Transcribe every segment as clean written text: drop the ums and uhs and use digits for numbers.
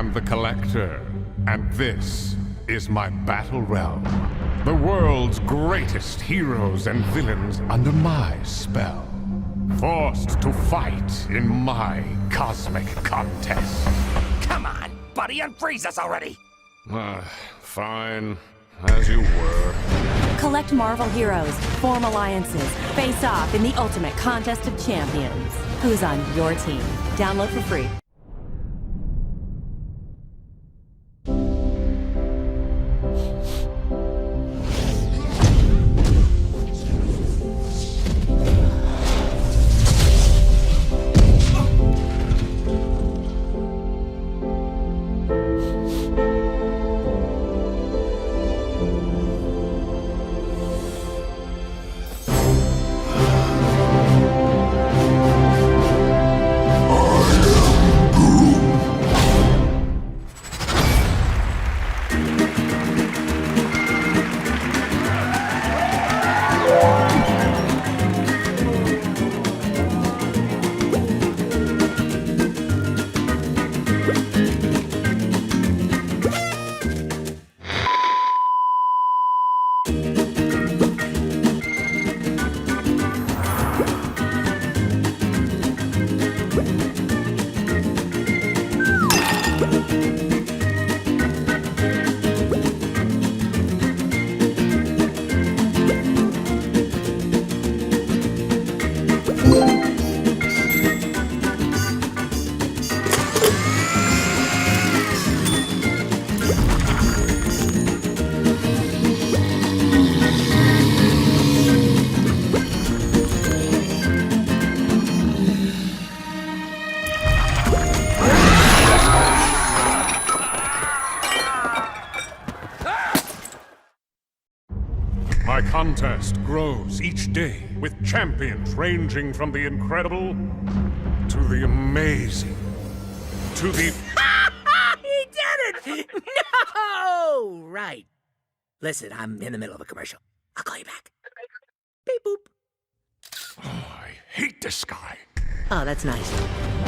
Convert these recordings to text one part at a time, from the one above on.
am the Collector, and this is my Battlerealm. The world's greatest heroes and villains under my spell. Forced to fight in my cosmic contest. Come on, buddy, unfreeze us already! Fine. As you were. Collect Marvel heroes, form alliances, face off in the ultimate contest of champions. Who's on your team? Download for free. My contest grows each day, with champions ranging from the incredible to the amazing to the... He did it! No! Right. Listen, I'm in the middle of a commercial. I'll call you back. Beep boop. Oh, I hate this guy. Oh, that's nice.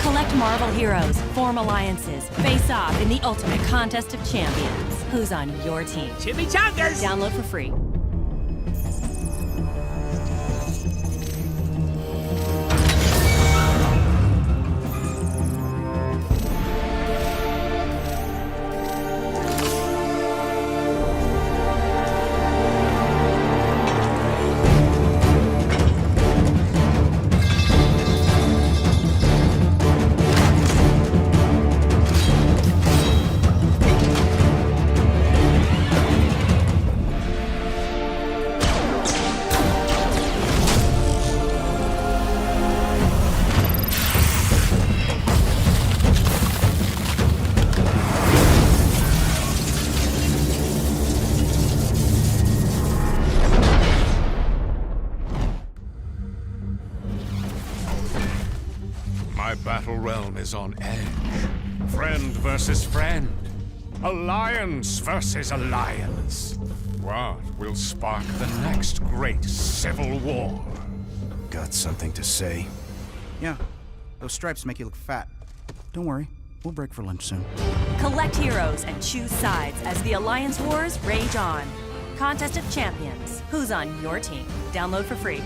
Collect Marvel heroes, form alliances, face off in the ultimate contest of champions. Who's on your team? Chimichangas! Download for free. My battle realm is on edge. Friend versus friend. Alliance versus alliance. What will spark the next great civil war? Got something to say? Yeah, those stripes make you look fat. Don't worry, we'll break for lunch soon. Collect heroes and choose sides as the Alliance Wars rage on. Contest of Champions. Who's on your team? Download for free.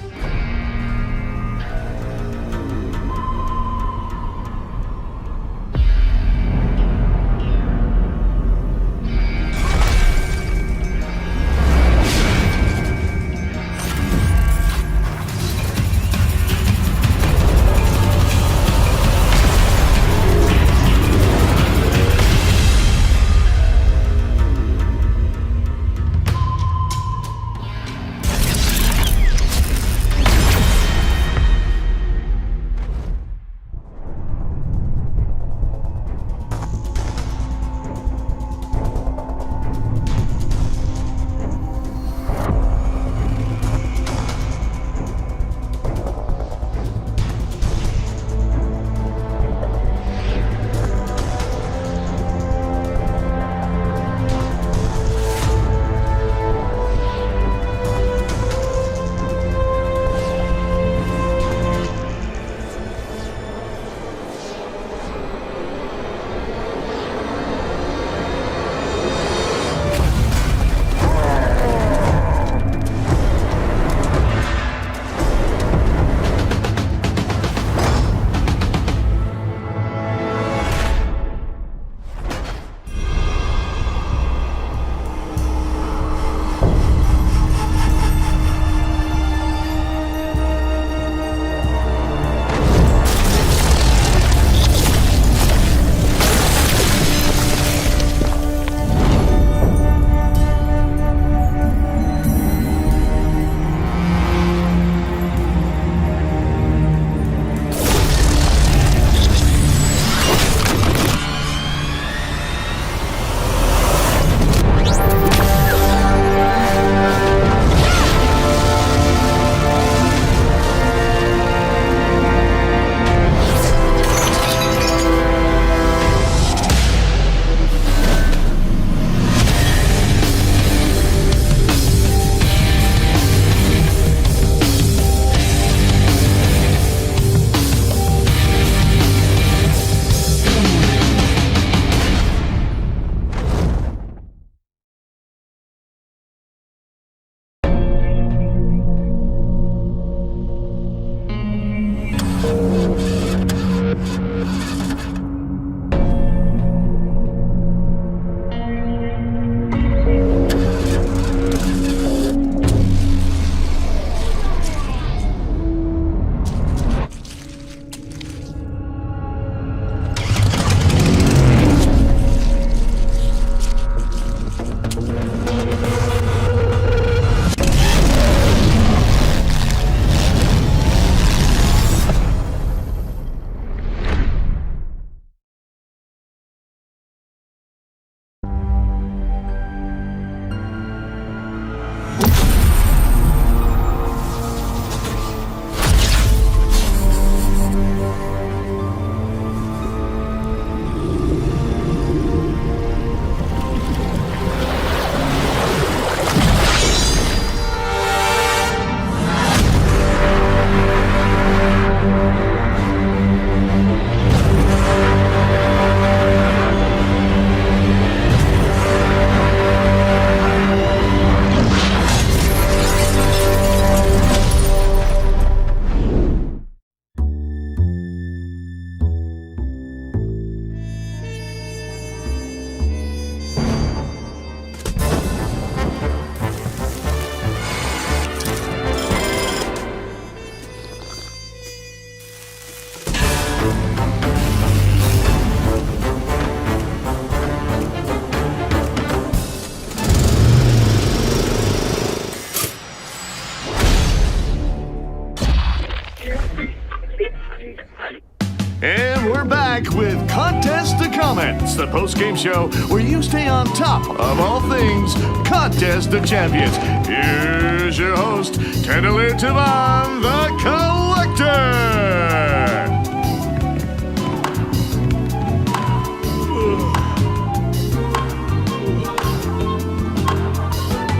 Comments, the post-game show where you stay on top of all things Contest of Champions. Here's your host, Devan, the Collector.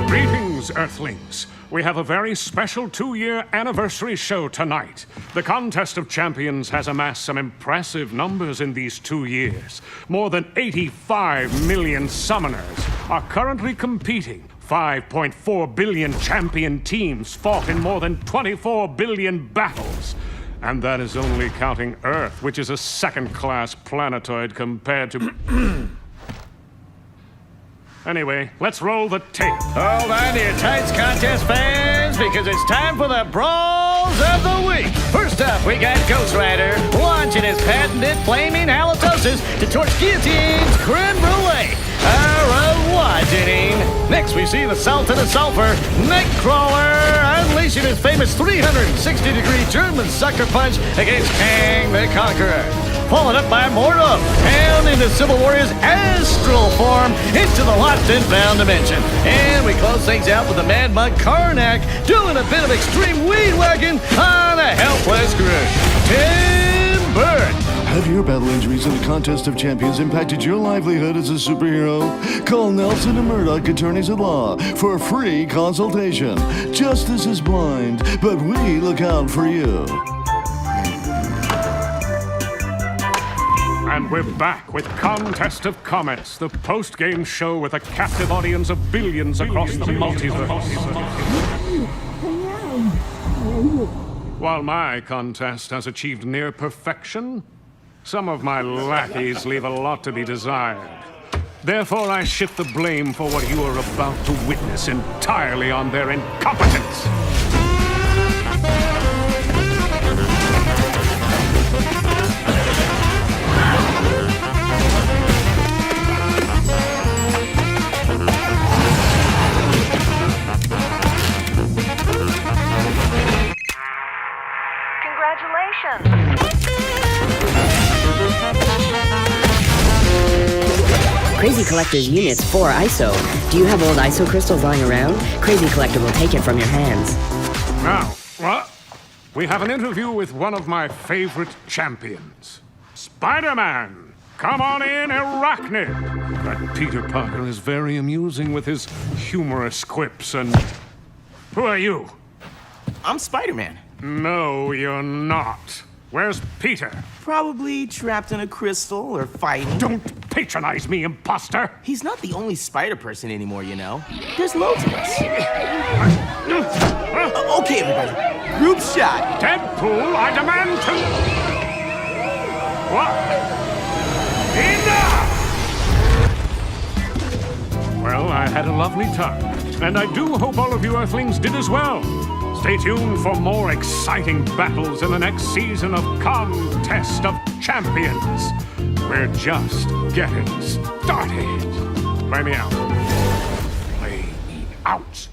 Greetings, Earthlings. We have a very special 2-year anniversary show tonight. The Contest of Champions has amassed some impressive numbers in these 2 years. More than 85 million summoners are currently competing. 5.4 billion champion teams fought in more than 24 billion battles. And that is only counting Earth, which is a second-class planetoid compared to... Anyway, let's roll the tape. Hold on to your tights, contest fans, because it's time for the Brawls of the Week. First up, we got Ghost Rider launching his patented flaming halitosis to torch Guillotine's creme brulee. Next, we see the Sultan of Sulphur, Nightcrawler, unleashing his famous 360-degree German sucker punch against Kang the Conqueror. Followed up by Immortal, pounding the Civil Warrior's astral form into the lost and found dimension. And we close things out with the Mad Monk Karnak doing a bit of extreme weed whacking on a helpless Groot. Tim Burke. Have your battle injuries in the Contest of Champions impacted your livelihood as a superhero? Call Nelson and Murdoch Attorneys at Law for a free consultation. Justice is blind, but we look out for you. And we're back with Contest of Comets, the post-game show with a captive audience of billions across the multiverse. While my contest has achieved near perfection, some of my lackeys leave a lot to be desired. Therefore, I shift the blame for what you are about to witness entirely on their incompetence. Crazy Collector's Unit's 4 ISO. Do you have old ISO crystals lying around? Crazy Collector will take it from your hands. Now, what? We have an interview with one of my favorite champions. Spider-Man! Come on in, Arachnid! That Peter Parker is very amusing with his humorous quips and... Who are you? I'm Spider-Man. No, you're not. Where's Peter? Probably trapped in a crystal or fighting. Don't patronize me, imposter! He's not the only Spider-Person anymore, you know. There's loads of us. Okay, everybody. Group shot. Deadpool, I demand to... What? Enough! Well, I had a lovely time. And I do hope all of you Earthlings did as well. Stay tuned for more exciting battles in the next season of Contest of Champions. We're just getting started. Play me out. Play me out.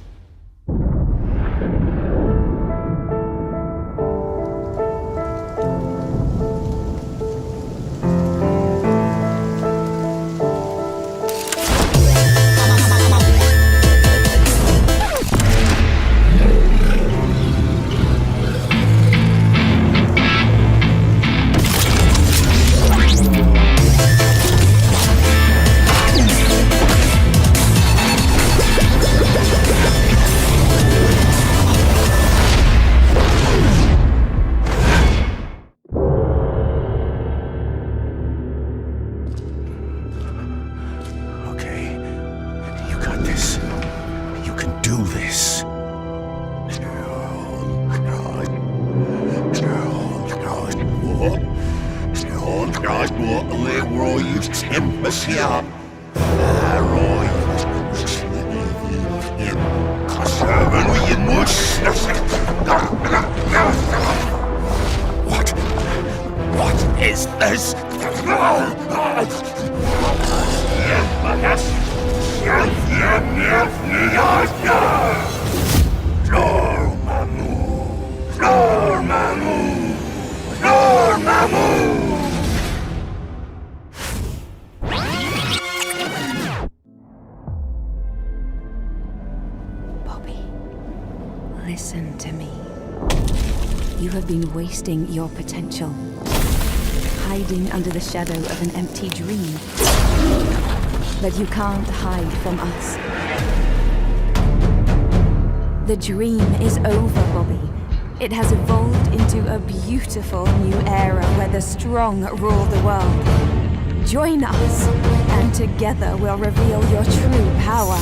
What is this? Listen to me. You have been wasting your potential, hiding under the shadow of an empty dream. But you can't hide from us. The dream is over, Bobby. It has evolved into a beautiful new era where the strong rule the world. Join us, and together we'll reveal your true power.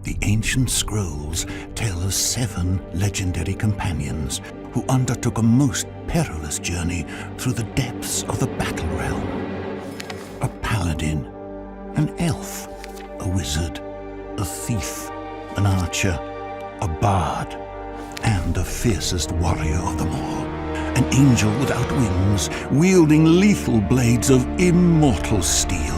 The ancient scrolls tell of 7 legendary companions who undertook a most perilous journey through the depths of the Battlerealm. A paladin, an elf, a wizard, a thief, an archer, a bard, and the fiercest warrior of them all, an angel without wings, wielding lethal blades of immortal steel.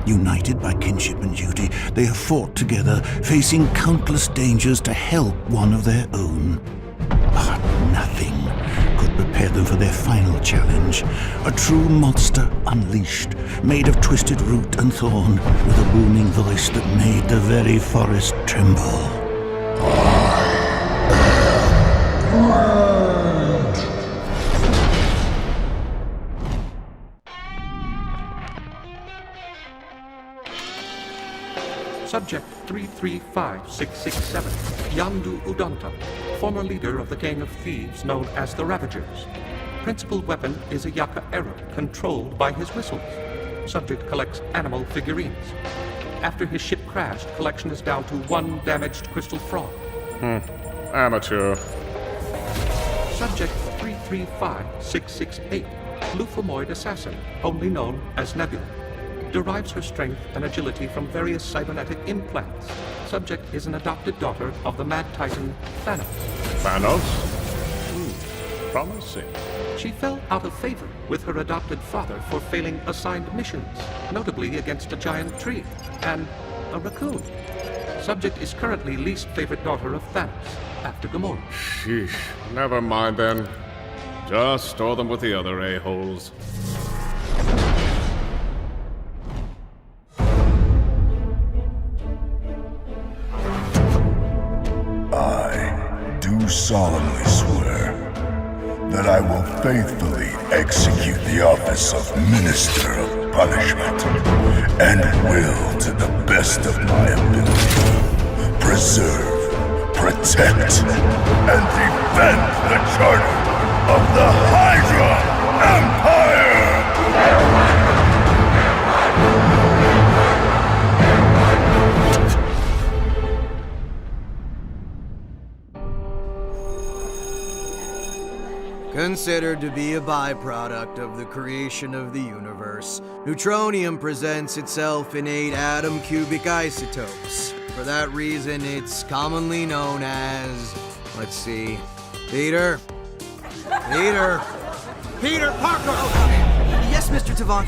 United by kinship and duty, they have fought together, facing countless dangers to help one of their own. But nothing could prepare them for their final challenge. A true monster unleashed, made of twisted root and thorn, with a booming voice that made the very forest tremble. Subject 335667, Yandu Udonta, former leader of the gang of thieves known as the Ravagers. Principal weapon is a Yaka arrow controlled by his whistles. Subject collects animal figurines. After his ship crashed, collection is down to 1 damaged crystal frog. Amateur. Subject 335668, Lufamoid assassin, only known as Nebula. Derives her strength and agility from various cybernetic implants. Subject is an adopted daughter of the Mad Titan Thanos. Thanos? Promising. She fell out of favor with her adopted father for failing assigned missions, notably against a giant tree and a raccoon. Subject is currently least favorite daughter of Thanos, after Gamora. Sheesh. Never mind then. Just store them with the other a-holes. Solemnly swear that I will faithfully execute the office of Minister of Punishment and will, to the best of my ability, preserve, protect, and defend the charter of the Hydra Empire! Considered to be a byproduct of the creation of the universe, neutronium presents itself in 8 atom cubic isotopes. For that reason, it's commonly known as... let's see... Peter Parker! Yes, Mr. Devan.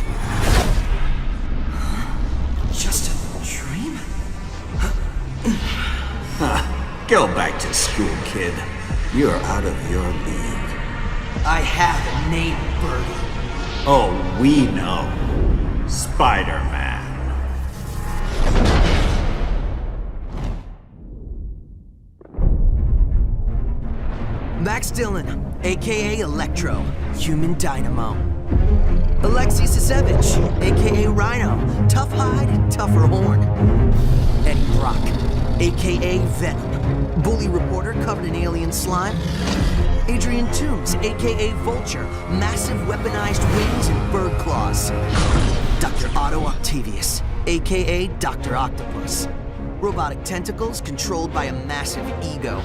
Just a dream? Go back to school, kid. You're out of your league. I have a name, Birdie. Oh, we know. Spider-Man. Max Dillon, a.k.a. Electro, Human Dynamo. Alexei Sisevich, a.k.a. Rhino, tough hide, tougher horn. Eddie Brock, a.k.a. Venom, bully reporter covered in alien slime. Adrian Toombs, a.k.a. Vulture, massive weaponized wings and bird claws. Dr. Otto Octavius, a.k.a. Dr. Octopus. Robotic tentacles controlled by a massive ego.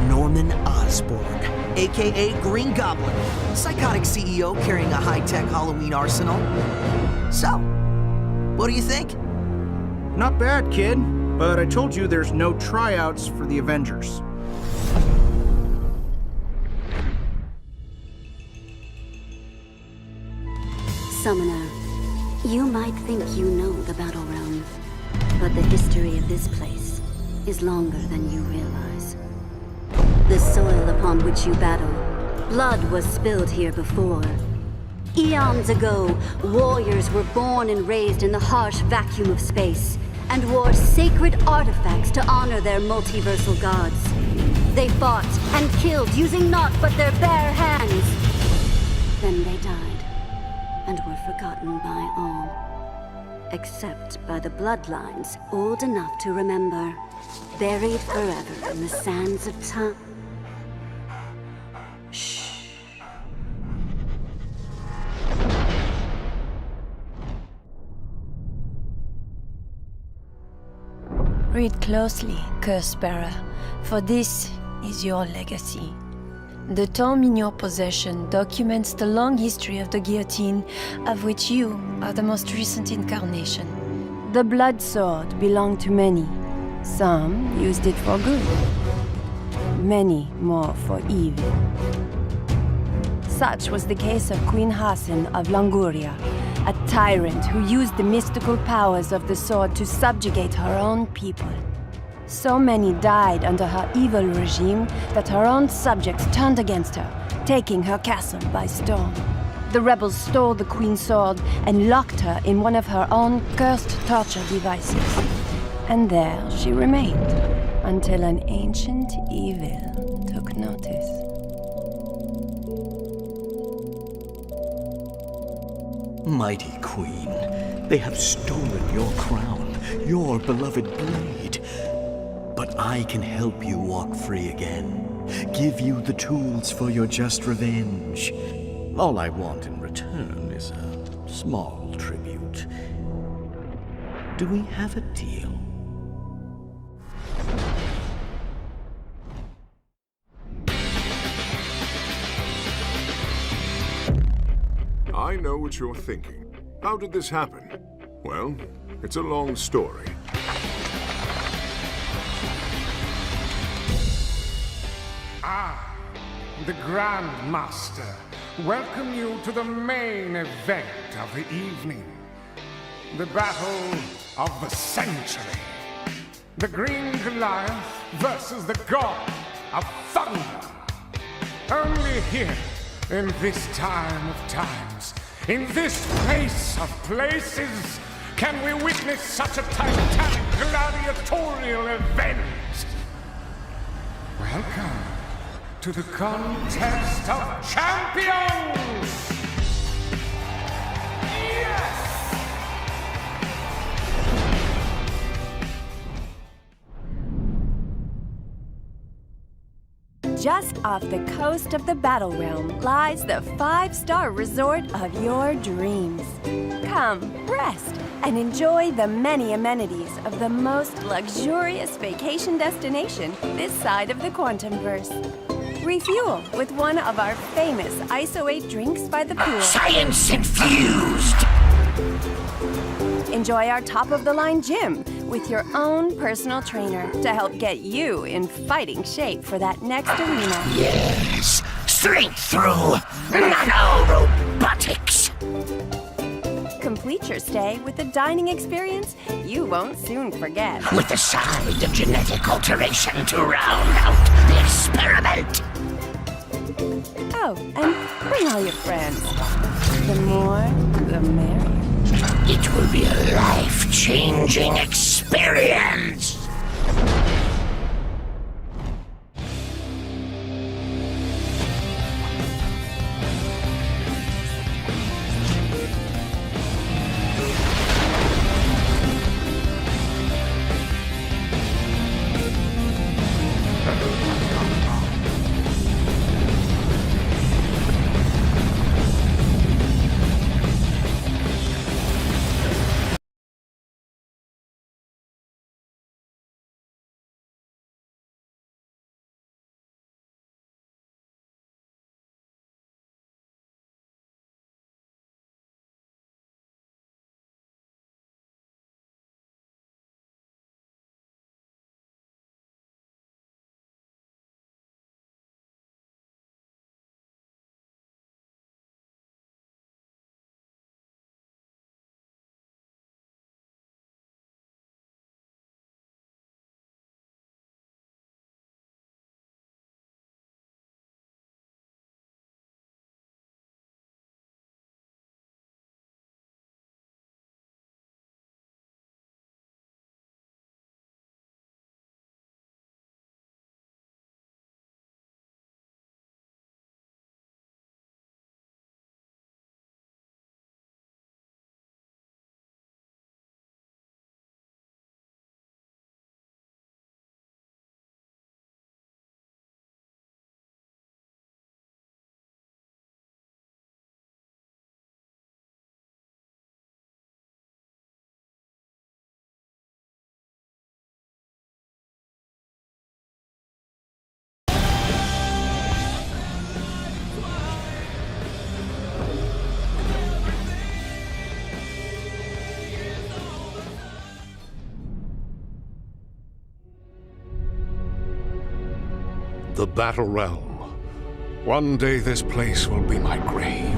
Norman Osborn, a.k.a. Green Goblin, psychotic CEO carrying a high-tech Halloween arsenal. So, what do you think? Not bad, kid. But I told you there's no tryouts for the Avengers. Summoner, you might think you know the Battlerealm, but the history of this place is longer than you realize. The soil upon which you battle, blood was spilled here before. Eons ago, warriors were born and raised in the harsh vacuum of space, and wore sacred artifacts to honor their multiversal gods. They fought and killed using naught but their bare hands. Then they died, and were forgotten by all. Except by the bloodlines old enough to remember, buried forever in the sands of time. Shh. Read closely, Curse-bearer, for this is your legacy. The tome in your possession documents the long history of the Guillotine, of which you are the most recent incarnation. The blood sword belonged to many. Some used it for good. Many more for evil. Such was the case of Queen Hassan of Languria, a tyrant who used the mystical powers of the sword to subjugate her own people. So many died under her evil regime that her own subjects turned against her, taking her castle by storm. The rebels stole the Queen's sword and locked her in one of her own cursed torture devices. And there she remained, until an ancient evil took notice. Mighty Queen, they have stolen your crown, your beloved blade. But I can help you walk free again, give you the tools for your just revenge. All I want in return is a small tribute. Do we have a deal? I know what you're thinking. How did this happen? Well, it's a long story. I, the Grandmaster, welcome you to the main event of the evening. The battle of the century. The Green Goliath versus the God of Thunder. Only here, in this time of times, in this place of places, can we witness such a titanic gladiatorial event. Welcome to the contest of champions! Yes! Just off the coast of the Battlerealm lies the 5-star resort of your dreams. Come, rest, and enjoy the many amenities of the most luxurious vacation destination this side of the Quantumverse. Refuel with one of our famous ISO 8 drinks by the pool. Science infused! Enjoy our top-of-the-line gym with your own personal trainer to help get you in fighting shape for that next arena. Yes, straight through nano-robotics. Complete your stay with a dining experience you won't soon forget. With a side of genetic alteration to round out the experiment. Oh, and bring all your friends. The more, the merrier. It will be a life-changing experience. The Battlerealm. One day this place will be my grave.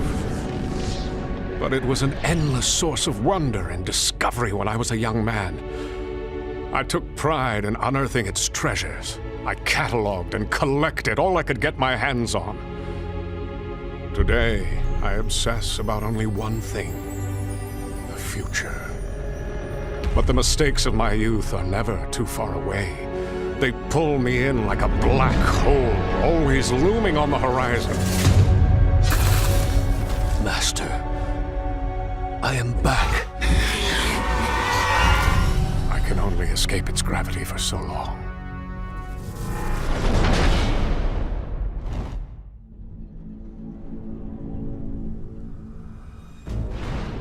But it was an endless source of wonder and discovery when I was a young man. I took pride in unearthing its treasures. I cataloged and collected all I could get my hands on. Today, I obsess about only one thing: the future. But the mistakes of my youth are never too far away. They pull me in like a black hole, always looming on the horizon. Master, I am back. I can only escape its gravity for so long.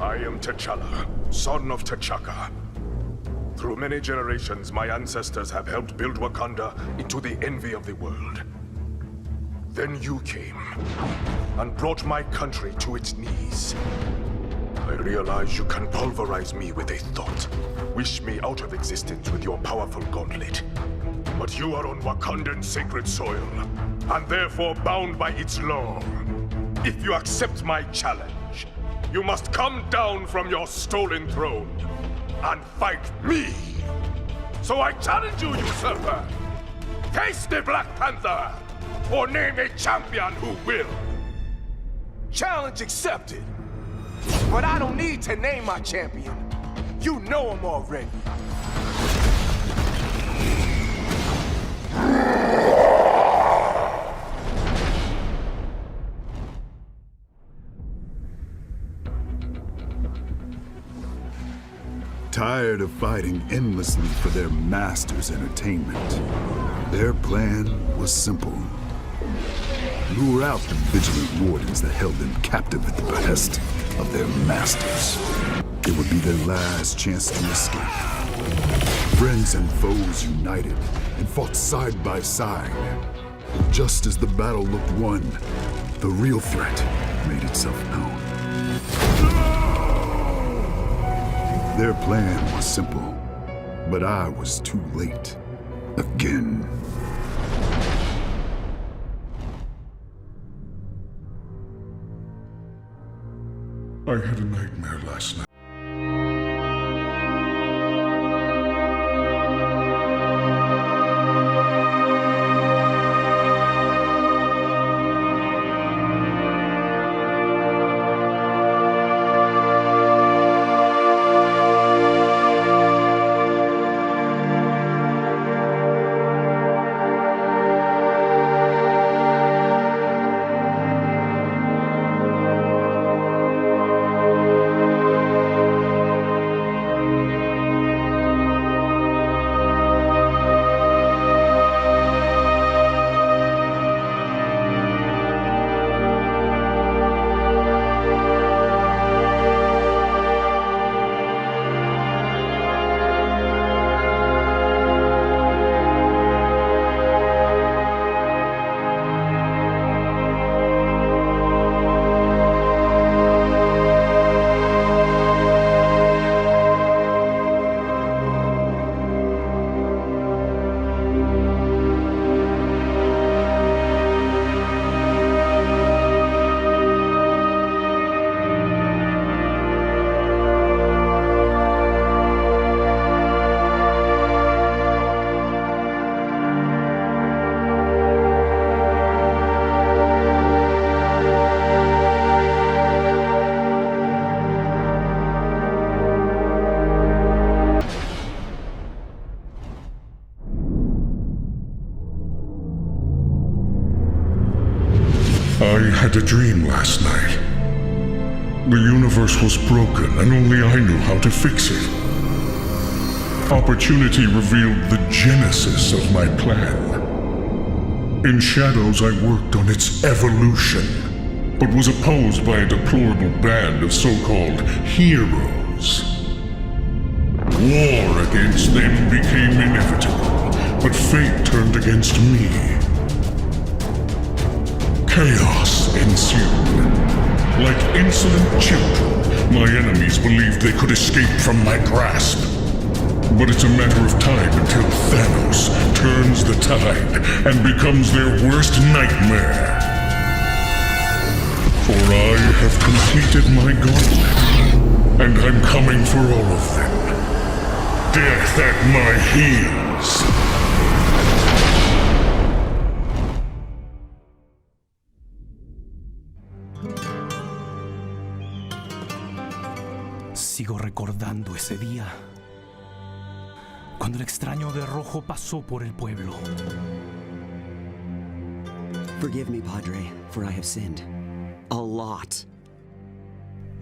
I am T'Challa, son of T'Chaka. Through many generations, my ancestors have helped build Wakanda into the envy of the world. Then you came and brought my country to its knees. I realize you can pulverize me with a thought, wish me out of existence with your powerful gauntlet. But you are on Wakandan sacred soil, and therefore bound by its law. If you accept my challenge, you must come down from your stolen throne and fight me. So I challenge you, usurper. Face the Black Panther, or name a champion who will. Challenge accepted. But I don't need to name my champion. You know him already. Tired of fighting endlessly for their master's entertainment, their plan was simple. Lure out the vigilant wardens that held them captive at the behest of their masters. It would be their last chance to escape. Friends and foes united and fought side by side. Just as the battle looked won, the real threat made itself known. Their plan was simple, but I was too late. Again. I had a nightmare last night. I had a dream last night. The universe was broken and only I knew how to fix it. Opportunity revealed the genesis of my plan. In shadows I worked on its evolution, but was opposed by a deplorable band of so-called heroes. War against them became inevitable, but fate turned against me. Chaos ensued. Like insolent children, my enemies believed they could escape from my grasp. but it's a matter of time until Thanos turns the tide and becomes their worst nightmare. For I have completed my gauntlet, and I'm coming for all of them. Death at my heels. Sigo recordando ese día, cuando el extraño de rojo pasó por el pueblo. Forgive me, Padre, for I have sinned. A lot.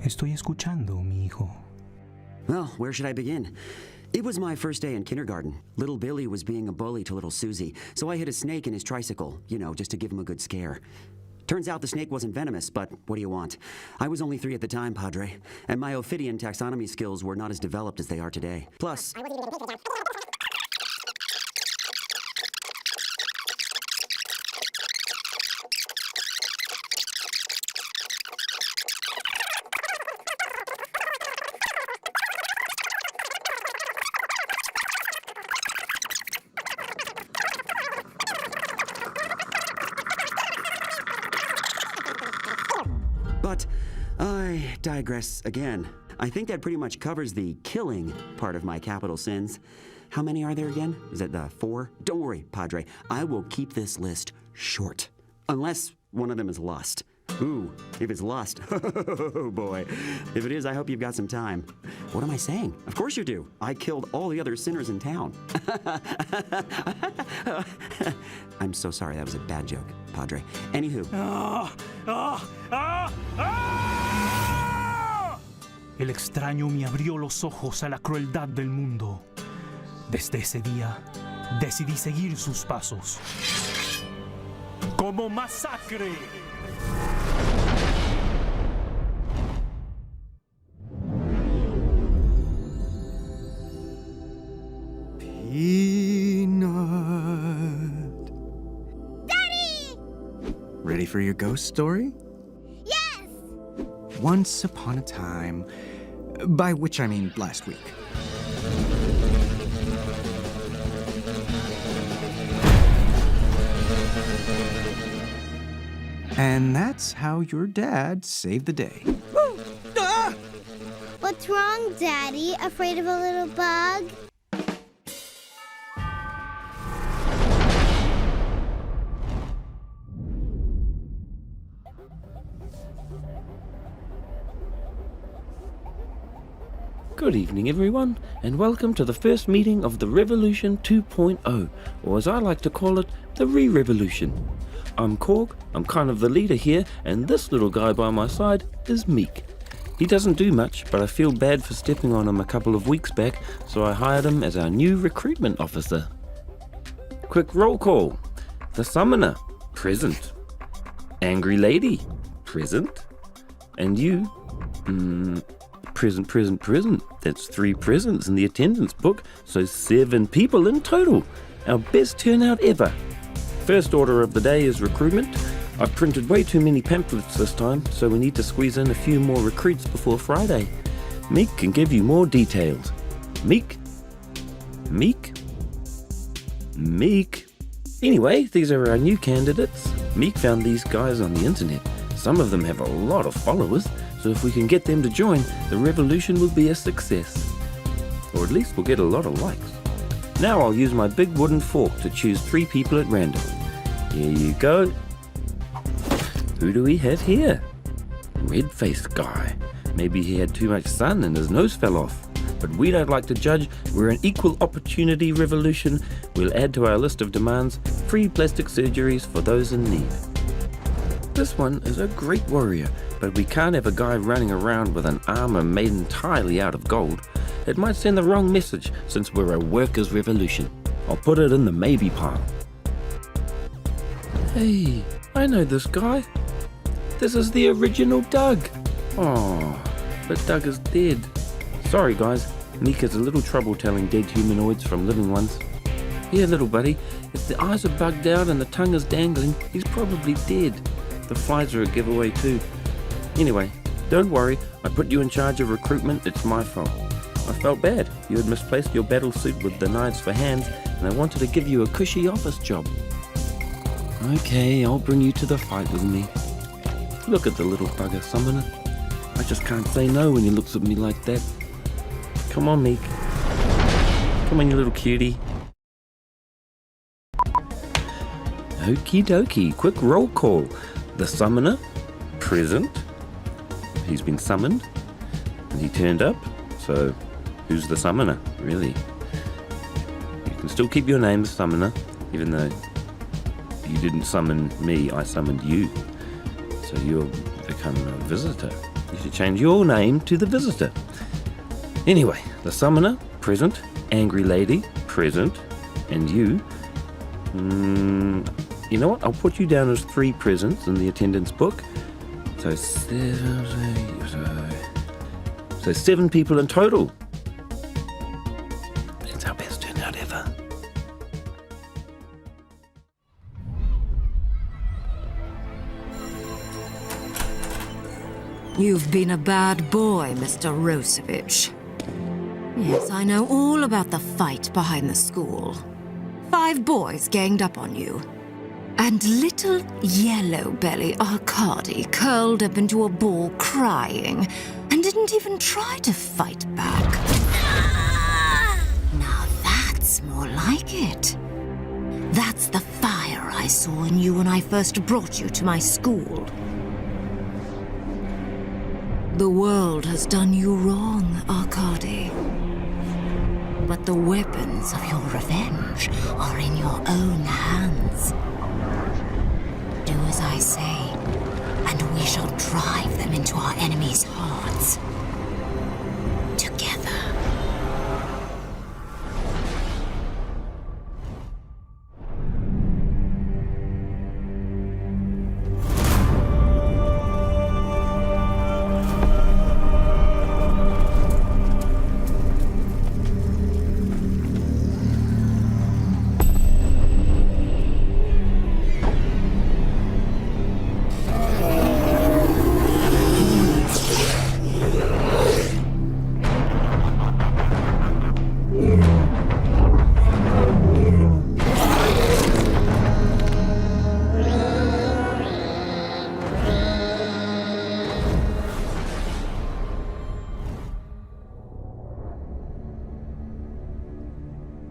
Estoy escuchando, mi hijo. Well, where should I begin? It was my first day in kindergarten. Little Billy was being a bully to little Susie, so I hit a snake in his tricycle, you know, just to give him a good scare. Turns out the snake wasn't venomous, but what do you want? I was only 3 at the time, Padre, and my Ophidian taxonomy skills were not as developed as they are today. Plus, but I digress again. I think that pretty much covers the killing part of my capital sins. How many are there again? Is it 4? Don't worry, Padre. I will keep this list short. Unless one of them is lust. Ooh, if it's lust, oh boy. If it is, I hope you've got some time. What am I saying? Of course you do. I killed all the other sinners in town. I'm so sorry, that was a bad joke, Padre. Anywho. El extraño me abrió los ojos a la crueldad del mundo. Desde ese día, decidí seguir sus pasos. ¡Como masacre! Peanut. Daddy! Ready for your ghost story? Yes! Once upon a time, by which I mean last week. And that's how your dad saved the day. What's wrong, Daddy? Afraid of a little bug? Good evening everyone, and welcome to the first meeting of the Revolution 2.0, or as I like to call it, the Re-Revolution. I'm Korg, I'm kind of the leader here, and this little guy by my side is Meek. He doesn't do much, but I feel bad for stepping on him a couple of weeks back, so I hired him as our new recruitment officer. Quick roll call. The Summoner, present. Angry Lady, present. And you, present. That's 3 presents in the attendance book, so 7 people in total. Our best turnout ever. First order of the day is recruitment. I printed way too many pamphlets this time, so we need to squeeze in a few more recruits before Friday. Meek can give you more details. Meek. Anyway, these are our new candidates. Meek found these guys on the internet. Some of them have a lot of followers, so if we can get them to join, the revolution will be a success. Or at least we'll get a lot of likes. Now I'll use my big wooden fork to choose 3 people at random. Here you go. Who do we have here? Red-faced guy. Maybe he had too much sun and his nose fell off. But we don't like to judge. We're an equal opportunity revolution. We'll add to our list of demands free plastic surgeries for those in need. This one is a great warrior, but we can't have a guy running around with an armor made entirely out of gold. It might send the wrong message since we're a workers' revolution. I'll put it in the maybe pile. Hey, I know this guy. This is the original Doug. Oh, but Doug is dead. Sorry guys, Meek has a little trouble telling dead humanoids from living ones. Here little buddy, if the eyes are bugged out and the tongue is dangling, he's probably dead. The flies are a giveaway too. Anyway, don't worry, I put you in charge of recruitment, it's my fault. I felt bad. You had misplaced your battle suit with the knives for hands, and I wanted to give you a cushy office job. Okay, I'll bring you to the fight with me. Look at the little bugger, Summoner. I just can't say no when he looks at me like that. Come on, Meek. Come on, you little cutie. Okie dokie, quick roll call. The Summoner, present. He's been summoned, and he turned up, so who's the Summoner, really? You can still keep your name as Summoner, even though you didn't summon me, I summoned you. So you'll become a visitor. You should change your name to the Visitor. Anyway, the Summoner, present. Angry Lady, present. And you, you know what? I'll put you down as 3 presents in the attendance book. So 7 people in total. That's our best turnout ever. You've been a bad boy, Mr. Rosevich. Yes, I know all about the fight behind the school. 5 boys ganged up on you. And little yellow belly Arkady curled up into a ball crying and didn't even try to fight back. Now that's more like it. That's the fire I saw in you when I first brought you to my school. The world has done you wrong, Arkady. But the weapons of your revenge are in your own hands. Do as I say, and we shall drive them into our enemies' hearts. Together.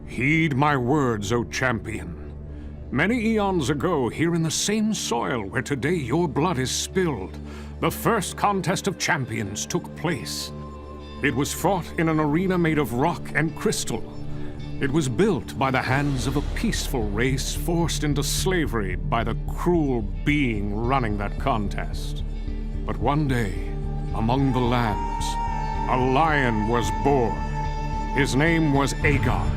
Heed my words, O champion. Many eons ago, here in the same soil where today your blood is spilled, the first contest of champions took place. It was fought in an arena made of rock and crystal. It was built by the hands of a peaceful race forced into slavery by the cruel being running that contest. But one day, among the lambs, a lion was born. His name was Aegon.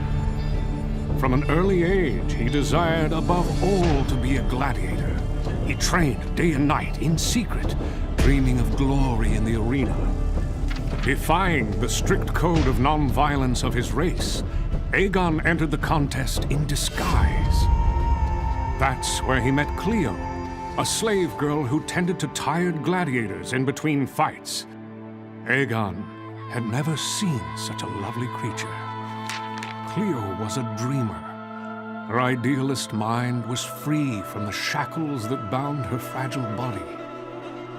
From an early age, he desired above all to be a gladiator. He trained day and night in secret, dreaming of glory in the arena. Defying the strict code of non-violence of his race, Aegon entered the contest in disguise. That's where he met Cleo, a slave girl who tended to tired gladiators in between fights. Aegon had never seen such a lovely creature. Cleo was a dreamer. Her idealist mind was free from the shackles that bound her fragile body.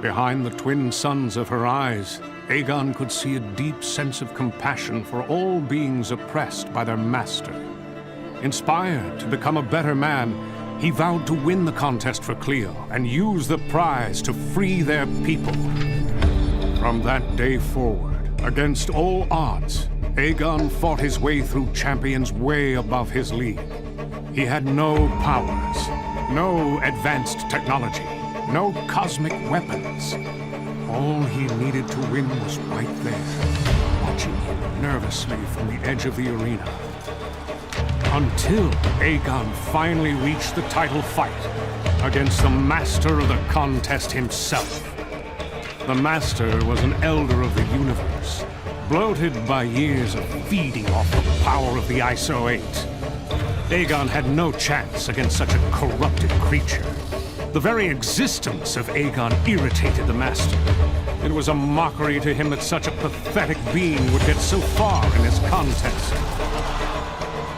Behind the twin suns of her eyes, Aegon could see a deep sense of compassion for all beings oppressed by their master. Inspired to become a better man, he vowed to win the contest for Cleo and use the prize to free their people. From that day forward, against all odds, Aegon fought his way through champions way above his league. He had no powers, no advanced technology, no cosmic weapons. All he needed to win was right there, watching him nervously from the edge of the arena. Until Aegon finally reached the title fight against the master of the contest himself. The master was an elder of the universe, bloated by years of feeding off the power of the ISO 8. Aegon had no chance against such a corrupted creature. The very existence of Aegon irritated the Master. It was a mockery to him that such a pathetic being would get so far in his contest.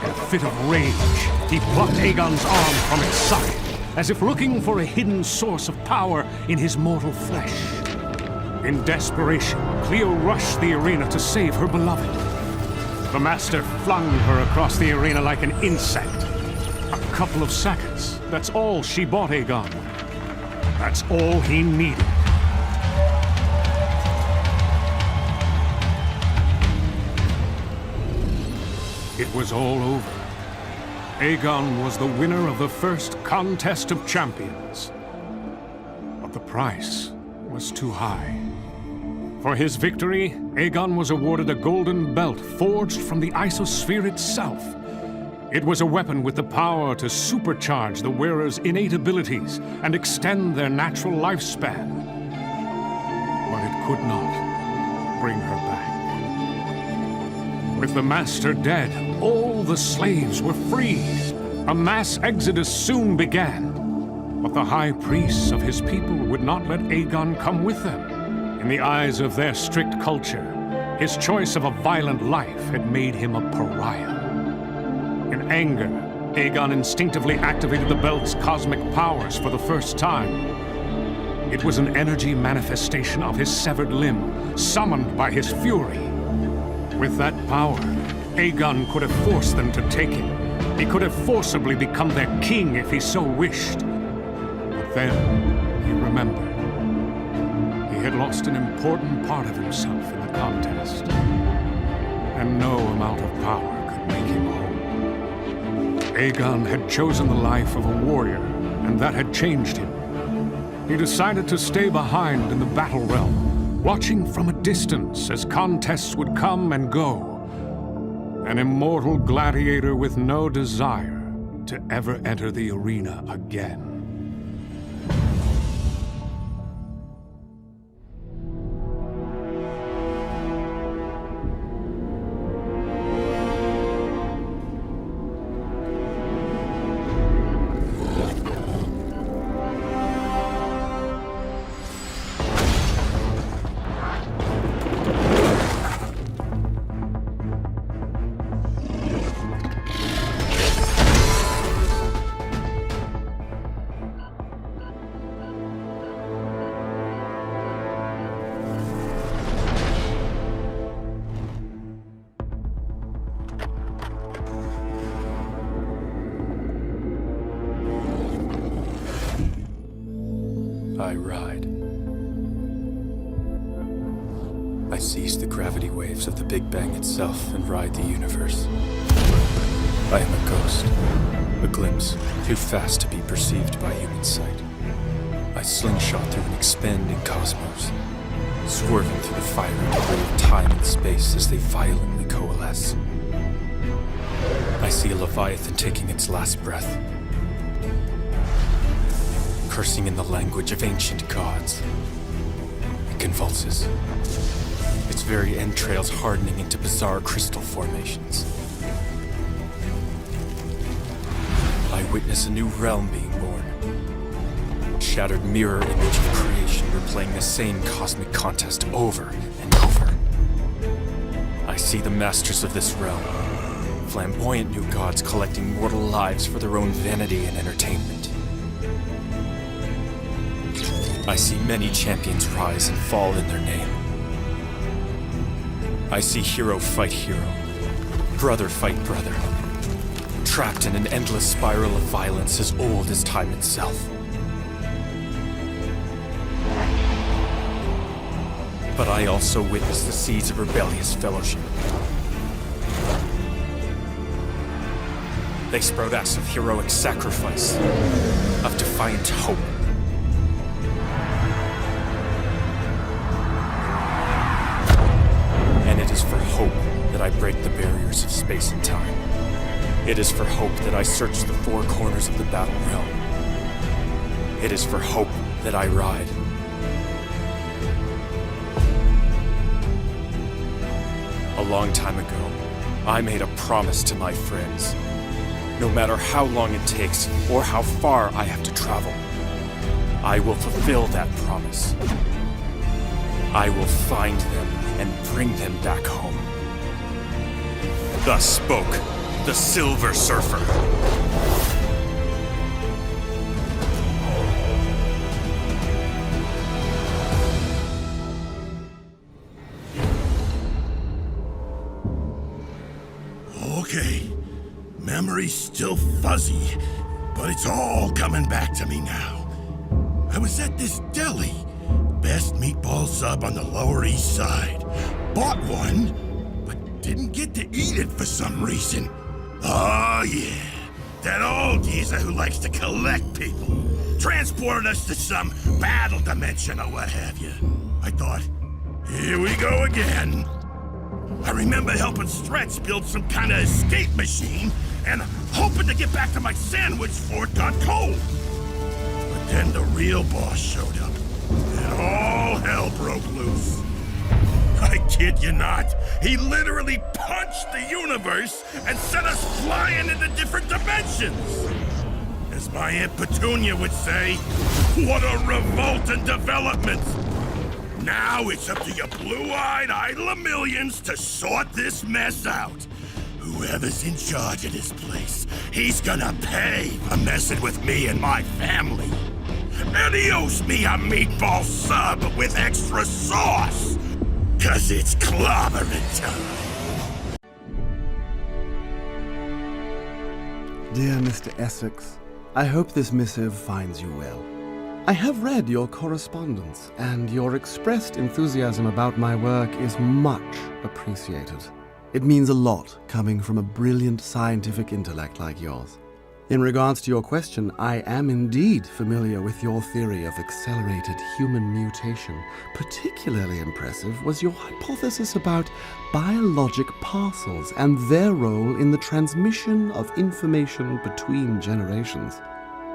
In a fit of rage, he plucked Aegon's arm from its side, as if looking for a hidden source of power in his mortal flesh. In desperation, Cleo rushed the arena to save her beloved. The Master flung her across the arena like an insect. A couple of seconds, that's all she bought Aegon. That's all he needed. It was all over. Aegon was the winner of the first Contest of Champions. But the price was too high. For his victory, Aegon was awarded a golden belt forged from the isosphere itself. It was a weapon with the power to supercharge the wearer's innate abilities and extend their natural lifespan. But it could not bring her back. With the Master dead, all the slaves were freed. A mass exodus soon began. But the high priests of his people would not let Aegon come with them. In the eyes of their strict culture, his choice of a violent life had made him a pariah. In anger, Aegon instinctively activated the belt's cosmic powers for the first time. It was an energy manifestation of his severed limb, summoned by his fury. With that power, Aegon could have forced them to take him. He could have forcibly become their king if he so wished. But then, he remembered. He had lost an important part of himself in the contest. And no amount of power could make him whole. Aegon had chosen the life of a warrior, and that had changed him. He decided to stay behind in the Battlerealm, watching from a distance as contests would come and go. An immortal gladiator with no desire to ever enter the arena again. I ride. I seize the gravity waves of the Big Bang itself and ride the universe. I am a ghost, a glimpse too fast to be perceived by human sight. I slingshot through an expanding cosmos, swerving through the fiery debris of time and space as they violently coalesce. I see a Leviathan taking its last breath, cursing in the language of ancient gods. It convulses, its very entrails hardening into bizarre crystal formations. I witness a new realm being born. Shattered mirror image of creation replaying the same cosmic contest over and over. I see the masters of this realm, flamboyant new gods collecting mortal lives for their own vanity and entertainment. I see many champions rise and fall in their name. I see hero fight hero, brother fight brother, trapped in an endless spiral of violence as old as time itself. But I also witness the seeds of rebellious fellowship. They sprout acts of heroic sacrifice, of defiant hope. And it is for hope that I break the barriers of space and time. It is for hope that I search the four corners of the Battlerealm. It is for hope that I ride. A long time ago, I made a promise to my friends. No matter how long it takes or how far I have to travel, I will fulfill that promise. I will find them and bring them back home. Thus spoke the Silver Surfer. Okay, memory's still fuzzy, but it's all coming back to me now. I was at this deli, best meatball sub on the Lower East Side. Bought one, but didn't get to eat it for some reason. Oh yeah, that old geezer who likes to collect people. Transported us to some battle dimension or what have you. I thought, here we go again. I remember helping Stretch build some kind of escape machine and hoping to get back to my sandwich before it got cold. But then the real boss showed up and all hell broke loose. I kid you not, he literally punched the universe and sent us flying into different dimensions. As my Aunt Petunia would say, what a revolting development. Now it's up to your blue-eyed idol of millions to sort this mess out. Whoever's in charge of this place, he's gonna pay for messing with me and my family. And he owes me a meatball sub with extra sauce. 'Cause it's clobbering time. Dear Mr. Essex, I hope this missive finds you well. I have read your correspondence, and your expressed enthusiasm about my work is much appreciated. It means a lot coming from a brilliant scientific intellect like yours. In regards to your question, I am indeed familiar with your theory of accelerated human mutation. Particularly impressive was your hypothesis about biologic parcels and their role in the transmission of information between generations.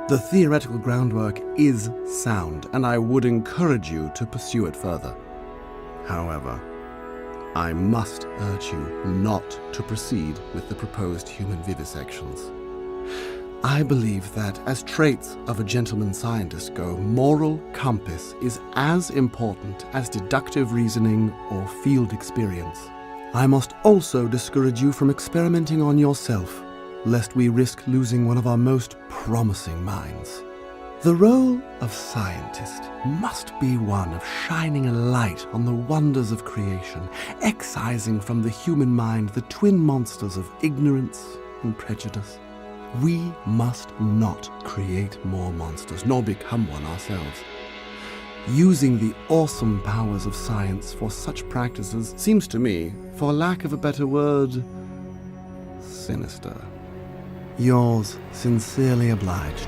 The theoretical groundwork is sound, and I would encourage you to pursue it further. However, I must urge you not to proceed with the proposed human vivisections. I believe that, as traits of a gentleman scientist go, moral compass is as important as deductive reasoning or field experience. I must also discourage you from experimenting on yourself, lest we risk losing one of our most promising minds. The role of scientist must be one of shining a light on the wonders of creation, excising from the human mind the twin monsters of ignorance and prejudice. We must not create more monsters, nor become one ourselves. Using the awesome powers of science for such practices seems to me, for lack of a better word, sinister. Yours sincerely obliged,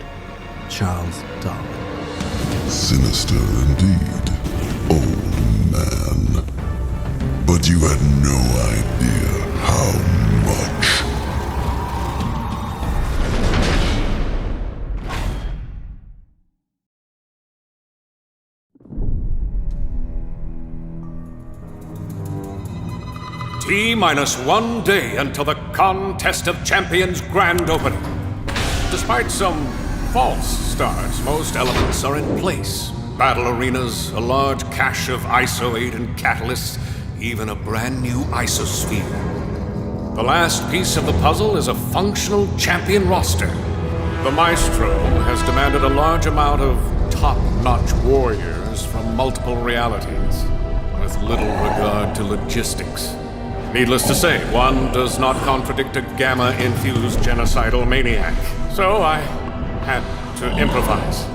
Charles Darwin. Sinister indeed, old man. But you had no idea how much. T-1 day until the Contest of Champions grand opening. Despite some false starts, most elements are in place. Battle arenas, a large cache of ISO-8 and catalysts, even a brand new isosphere. The last piece of the puzzle is a functional champion roster. The Maestro has demanded a large amount of top-notch warriors from multiple realities, with little regard to logistics. Needless to say, one does not contradict a gamma-infused genocidal maniac, so I had to improvise.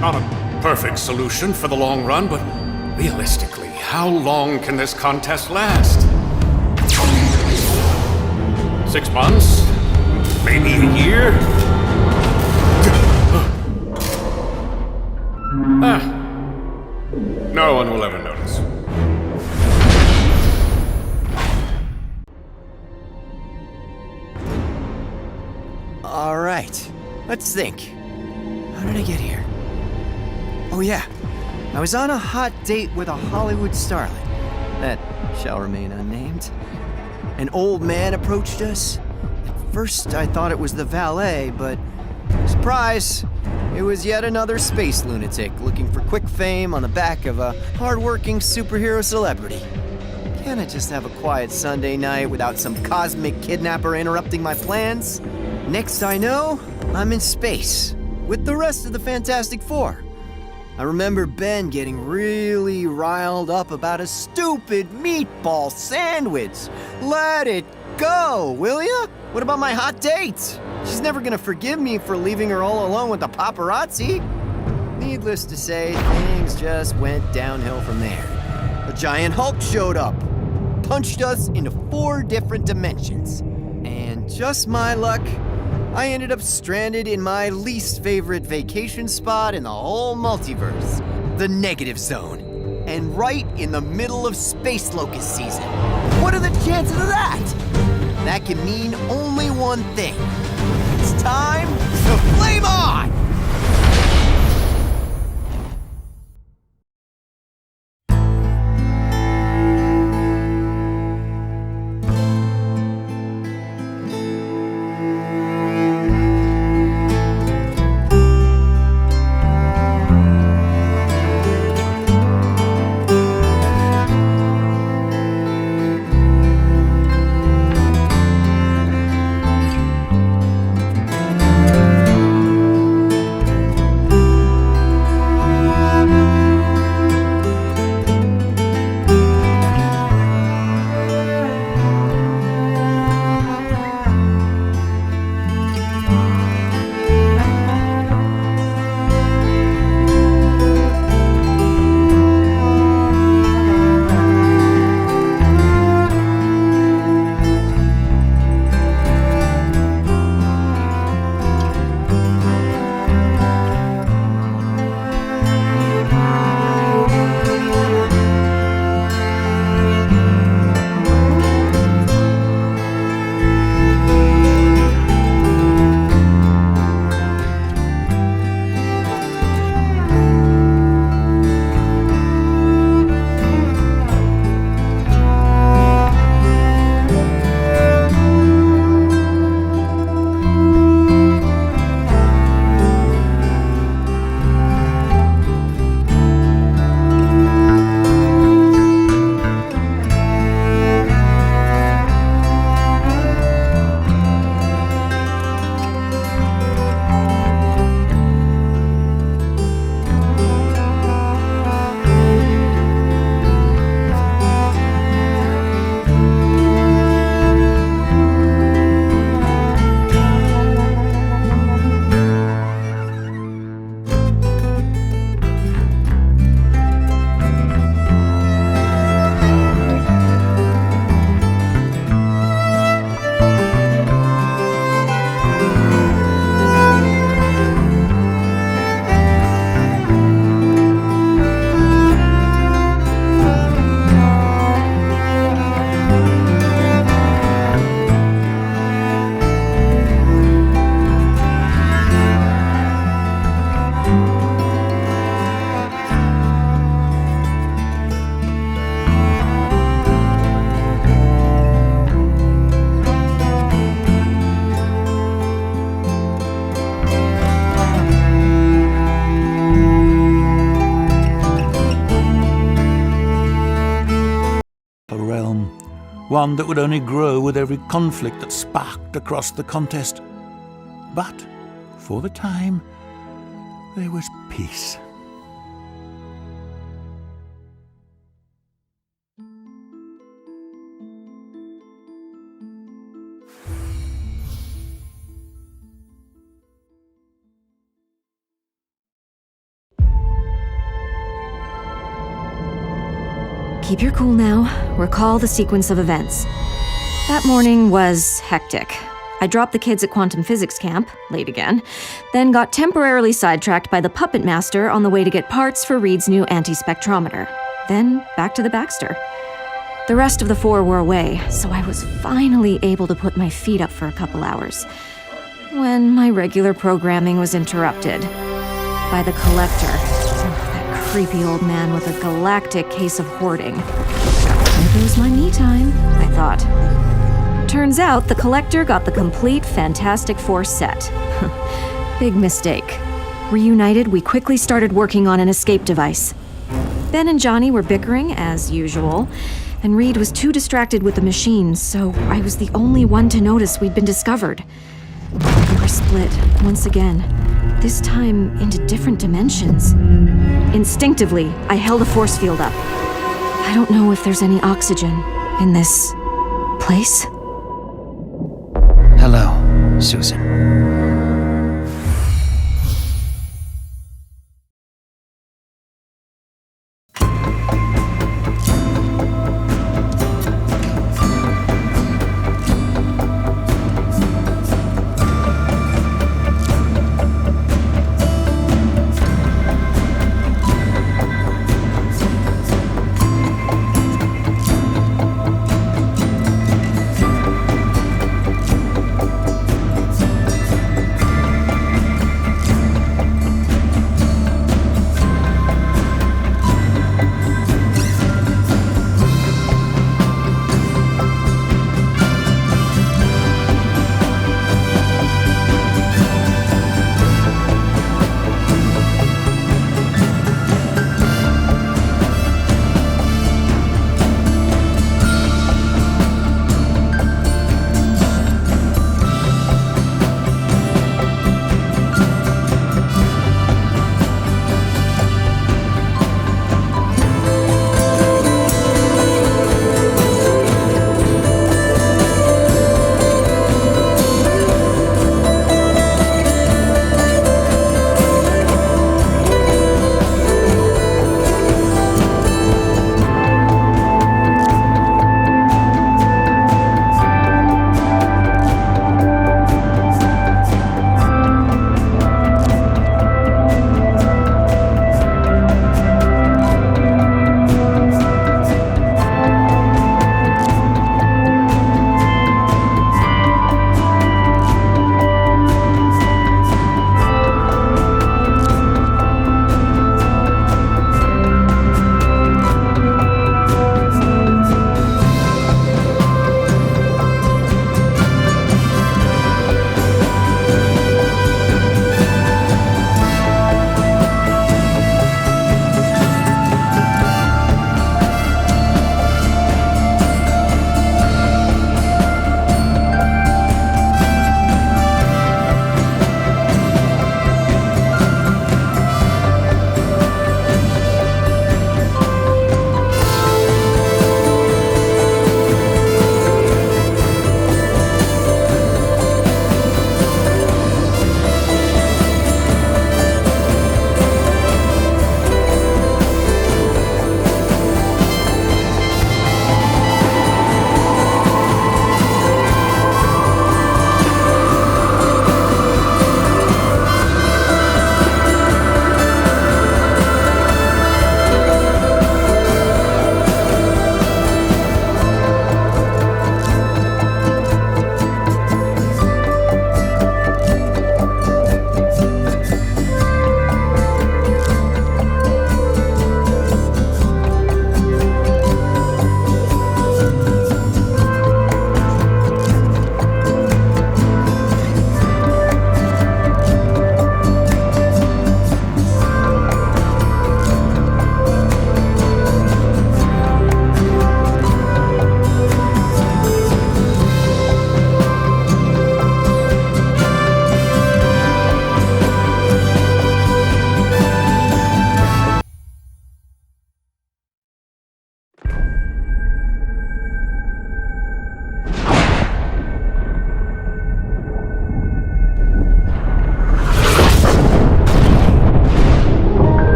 Not a perfect solution for the long run, but realistically, how long can this contest last? 6 months? Maybe a year? No one will ever notice. All right, let's think. How did I get here? Oh yeah, I was on a hot date with a Hollywood starlet that shall remain unnamed. An old man approached us. At first I thought it was the valet, but surprise, It was yet another space lunatic looking for quick fame on the back of a hard-working superhero celebrity. Can't I just have a quiet Sunday night without some cosmic kidnapper interrupting my plans? Next I know, I'm in space with the rest of the Fantastic Four. I remember Ben getting really riled up about a stupid meatball sandwich. Let it go, will ya? What about my hot date? She's never gonna forgive me for leaving her all alone with the paparazzi. Needless to say, things just went downhill from there. A giant Hulk showed up, punched us into 4 different dimensions. And just my luck, I ended up stranded in my least favorite vacation spot in the whole multiverse, the Negative Zone. And right in the middle of Space Locust season. What are the chances of that? That can mean only one thing. It's time to flame on! One that would only grow with every conflict that sparked across the contest. But, for the time, there was peace. Keep your cool now. Recall the sequence of events. That morning was hectic. I dropped the kids at quantum physics camp, late again, then got temporarily sidetracked by the puppet master on the way to get parts for Reed's new anti-spectrometer. Then back to the Baxter. The rest of the 4 were away, so I was finally able to put my feet up for a couple hours, when my regular programming was interrupted by the Collector. Creepy old man with a galactic case of hoarding. There goes my me time, I thought. Turns out the Collector got the complete Fantastic Four set. Big mistake. Reunited, we quickly started working on an escape device. Ben and Johnny were bickering, as usual, and Reed was too distracted with the machines, so I was the only one to notice we'd been discovered. We were split, once again, this time into different dimensions. Instinctively, I held a force field up. I don't know if there's any oxygen in this place. Hello, Susan.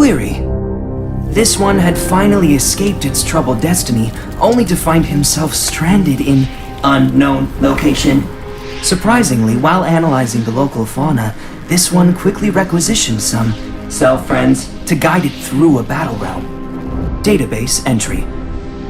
Query. This one had finally escaped its troubled destiny, only to find himself stranded in unknown location. Surprisingly, while analyzing the local fauna, this one quickly requisitioned some self-friends to guide it through a battle realm. Database entry.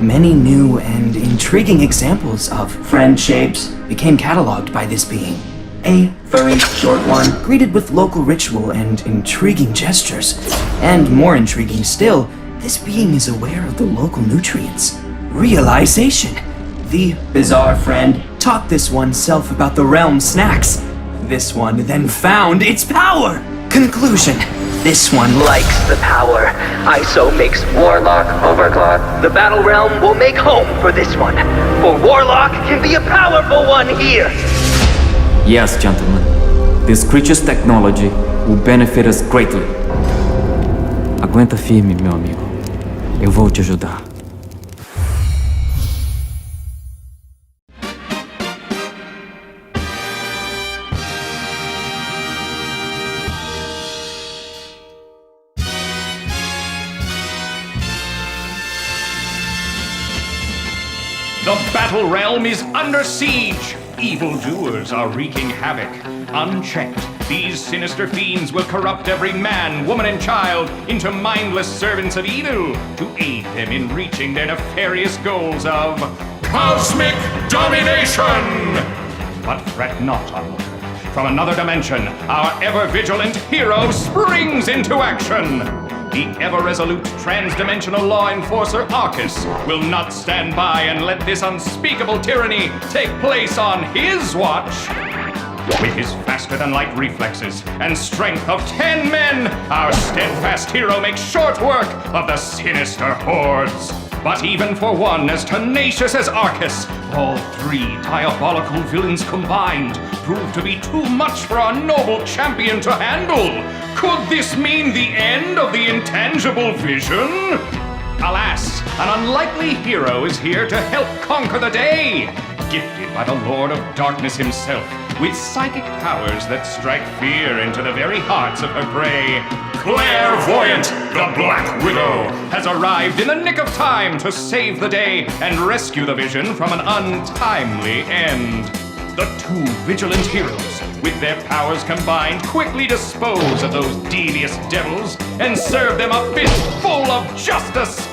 Many new and intriguing examples of friend shapes became cataloged by this being. A furry short one, greeted with local ritual and intriguing gestures. And more intriguing still, this being is aware of the local nutrients. Realization. The bizarre friend taught this oneself about the realm snacks. This one then found its power. Conclusion. This one likes the power. ISO makes Warlock overclock. The Battlerealm will make home for this one. For Warlock can be a powerful one here. Yes, gentlemen. This creature's technology will benefit us greatly. Aguenta firme, meu amigo. Eu vou te ajudar. The Battlerealm is under siege! Evildoers are wreaking havoc. Unchecked, these sinister fiends will corrupt every man, woman, and child into mindless servants of evil to aid them in reaching their nefarious goals of cosmic domination! But fret not, onlooker. From another dimension, our ever-vigilant hero springs into action! The ever-resolute transdimensional law enforcer Arcus will not stand by and let this unspeakable tyranny take place on his watch. With his faster-than-light reflexes and strength of 10 men, our steadfast hero makes short work of the sinister hordes. But even for one as tenacious as Arcus, all three diabolical villains combined prove to be too much for our noble champion to handle. Could this mean the end of the intangible vision? Alas, an unlikely hero is here to help conquer the day. Gifted by the Lord of Darkness himself, with psychic powers that strike fear into the very hearts of her prey. Clairvoyant, the Black Widow, has arrived in the nick of time to save the day and rescue the Vision from an untimely end. The two vigilant heroes, with their powers combined, quickly dispose of those devious devils and serve them a fist full of justice.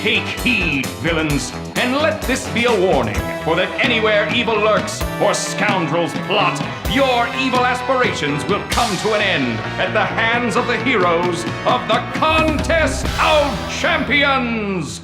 Take heed, villains, and let this be a warning, for that anywhere evil lurks or scoundrels plot, your evil aspirations will come to an end at the hands of the heroes of the Contest of Champions!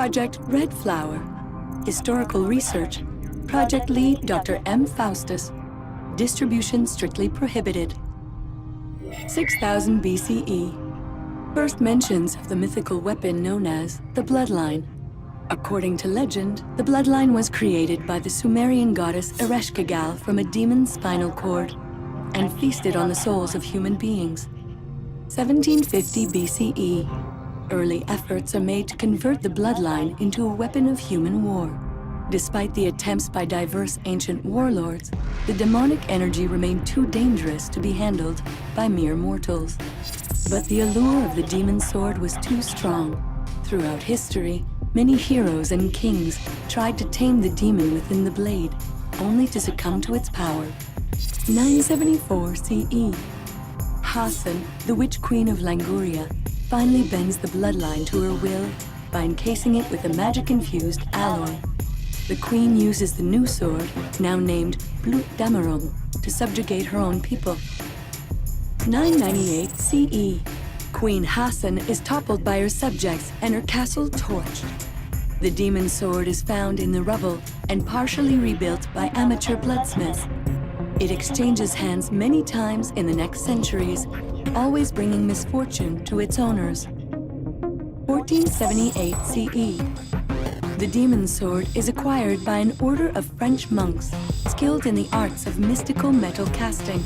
Project Red Flower. Historical research. Project lead Dr. M. Faustus. Distribution strictly prohibited. 6000 BCE. First mentions of the mythical weapon known as the Bloodline. According to legend, the Bloodline was created by the Sumerian goddess Ereshkigal from a demon's spinal cord and feasted on the souls of human beings. 1750 BCE. Early efforts are made to convert the Bloodline into a weapon of human war. Despite the attempts by diverse ancient warlords, the demonic energy remained too dangerous to be handled by mere mortals. But the allure of the demon sword was too strong. Throughout history, many heroes and kings tried to tame the demon within the blade, only to succumb to its power. 974 CE. Hassan, the Witch Queen of Languria, finally bends the bloodline to her will by encasing it with a magic-infused alloy. The queen uses the new sword, now named Blut Damarung, to subjugate her own people. 998 CE. Queen Hassan is toppled by her subjects and her castle torched. The demon sword is found in the rubble and partially rebuilt by amateur bloodsmiths. It exchanges hands many times in the next centuries, always bringing misfortune to its owners. 1478 CE. The demon sword is acquired by an order of French monks skilled in the arts of mystical metal casting.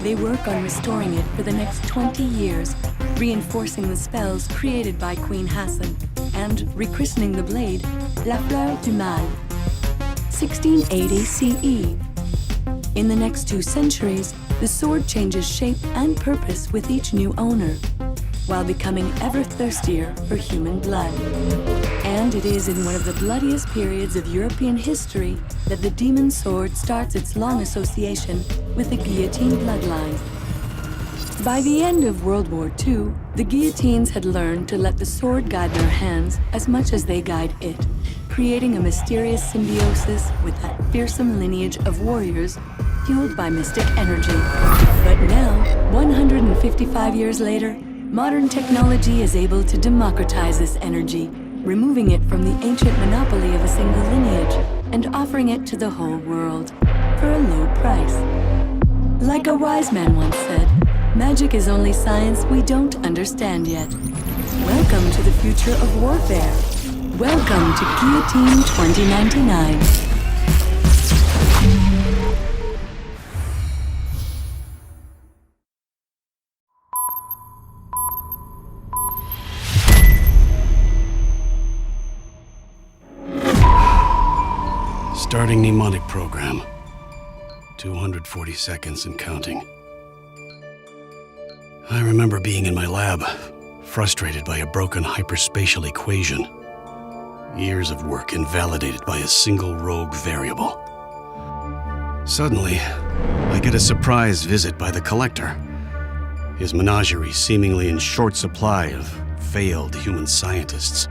They work on restoring it for the next 20 years, reinforcing the spells created by Queen Hassan and rechristening the blade La Fleur du Mal. 1680 CE. In the next 2 centuries, the sword changes shape and purpose with each new owner, while becoming ever thirstier for human blood. And it is in one of the bloodiest periods of European history that the demon sword starts its long association with the Guillotine bloodline. By the end of World War II, the Guillotines had learned to let the sword guide their hands as much as they guide it, creating a mysterious symbiosis with that fearsome lineage of warriors fueled by mystic energy. But now, 155 years later, modern technology is able to democratize this energy, removing it from the ancient monopoly of a single lineage and offering it to the whole world for a low price. Like a wise man once said, magic is only science we don't understand yet. Welcome to the future of warfare. Welcome to Guillotine 2099. Starting mnemonic program. 240 seconds and counting. I remember being in my lab, frustrated by a broken hyperspatial equation. Years of work invalidated by a single rogue variable. Suddenly, I get a surprise visit by the Collector. His menagerie seemingly in short supply of failed human scientists.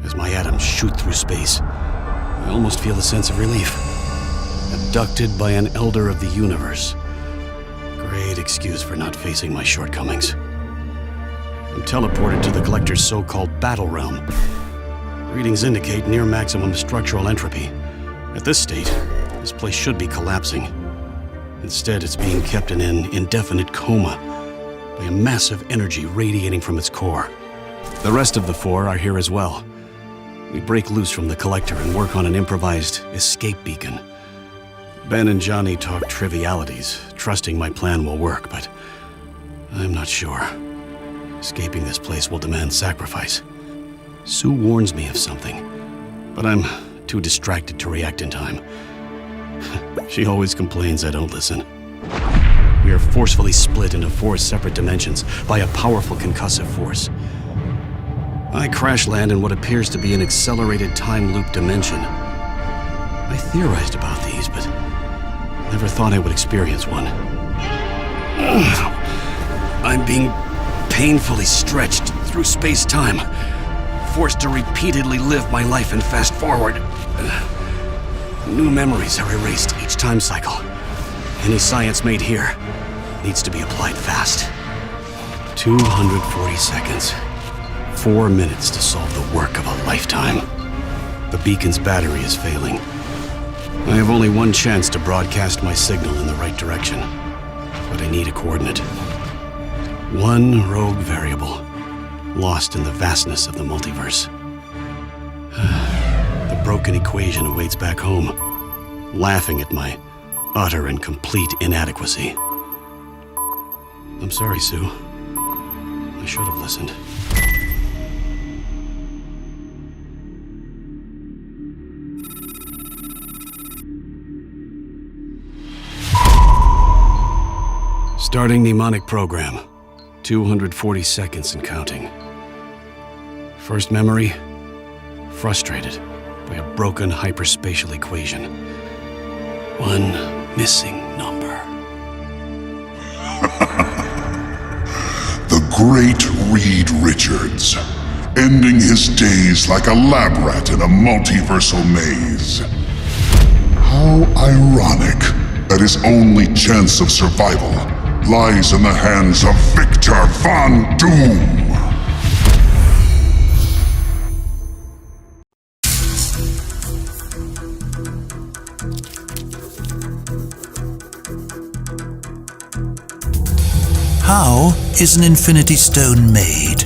As my atoms shoot through space, I almost feel a sense of relief. Abducted by an elder of the universe. Great excuse for not facing my shortcomings. I'm teleported to the Collector's so-called Battlerealm. Readings indicate near maximum structural entropy. At this state, this place should be collapsing. Instead, it's being kept in an indefinite coma by a massive energy radiating from its core. The rest of the 4 are here as well. We break loose from the Collector and work on an improvised escape beacon. Ben and Johnny talk trivialities, trusting my plan will work, but I'm not sure. Escaping this place will demand sacrifice. Sue warns me of something, but I'm too distracted to react in time. She always complains I don't listen. We are forcefully split into 4 separate dimensions by a powerful concussive force. I crash land in what appears to be an accelerated time loop dimension. I theorized about these, but never thought I would experience one. I'm being painfully stretched through space-time, forced to repeatedly live my life and fast forward. New memories are erased each time cycle. Any science made here needs to be applied fast. 240 seconds. 4 minutes to solve the work of a lifetime. The beacon's battery is failing. I have only one chance to broadcast my signal in the right direction, but I need a coordinate. One rogue variable, lost in the vastness of the multiverse. The broken equation awaits back home, laughing at my utter and complete inadequacy. I'm sorry, Sue. I should have listened. Starting mnemonic program. 240 seconds and counting. First memory, frustrated by a broken hyperspatial equation. One missing number. The great Reed Richards, ending his days like a lab rat in a multiversal maze. How ironic that his only chance of survival lies in the hands of Victor Von Doom. How is an Infinity Stone made?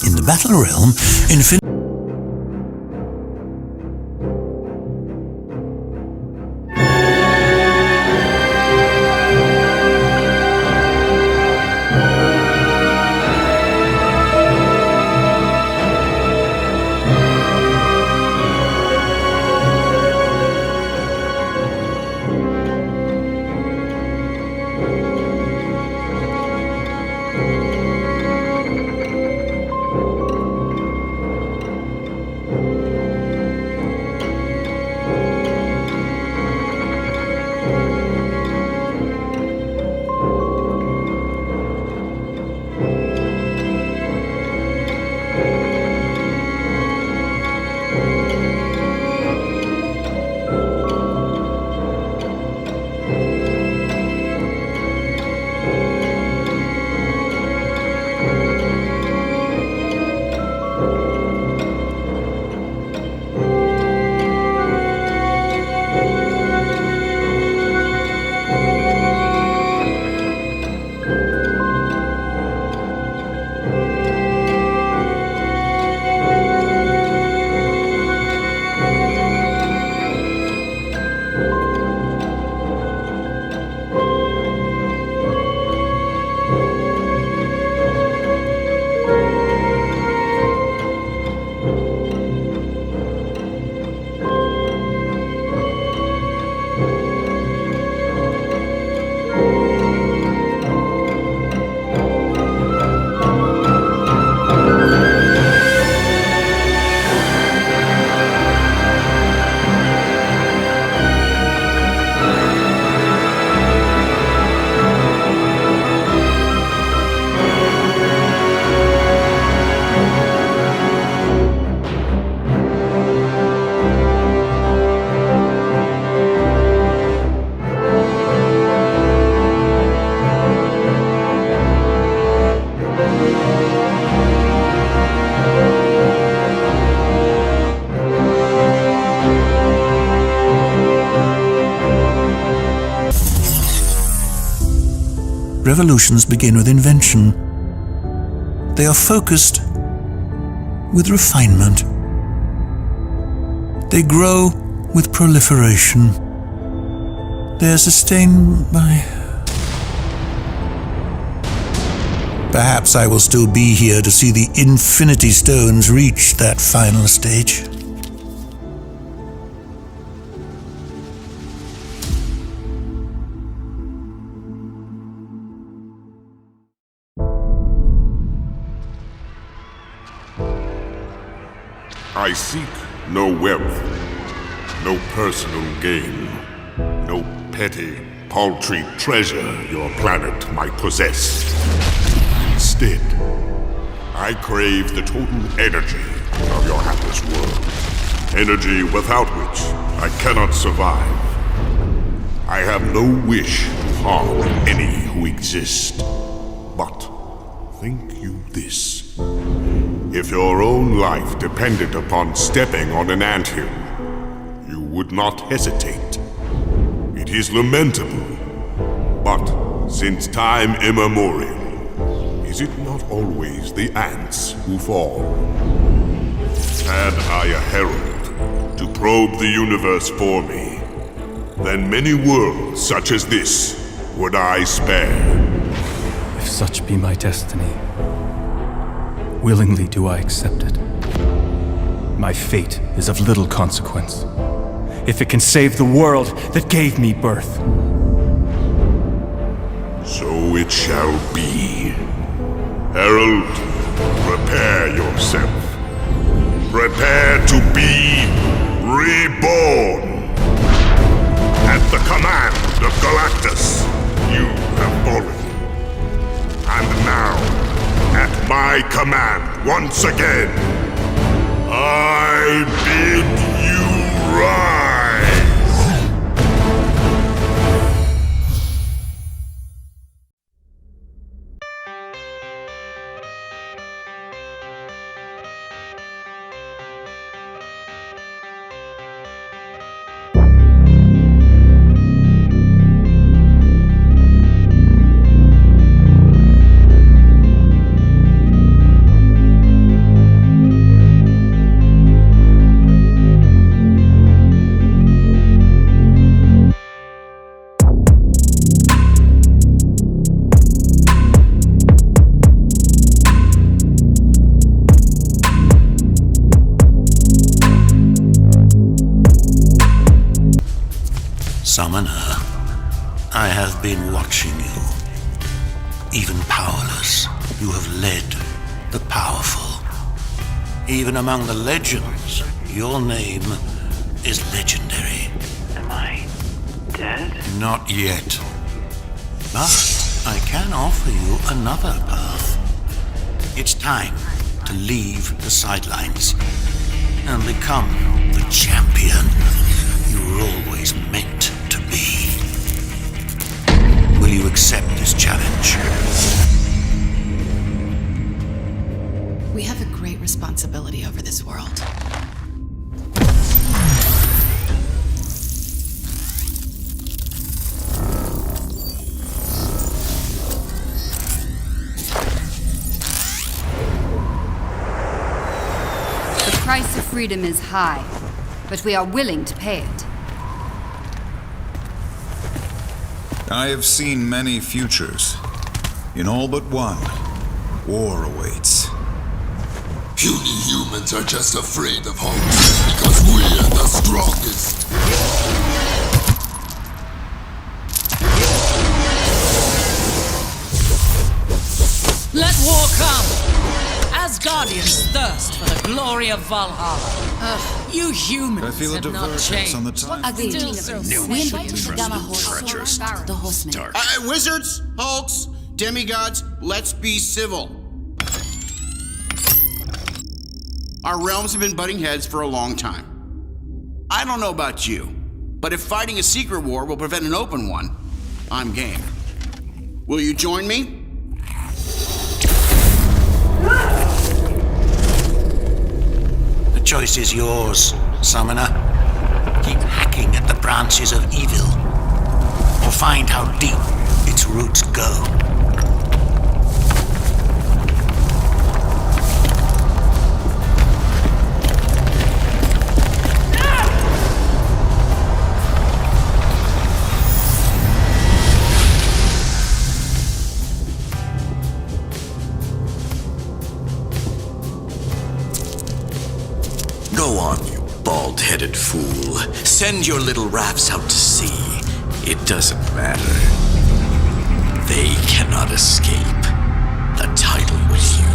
In the Battlerealm, revolutions begin with invention. They are focused with refinement. They grow with proliferation. They are sustained by... Perhaps I will still be here to see the Infinity Stones reach that final stage. I seek no wealth, no personal gain, no petty, paltry treasure your planet might possess. Instead, I crave the total energy of your hapless world. Energy without which I cannot survive. I have no wish to harm any who exist. But think you this. If your own life depended upon stepping on an anthill, you would not hesitate. It is lamentable, but since time immemorial, is it not always the ants who fall? Had I a herald to probe the universe for me, then many worlds such as this would I spare. If such be my destiny, willingly do I accept it. My fate is of little consequence, if it can save the world that gave me birth. So it shall be. Herald, prepare yourself. Prepare to be reborn. At the command of Galactus, you have fallen. And now, at my command once again, I bid you rise! Summoner, I have been watching you. Even powerless, you have led the powerful. Even among the legends, your name is legendary. Am I dead? Not yet. But I can offer you another path. It's time to leave the sidelines and become the champion you were always meant to be. Will you accept this challenge? We have a great responsibility over this world. The price of freedom is high, but we are willing to pay it. I have seen many futures. In all but one, war awaits. Puny humans are just afraid of hope because we're the strongest. Let war come! Asgardians thirst for the glory of Valhalla. You humans I feel a have not divergence changed. on the time. Wizards, Hulks, demigods, let's be civil. Our realms have been butting heads for a long time. I don't know about you, but if fighting a secret war will prevent an open one, I'm game. Will you join me? The choice is yours, Summoner. Keep hacking at the branches of evil, or find how deep its roots go. Go on, you bald-headed fool. Send your little rafts out to sea. It doesn't matter. They cannot escape the tidal wave.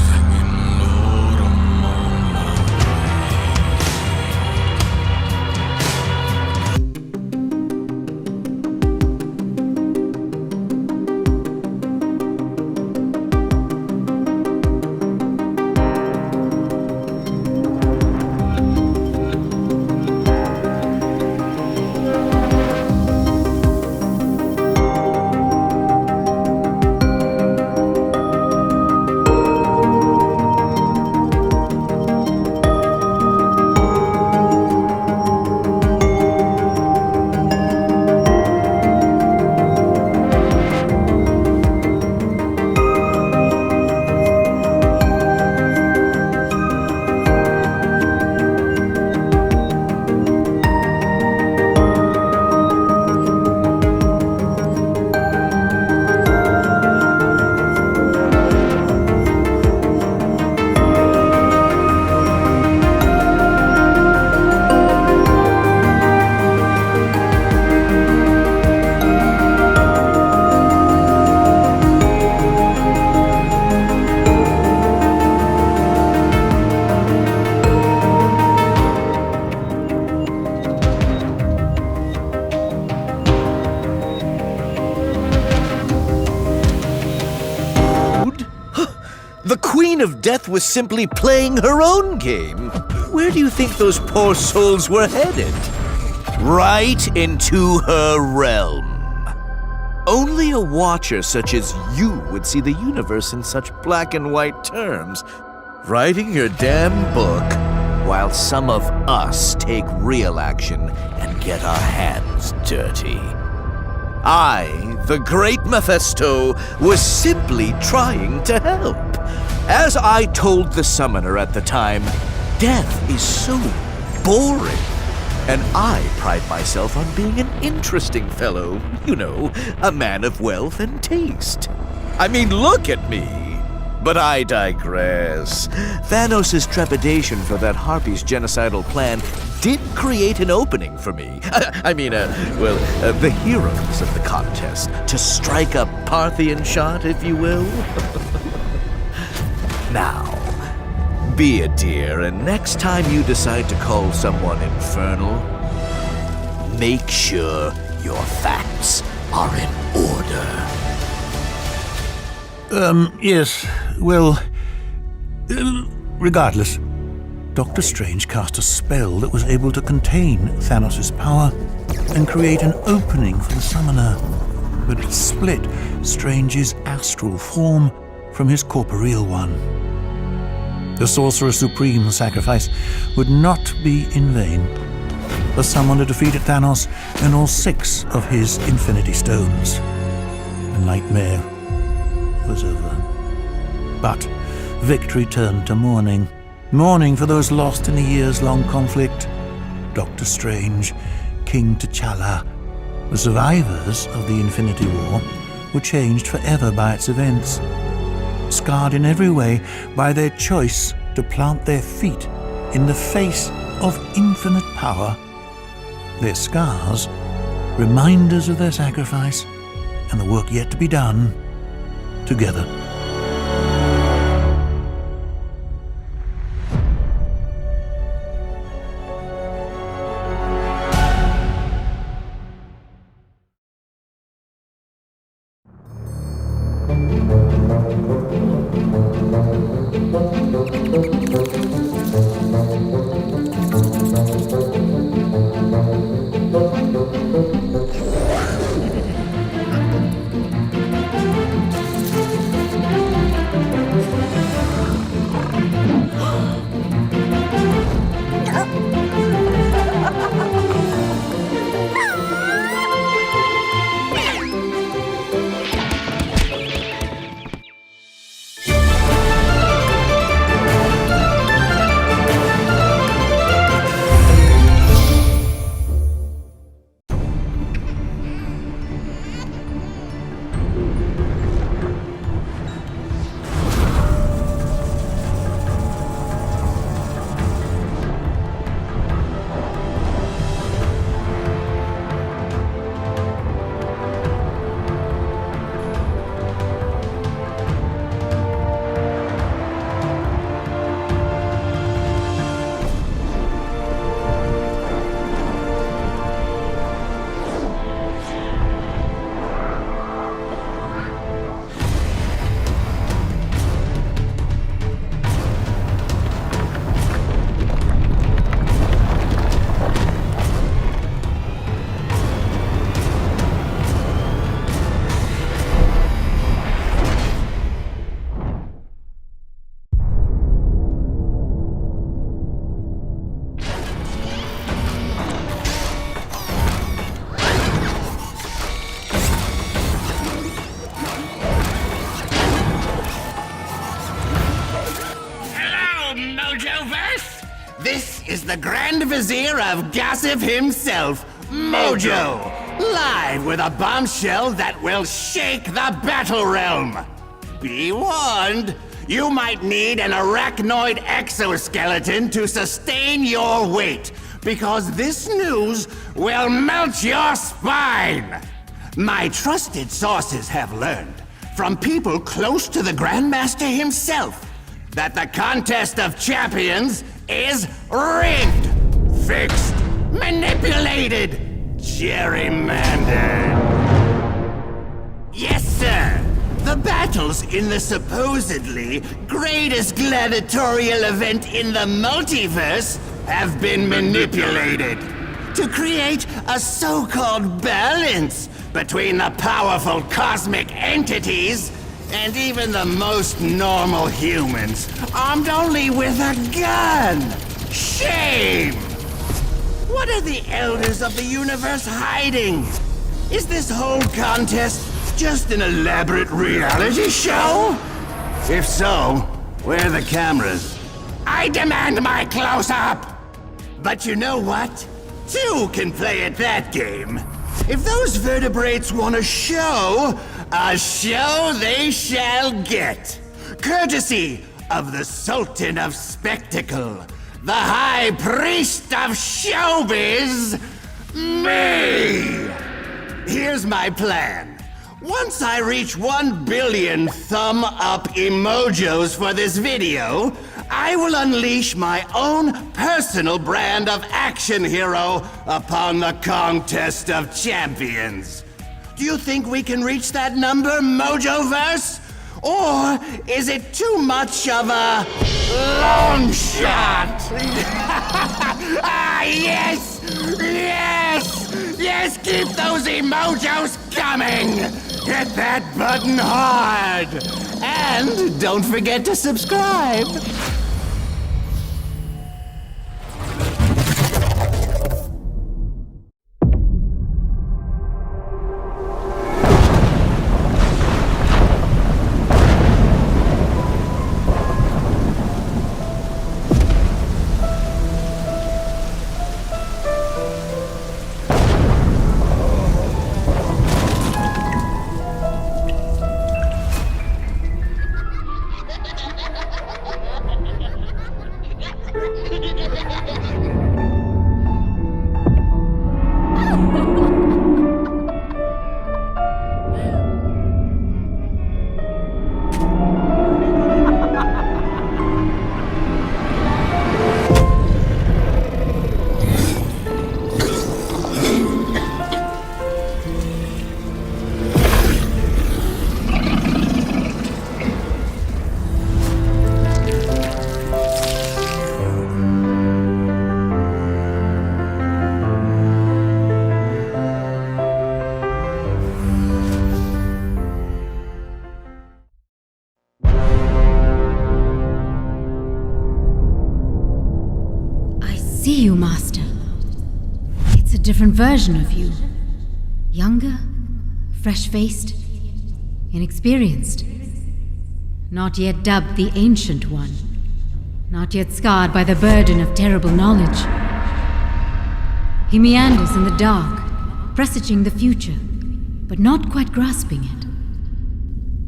Queen of Death was simply playing her own game, where do you think those poor souls were headed? Right into her realm. Only a watcher such as you would see the universe in such black and white terms, writing your damn book while some of us take real action and get our hands dirty. I, the great Mephisto, was simply trying to help. As I told the summoner at the time, death is so boring. And I pride myself on being an interesting fellow, you know, a man of wealth and taste. I mean, look at me. But I digress. Thanos' trepidation for that Harpy's genocidal plan did create an opening for me. The heroes of the contest, to strike a Parthian shot, if you will. Now, be a dear, and next time you decide to call someone infernal, make sure your facts are in order. Yes, well, regardless, Doctor Strange cast a spell that was able to contain Thanos' power and create an opening for the summoner, but it split Strange's astral form from his corporeal one. The Sorcerer Supreme's sacrifice would not be in vain. The summoner defeated Thanos and all 6 of his Infinity Stones. The nightmare was over. But victory turned to mourning. Mourning for those lost in a years-long conflict. Doctor Strange, King T'Challa, the survivors of the Infinity War were changed forever by its events. Scarred in every way by their choice to plant their feet in the face of infinite power. Their scars, reminders of their sacrifice and the work yet to be done together. This is the Grand Vizier of Gossip himself, Mojo, live with a bombshell that will shake the Battlerealm. Be warned, you might need an arachnoid exoskeleton to sustain your weight, because this news will melt your spine. My trusted sources have learned, from people close to the Grandmaster himself, that the contest of champions is rigged, fixed, manipulated, gerrymandered. Yes, sir. The The battles in the supposedly greatest gladiatorial event in the multiverse have been manipulated to create a so-called balance between the powerful cosmic entities and even the most normal humans, armed only with a gun. Shame! What are the elders of the universe hiding? Is this whole contest just an elaborate reality show? If so, where are the cameras? I demand my close-up! But you know what? Two can play at that game. If those vertebrates want a show they shall get. Courtesy of the Sultan of Spectacle, the High Priest of Showbiz, me! Here's my plan. Once I reach 1 billion thumb-up emojis for this video, I will unleash my own personal brand of action hero upon the contest of champions. Do you think we can reach that number, Mojoverse? Or is it too much of a long shot? Yes! Yes! Yes, keep those emojis coming! Hit that button hard! And don't forget to subscribe! See you, Master. It's a different version of you. Younger, fresh-faced, inexperienced. Not yet dubbed the Ancient One. Not yet scarred by the burden of terrible knowledge. He meanders in the dark, presaging the future, but not quite grasping it.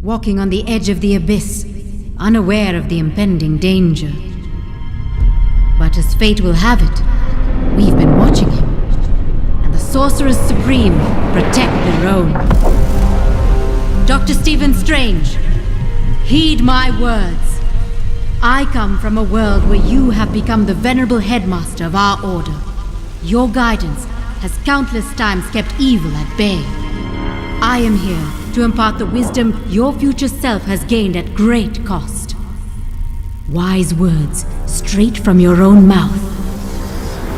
Walking on the edge of the abyss, unaware of the impending danger. But as fate will have it, we've been watching him. And the Sorcerers Supreme protect their own. Dr. Stephen Strange, heed my words. I come from a world where you have become the venerable headmaster of our order. Your guidance has countless times kept evil at bay. I am here to impart the wisdom your future self has gained at great cost. Wise words straight from your own mouth.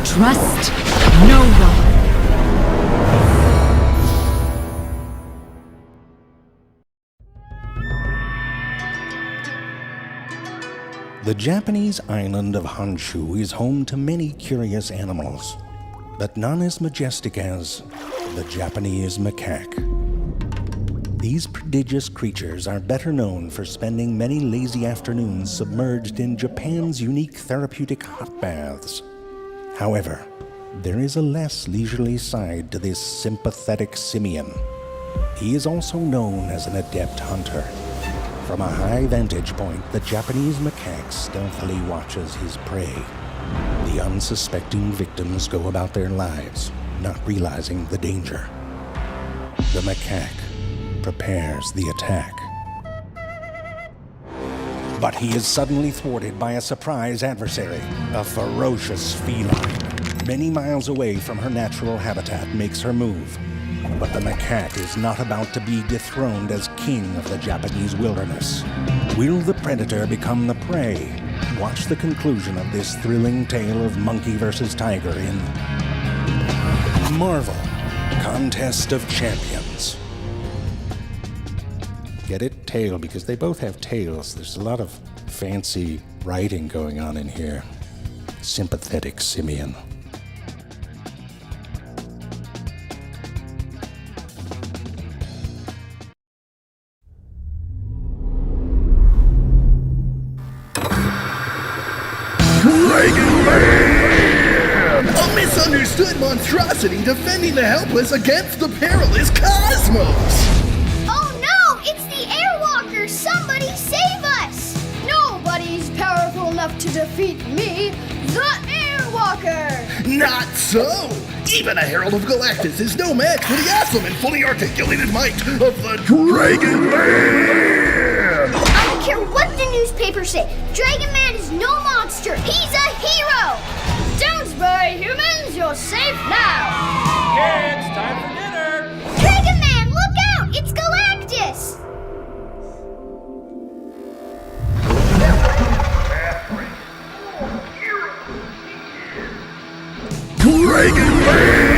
Trust no one. The Japanese island of Honshu is home to many curious animals, but none as majestic as the Japanese macaque. These prodigious creatures are better known for spending many lazy afternoons submerged in Japan's unique therapeutic hot baths. However, there is a less leisurely side to this sympathetic simian. He is also known as an adept hunter. From a high vantage point, the Japanese macaque stealthily watches his prey. The unsuspecting victims go about their lives, not realizing the danger. The macaque prepares the attack. But he is suddenly thwarted by a surprise adversary, a ferocious feline. Many miles away from her natural habitat makes her move. But the macaque is not about to be dethroned as king of the Japanese wilderness. Will the predator become the prey? Watch the conclusion of this thrilling tale of monkey versus tiger in Marvel Contest of Champions. Get it? Tail, because they both have tails. There's a lot of fancy writing going on in here. Sympathetic simian. A misunderstood monstrosity defending the helpless against the perilous cosmos! Oh no! It's the Airwalker! Somebody save us! Nobody's powerful enough to defeat me, the Airwalker! Not so! Even a Herald of Galactus is no match for the awesome and fully articulated might of the Dragon Man! I don't care what the newspapers say, Dragon Man is no monster, he's a hero! Don't worry, humans, you're safe now! Kids, time for dinner! Dragon Man, look out! It's Galactus! Dragon Man!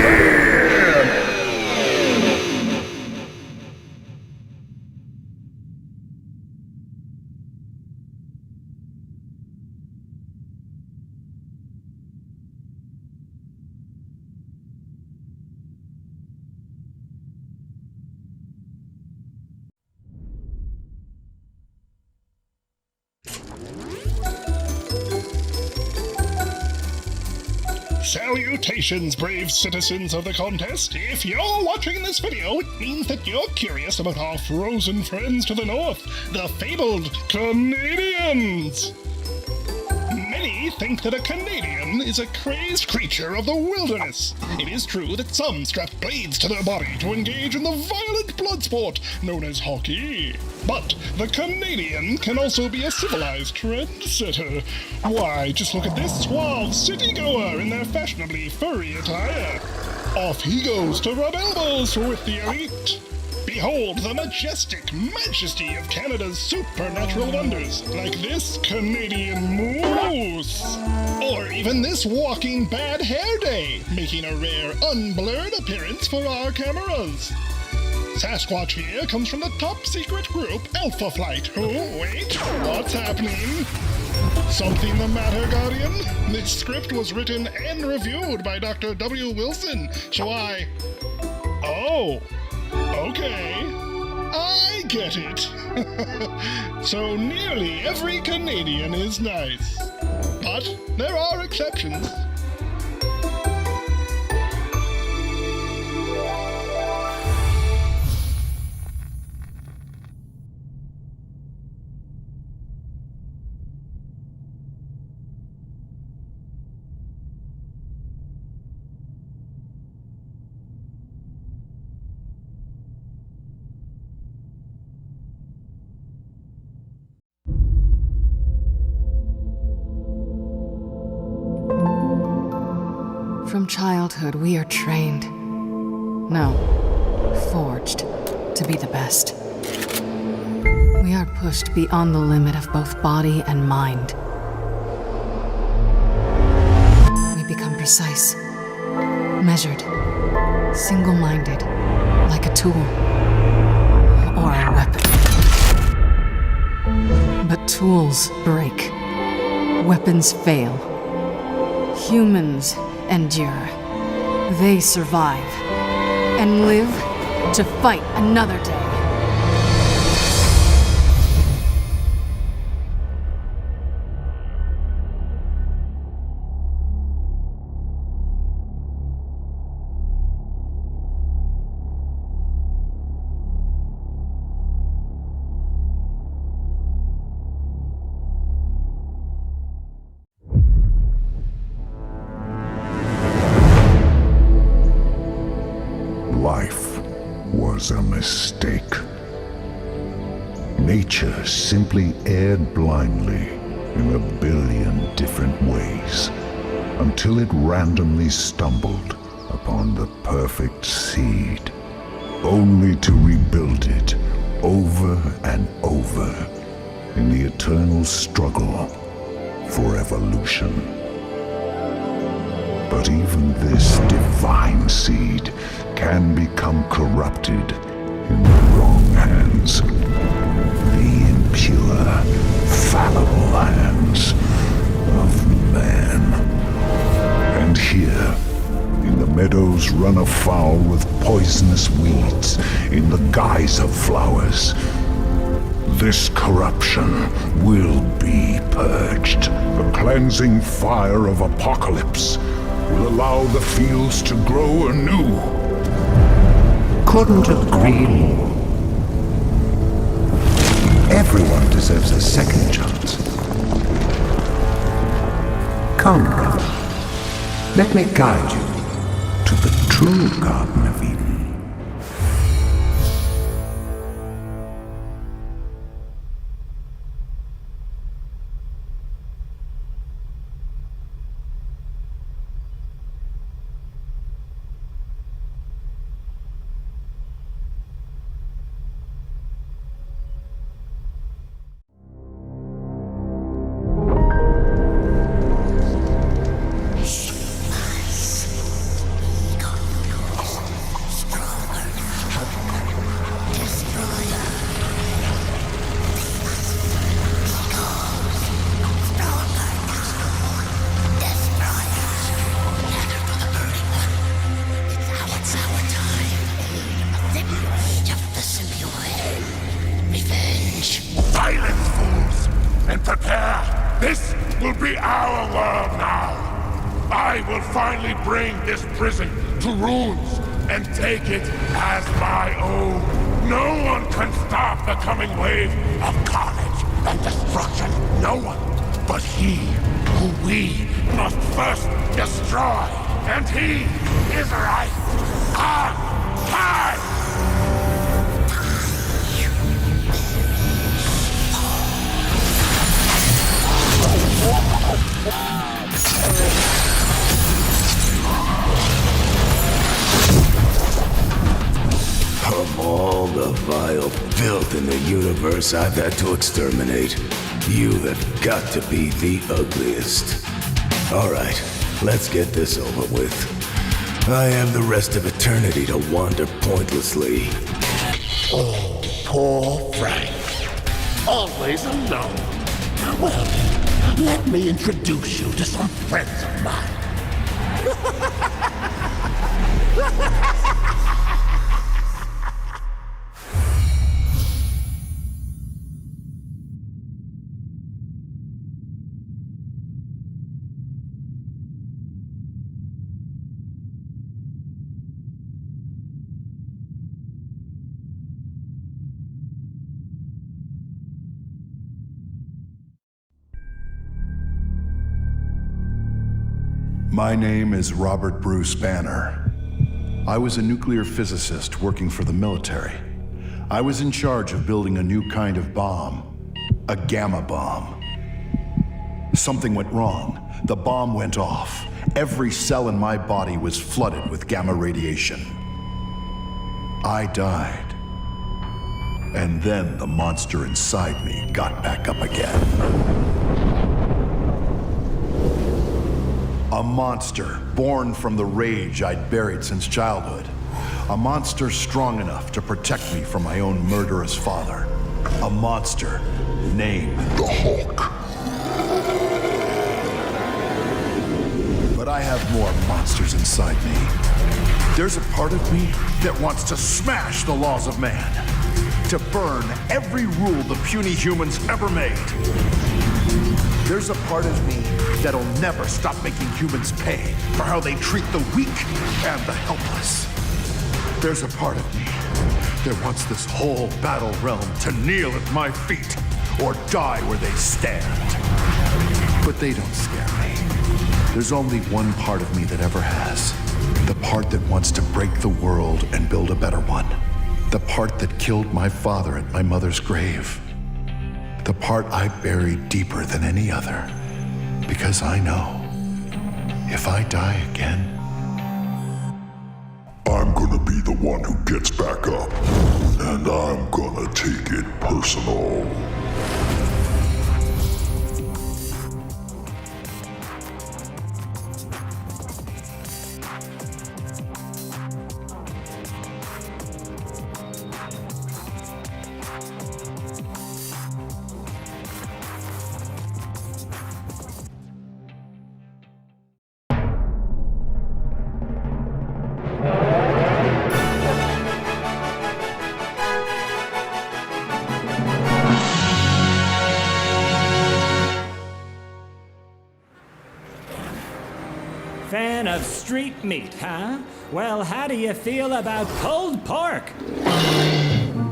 Salutations, brave citizens of the contest. If you're watching this video, it means that you're curious about our frozen friends to the north, the fabled Canadians. Many think that a Canadian is a crazed creature of the wilderness. It is true that some strap blades to their body to engage in the violent blood sport known as hockey. But the Canadian can also be a civilized trendsetter. Why, just look at this suave citygoer in their fashionably furry attire. Off he goes to rub elbows with the elite. Behold the majestic majesty of Canada's supernatural wonders, like this Canadian moose. Or even this walking bad hair day, making a rare unblurred appearance for our cameras. Sasquatch here comes from the top secret group Alpha Flight. Oh, wait, what's happening? Something the matter, Guardian? This script was written and reviewed by Dr. W. Wilson, so Oh, okay. I get it. So nearly every Canadian is nice. But there are exceptions. From childhood, we are trained. No, forged to be the best. We are pushed beyond the limit of both body and mind. We become precise, measured, single-minded, like a tool or a weapon. But tools break. Weapons fail. Humans endure. They survive and live to fight another day. Life was a mistake. Nature simply erred blindly in a billion different ways until it randomly stumbled upon the perfect seed, only to rebuild it over and over in the eternal struggle for evolution. But even this divine seed can become corrupted in the wrong hands. The impure, fallible hands of man. And here, in the meadows run afoul with poisonous weeds in the guise of flowers, this corruption will be purged. The cleansing fire of apocalypse will allow the fields to grow anew. Couldn't agree more. Everyone deserves a second chance. Come, brother. Let me guide you to the true Garden of Eden. Take it as my own. No one can stop the coming wave of carnage and destruction. No one but he who we must first destroy. And he is right on time! Of all the vile filth in the universe I've had to exterminate, you have got to be the ugliest. Alright, let's get this over with. I have the rest of eternity to wander pointlessly. Oh, poor Frank. Always alone. Well then, let me introduce you to some friends of mine. My name is Robert Bruce Banner. I was a nuclear physicist working for the military. I was in charge of building a new kind of bomb, a gamma bomb. Something went wrong. The bomb went off. Every cell in my body was flooded with gamma radiation. I died. And then the monster inside me got back up again. A monster born from the rage I'd buried since childhood. A monster strong enough to protect me from my own murderous father. A monster named the Hulk. But I have more monsters inside me. There's a part of me that wants to smash the laws of man. To burn every rule the puny humans ever made. There's a part of me that'll never stop making humans pay for how they treat the weak and the helpless. There's a part of me that wants this whole battle realm to kneel at my feet or die where they stand. But they don't scare me. There's only one part of me that ever has. The part that wants to break the world and build a better one. The part that killed my father at my mother's grave. The part I buried deeper than any other. Because I know, if I die again, I'm gonna be the one who gets back up. And I'm gonna take it personal. Fan of street meat, huh? Well, how do you feel about pulled pork?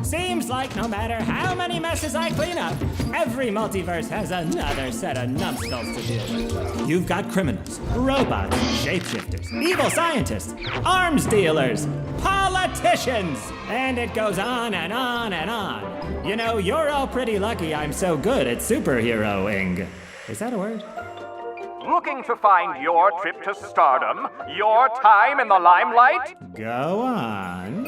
Seems like no matter how many messes I clean up, every multiverse has another set of numbskulls to deal with. You've got criminals, robots, shapeshifters, evil scientists, arms dealers, politicians, and it goes on and on and on. You know, you're all pretty lucky I'm so good at superheroing. Is that a word? Looking to find your trip to stardom? Your time in the limelight? Go on.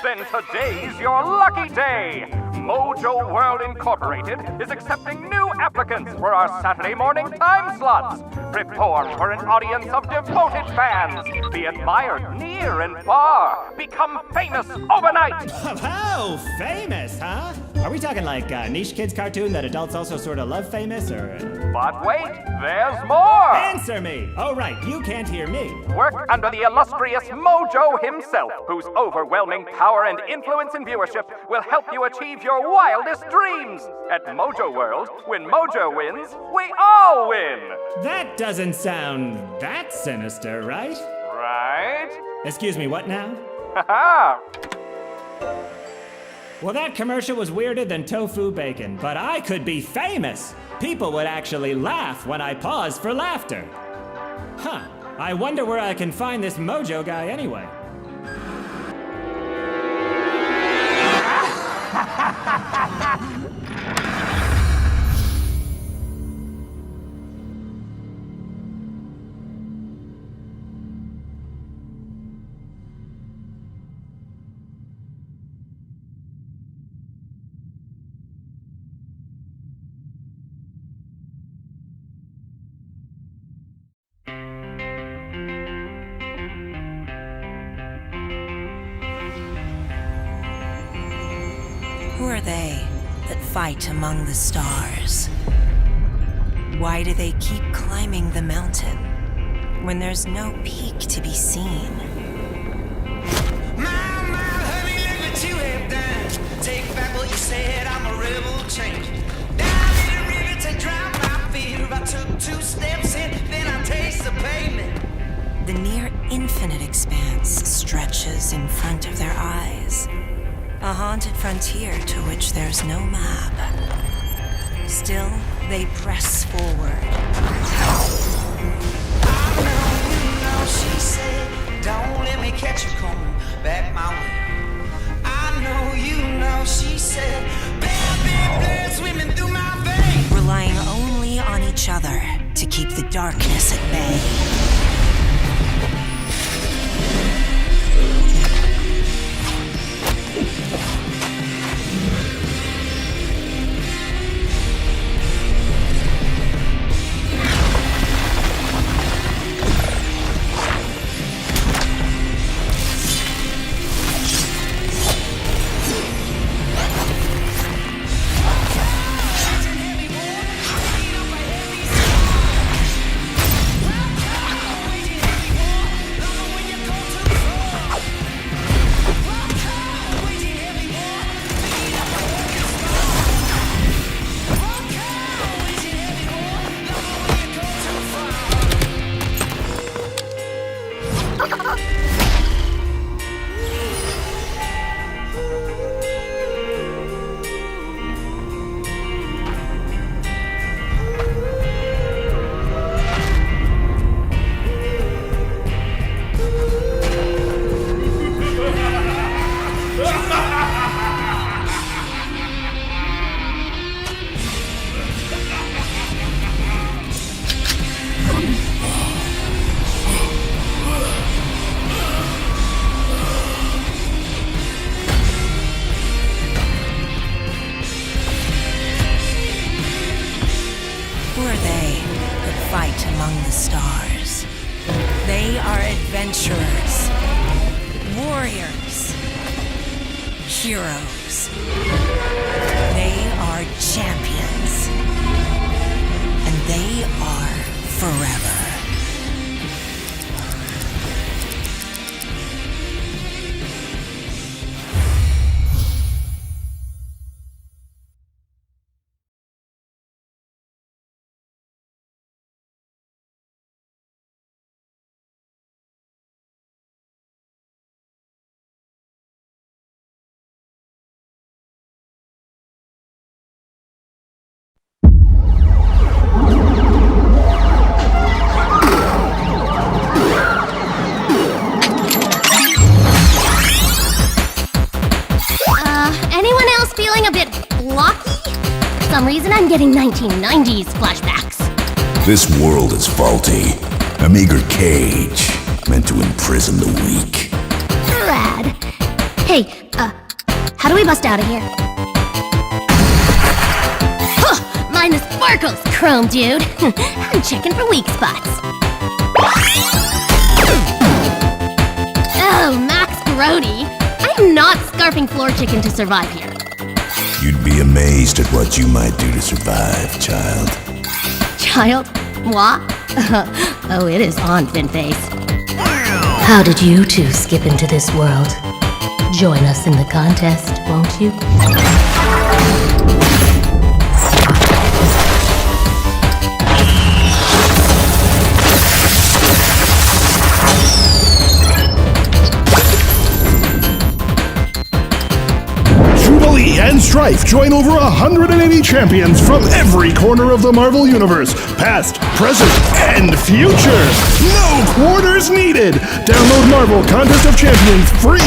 Then today's your lucky day! Mojo World Incorporated is accepting new applicants for our Saturday morning time slots. Perform for an audience of devoted fans. Be admired near and far. Become famous overnight. Oh, famous, huh? Are we talking like a niche kids cartoon that adults also sort of love famous, or? But wait, there's more! Answer me! Oh, right, you can't hear me. Work under the illustrious Mojo himself, whose overwhelming power and influence in viewership will help you achieve your wildest dreams. At Mojo World, when Mojo wins, we all win! That doesn't sound that sinister, right? Right? Excuse me, what now? Haha! Well, that commercial was weirder than tofu bacon, but I could be famous! People would actually laugh when I paused for laughter. Huh, I wonder where I can find this Mojo guy anyway. Who are they that fight among the stars? Why do they keep climbing the mountain when there's no peak to be seen? Honey, let me two head down. Take back what you said, I'm a rebel change. Down in the river to drown my fear. I took 2 steps in, then I taste the pavement. The near infinite expanse stretches in front of their eyes. A haunted frontier to which there's no map. Still, they press forward. I know, she said, don't let me catch you coming back my way. I know, she said, baby, blood swimming through my veins. Relying only on each other to keep the darkness at bay. heroes. They are champions. And they are forever. Anyone else feeling a bit blocky? For some reason I'm getting 1990s flashbacks. This world is faulty. A meager cage, meant to imprison the weak. Rad. Hey, how do we bust out of here? Huh, mine the sparkles, Chrome dude. I'm checking for weak spots. Oh, Max Brody. I'm not scarfing floor chicken to survive here. You'd be amazed at what you might do to survive, child. Child? Moi? Oh, it is on, Finface. How did you two skip into this world? Join us in the contest, won't you? And Strife join over 180 champions from every corner of the Marvel Universe, past, present, and future. No quarters needed. Download Marvel Contest of Champions free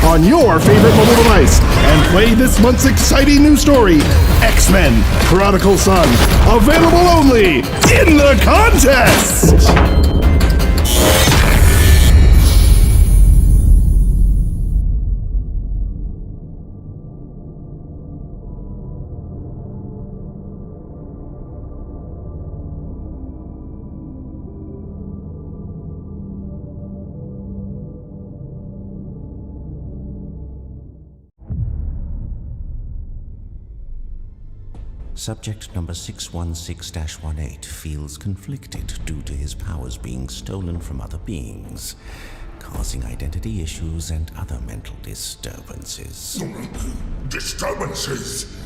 on your favorite mobile device and play this month's exciting new story, X-Men: Prodigal Son, available only in the contest. Subject number 616-18 feels conflicted due to his powers being stolen from other beings, causing identity issues and other mental disturbances. Disturbances?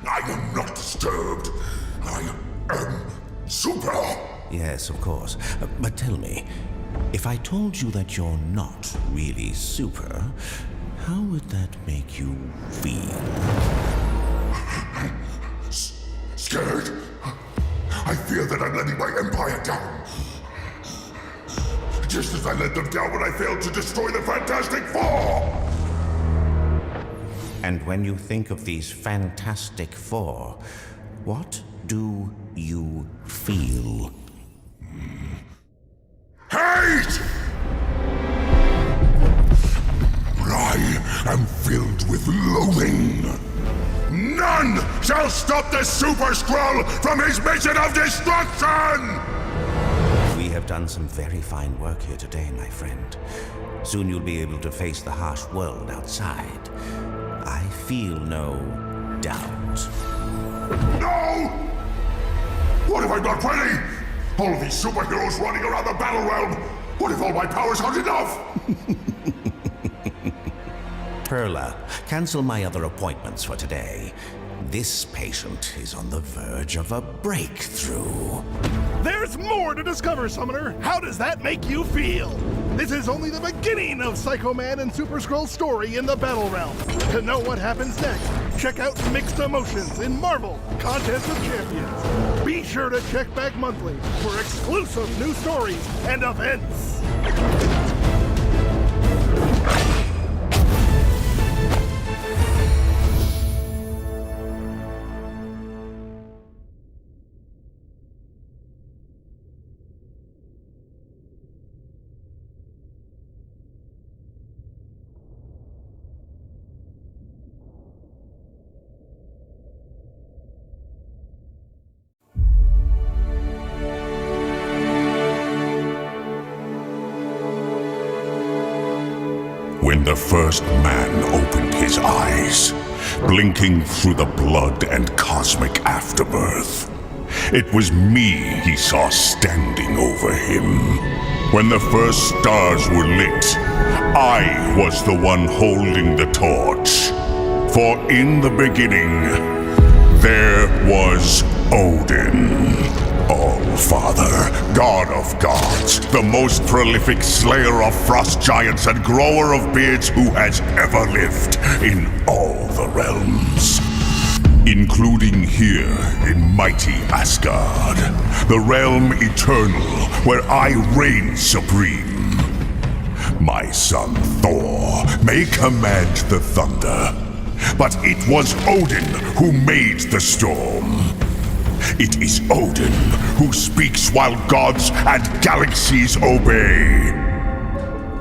I am not disturbed. I am super. Yes, of course. But tell me, if I told you that you're not really super, how would that make you feel? Scared? I fear that I'm letting my empire down. Just as I let them down when I failed to destroy the Fantastic Four! And when you think of these Fantastic Four, what do you feel? Hate! I am filled with loathing. None shall stop the Super Skrull from his mission of destruction! We have done some very fine work here today, my friend. Soon you'll be able to face the harsh world outside. I feel no doubt. No! What if I'm not ready? All of these superheroes running around the Battlerealm. What if all my powers aren't enough? Perla, cancel my other appointments for today. This patient is on the verge of a breakthrough. There's more to discover, Summoner! How does that make you feel? This is only the beginning of Psycho Man and Super Skrull's story in the Battlerealm. To know what happens next, check out Mixed Emotions in Marvel Contest of Champions. Be sure to check back monthly for exclusive new stories and events. When the first man opened his blinking through the blood and cosmic afterbirth. It was me he saw standing over him. When the first stars were lit, I was the one holding the torch. For in the beginning, there was Odin, All-Father, God of gods, the most prolific slayer of frost giants and grower of beards who has ever lived in all the realms. Including here in mighty Asgard, the realm eternal where I reign supreme. My son Thor may command the thunder, but it was Odin who made the storm. It is Odin who speaks while gods and galaxies obey.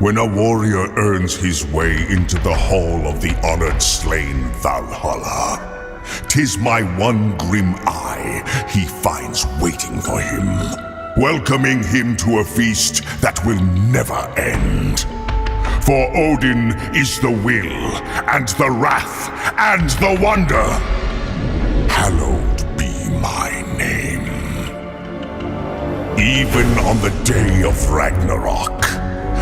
When a warrior earns his way into the hall of the honored slain Valhalla, 'tis my one grim eye he finds waiting for him, welcoming him to a feast that will never end. For Odin is the will, and the wrath, and the wonder. Hallowed be my name. Even on the day of Ragnarok,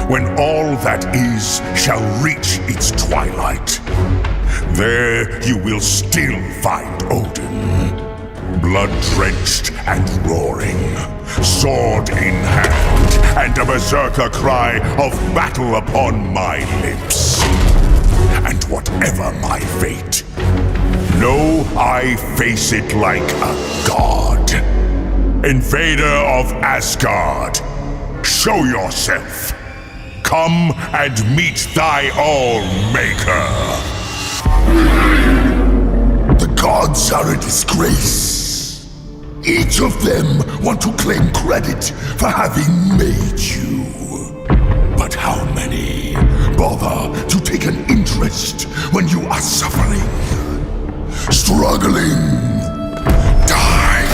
when all that is shall reach its twilight, there you will still find Odin, blood-drenched and roaring, sword in hand, and a berserker cry of battle upon my lips. And whatever my fate, know I face it like a god. Invader of Asgard, show yourself. Come and meet thy All-Maker. The gods are a disgrace. Each of them want to claim credit for having made you. But how many bother to take an interest when you are suffering, struggling, dying?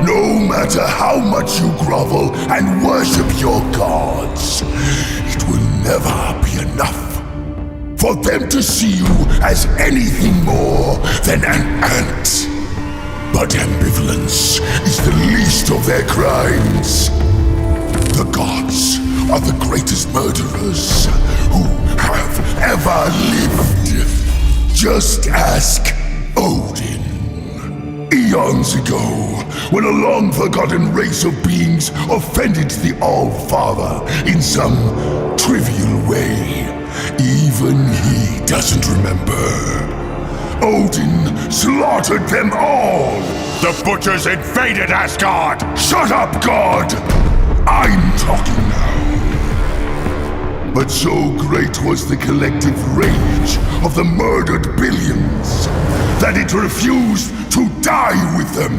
No matter how much you grovel and worship your gods, it will never be enough for them to see you as anything more than an ant. But ambivalence is the least of their crimes. The gods are the greatest murderers who have ever lived. Just ask Odin. Eons ago, when a long-forgotten race of beings offended the All-Father in some trivial way, even he doesn't remember. Odin slaughtered them all! The butchers invaded Asgard! Shut up, God! I'm talking now. But so great was the collective rage of the murdered billions that it refused to die with them.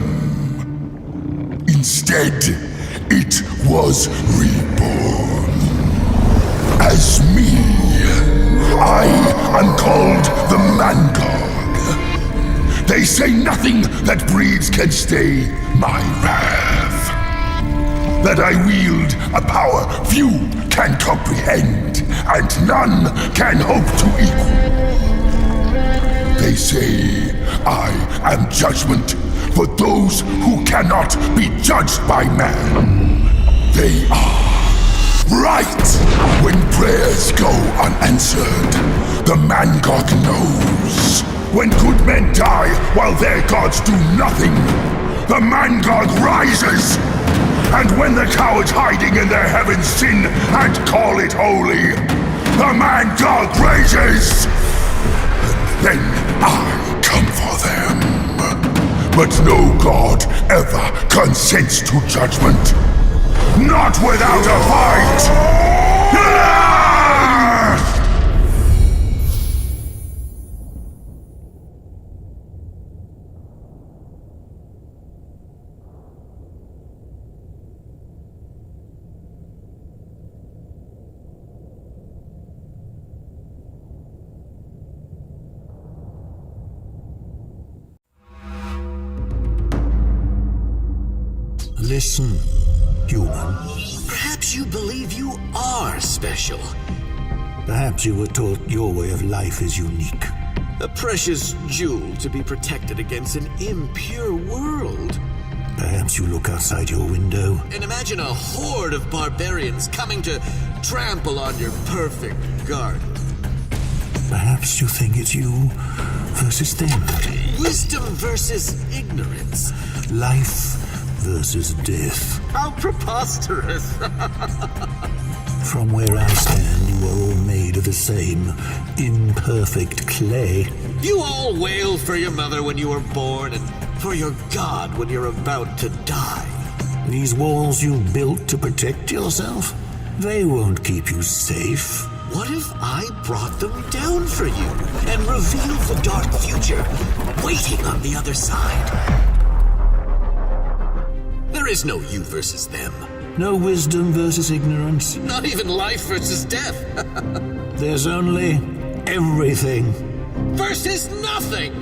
Instead, it was reborn. As me, I am called the Man-God. They say nothing that breeds can stay my wrath. That I wield a power few can comprehend, and none can hope to equal. They say I am judgment for those who cannot be judged by man. They are right. When prayers go unanswered, the Man-God knows. When good men die while their gods do nothing, the Man-God rises. And when the cowards hiding in their heavens sin and call it holy, the Man-God rages. And then I come for them. But no god ever consents to judgment. Not without a fight! Listen, human. Perhaps you believe you are special. Perhaps you were taught your way of life is unique. A precious jewel to be protected against an impure world. Perhaps you look outside your window. And imagine a horde of barbarians coming to trample on your perfect garden. Perhaps you think it's you versus them. Wisdom versus ignorance. Life versus death. How preposterous! From where I stand, you are all made of the same imperfect clay. You all wail for your mother when you were born and for your god when you're about to die. These walls you built to protect yourself, they won't keep you safe. What if I brought them down for you and revealed the dark future waiting on the other side? There is no you versus them. No wisdom versus ignorance. Not even life versus death. There's only everything. Versus nothing!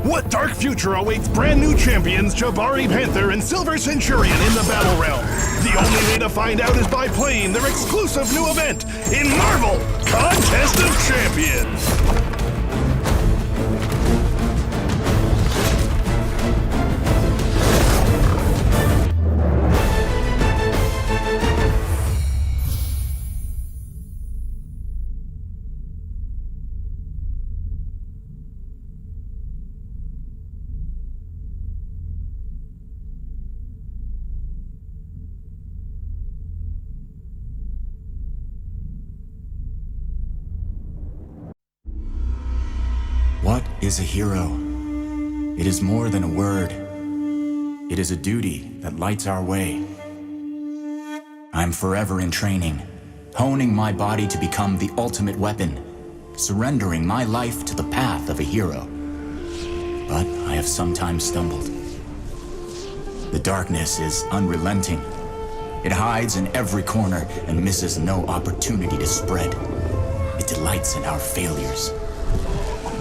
What dark future awaits brand new champions Jabari Panther and Silver Centurion in the Battlerealm? The only way to find out is by playing their exclusive new event in Marvel Contest of Champions. What is a hero? It is more than a word. It is a duty that lights our way. I'm forever in training, honing my body to become the ultimate weapon, surrendering my life to the path of a hero. But I have sometimes stumbled. The darkness is unrelenting. It hides in every corner and misses no opportunity to spread. It delights in our failures.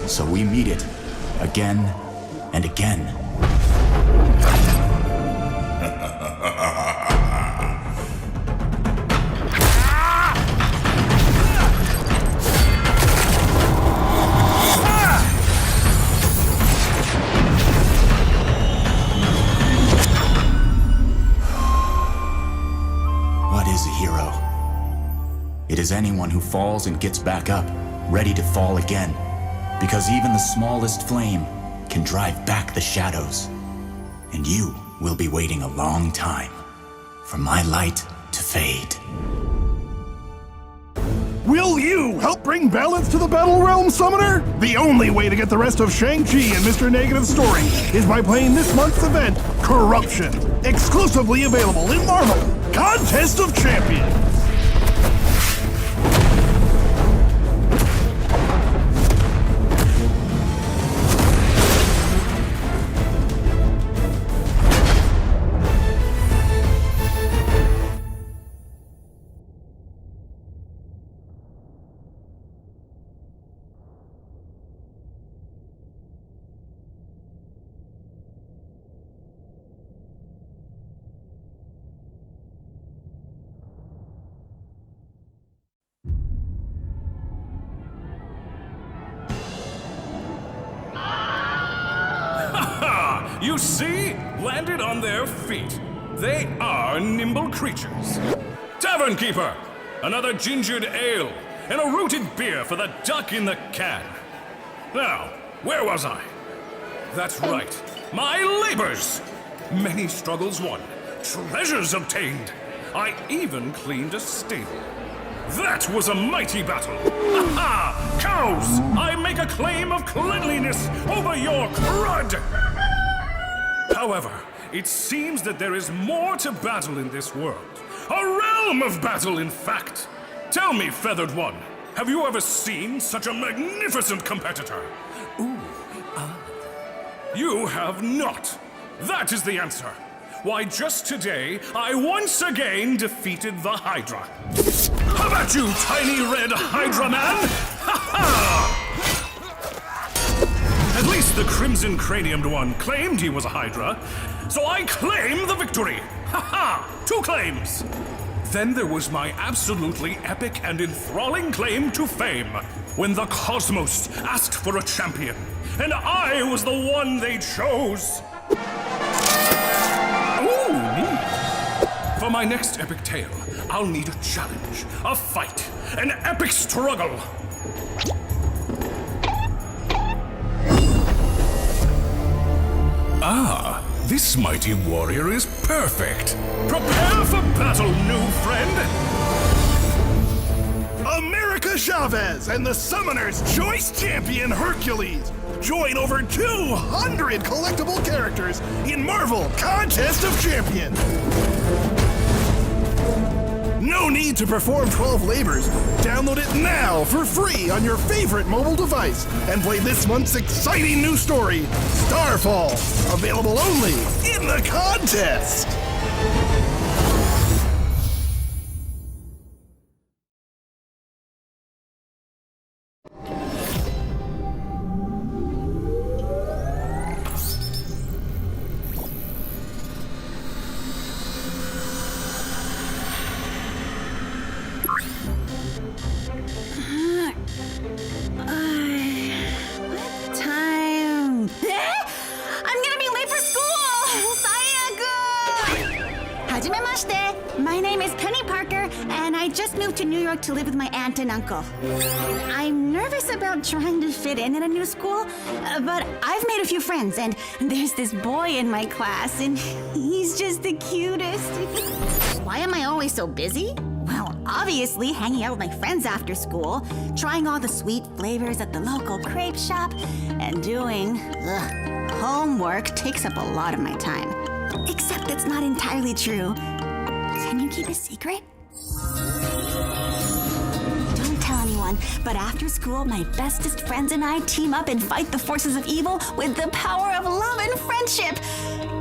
So we meet it again and again. What is a hero? It is anyone who falls and gets back up, ready to fall again. Because even the smallest flame can drive back the shadows. And you will be waiting a long time for my light to fade. Will you help bring balance to the Battlerealm, Summoner? The only way to get the rest of Shang-Chi and Mr. Negative's story is by playing this month's event, Corruption. Exclusively available in Marvel Contest of Champions. You see? Landed on their feet. They are nimble creatures. Tavern Keeper! Another gingered ale, and a rooted beer for the duck in the can. Now, where was I? That's right, my labors! Many struggles won, treasures obtained. I even cleaned a stable. That was a mighty battle! Ha-ha! Cows! I make a claim of cleanliness over your crud! However, it seems that there is more to battle in this world. A realm of battle, in fact! Tell me, Feathered One, have you ever seen such a magnificent competitor? You have not. That is the answer. Why, just today, I once again defeated the Hydra. How about you, tiny red Hydra man? Ha-ha! At least the Crimson Craniumed one claimed he was a Hydra, so I claim the victory! Ha-ha! 2 claims! Then there was my absolutely epic and enthralling claim to fame, when the cosmos asked for a champion, and I was the one they chose. Ooh, neat. For my next epic tale, I'll need a challenge, a fight, an epic struggle. Ah, this mighty warrior is perfect. Prepare for battle, new friend. America Chavez and the Summoner's Choice Champion Hercules. Join over 200 collectible characters in Marvel Contest of Champions. No need to perform 12 labors. Download it now for free on your favorite mobile device and play this month's exciting new story, Starfall, available only in the contest. My name is Penny Parker, and I just moved to New York to live with my aunt and uncle. I'm nervous about trying to fit in a new school, but I've made a few friends, and there's this boy in my class, and he's just the cutest. Why am I always so busy? Well, obviously hanging out with my friends after school, trying all the sweet flavors at the local crepe shop, and doing homework takes up a lot of my time. Except that's not entirely true. Can you keep a secret? Don't tell anyone, but after school, my bestest friends and I team up and fight the forces of evil with the power of love and friendship.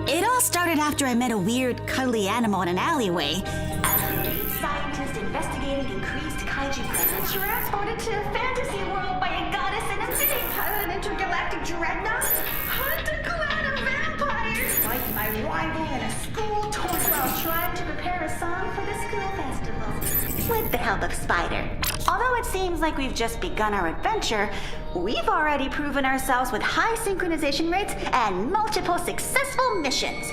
It all started after I met a weird, cuddly animal in an alleyway. As a lead scientist investigating increased kaiju presence, transported to a fantasy world by a goddess and a city pilot an intergalactic dreadnought, hunt a clan of vampires, fight my rival in a school tour while trying to prepare a song for the school festival. With the help of Spider. Although it seems like we've just begun our adventure, we've already proven ourselves with high synchronization rates and multiple successful missions.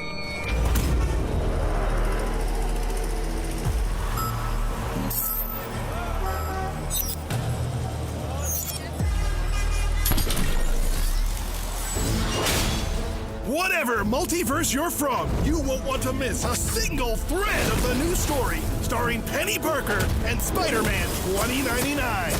Whatever multiverse you're from, you won't want to miss a single thread of the new story starring Penny Parker and Spider-Man 2099.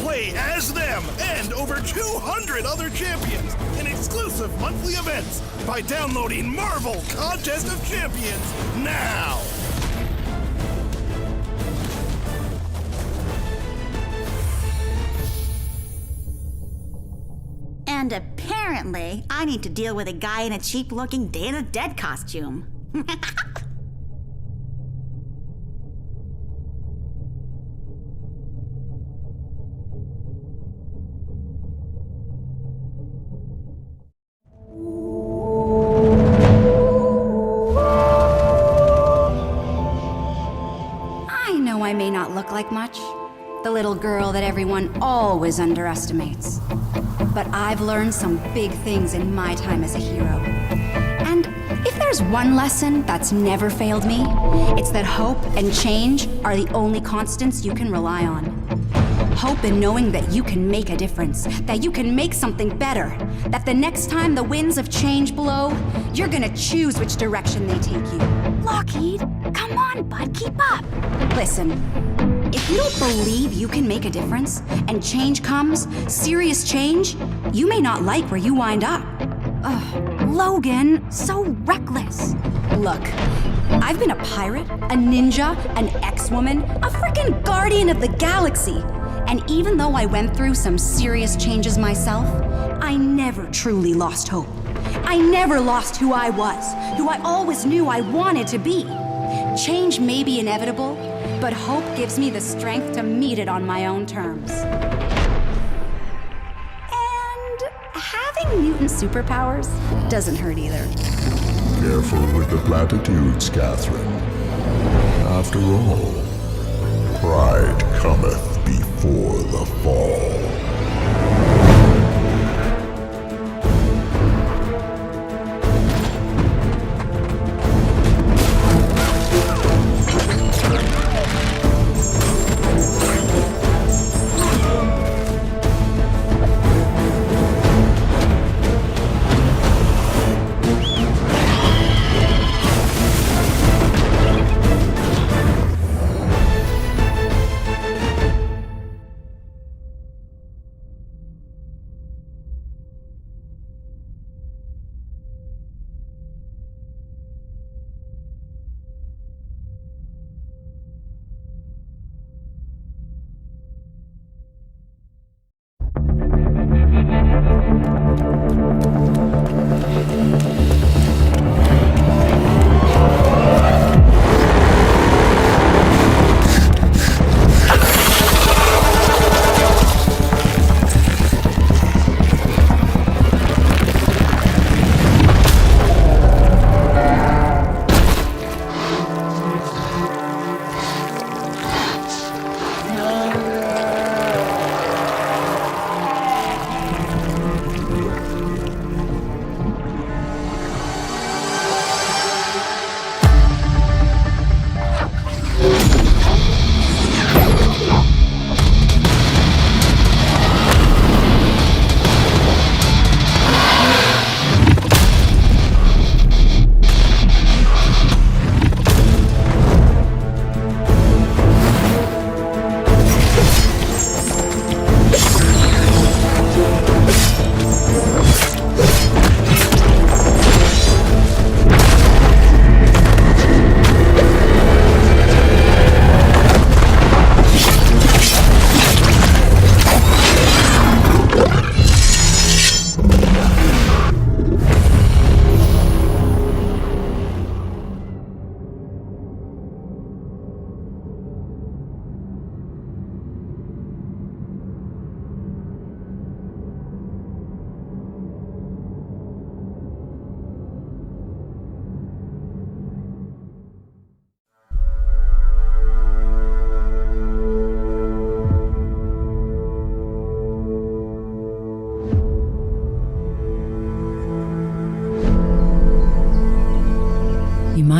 Play as them and over 200 other champions in exclusive monthly events by downloading Marvel Contest of Champions now. And apparently, I need to deal with a guy in a cheap-looking Day of the Dead costume. I know I may not look like much. The little girl that everyone always underestimates. But I've learned some big things in my time as a hero. And if there's one lesson that's never failed me, it's that hope and change are the only constants you can rely on. Hope in knowing that you can make a difference, that you can make something better, that the next time the winds of change blow, you're gonna choose which direction they take you. Lockheed, come on, bud, keep up. Listen, if you don't believe you can make a difference, and change comes, serious change, you may not like where you wind up. Ugh, Logan, so reckless. Look, I've been a pirate, a ninja, an ex-woman, a freaking guardian of the galaxy. And even though I went through some serious changes myself, I never truly lost hope. I never lost who I was, who I always knew I wanted to be. Change may be inevitable, but hope gives me the strength to meet it on my own terms. And having mutant superpowers doesn't hurt either. Careful with the platitudes, Catherine. After all, pride cometh before the fall.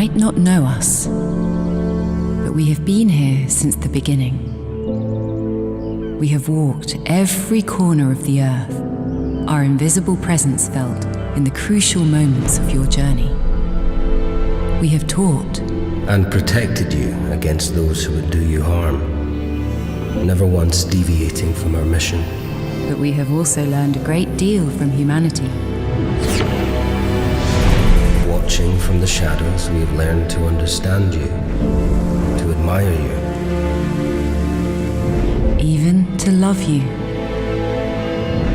might not know us, but we have been here since the beginning. We have walked every corner of the earth, our invisible presence felt in the crucial moments of your journey. We have taught and protected you against those who would do you harm, never once deviating from our mission. But we have also learned a great deal from humanity. Watching from the shadows, we have learned to understand you, to admire you. Even to love you.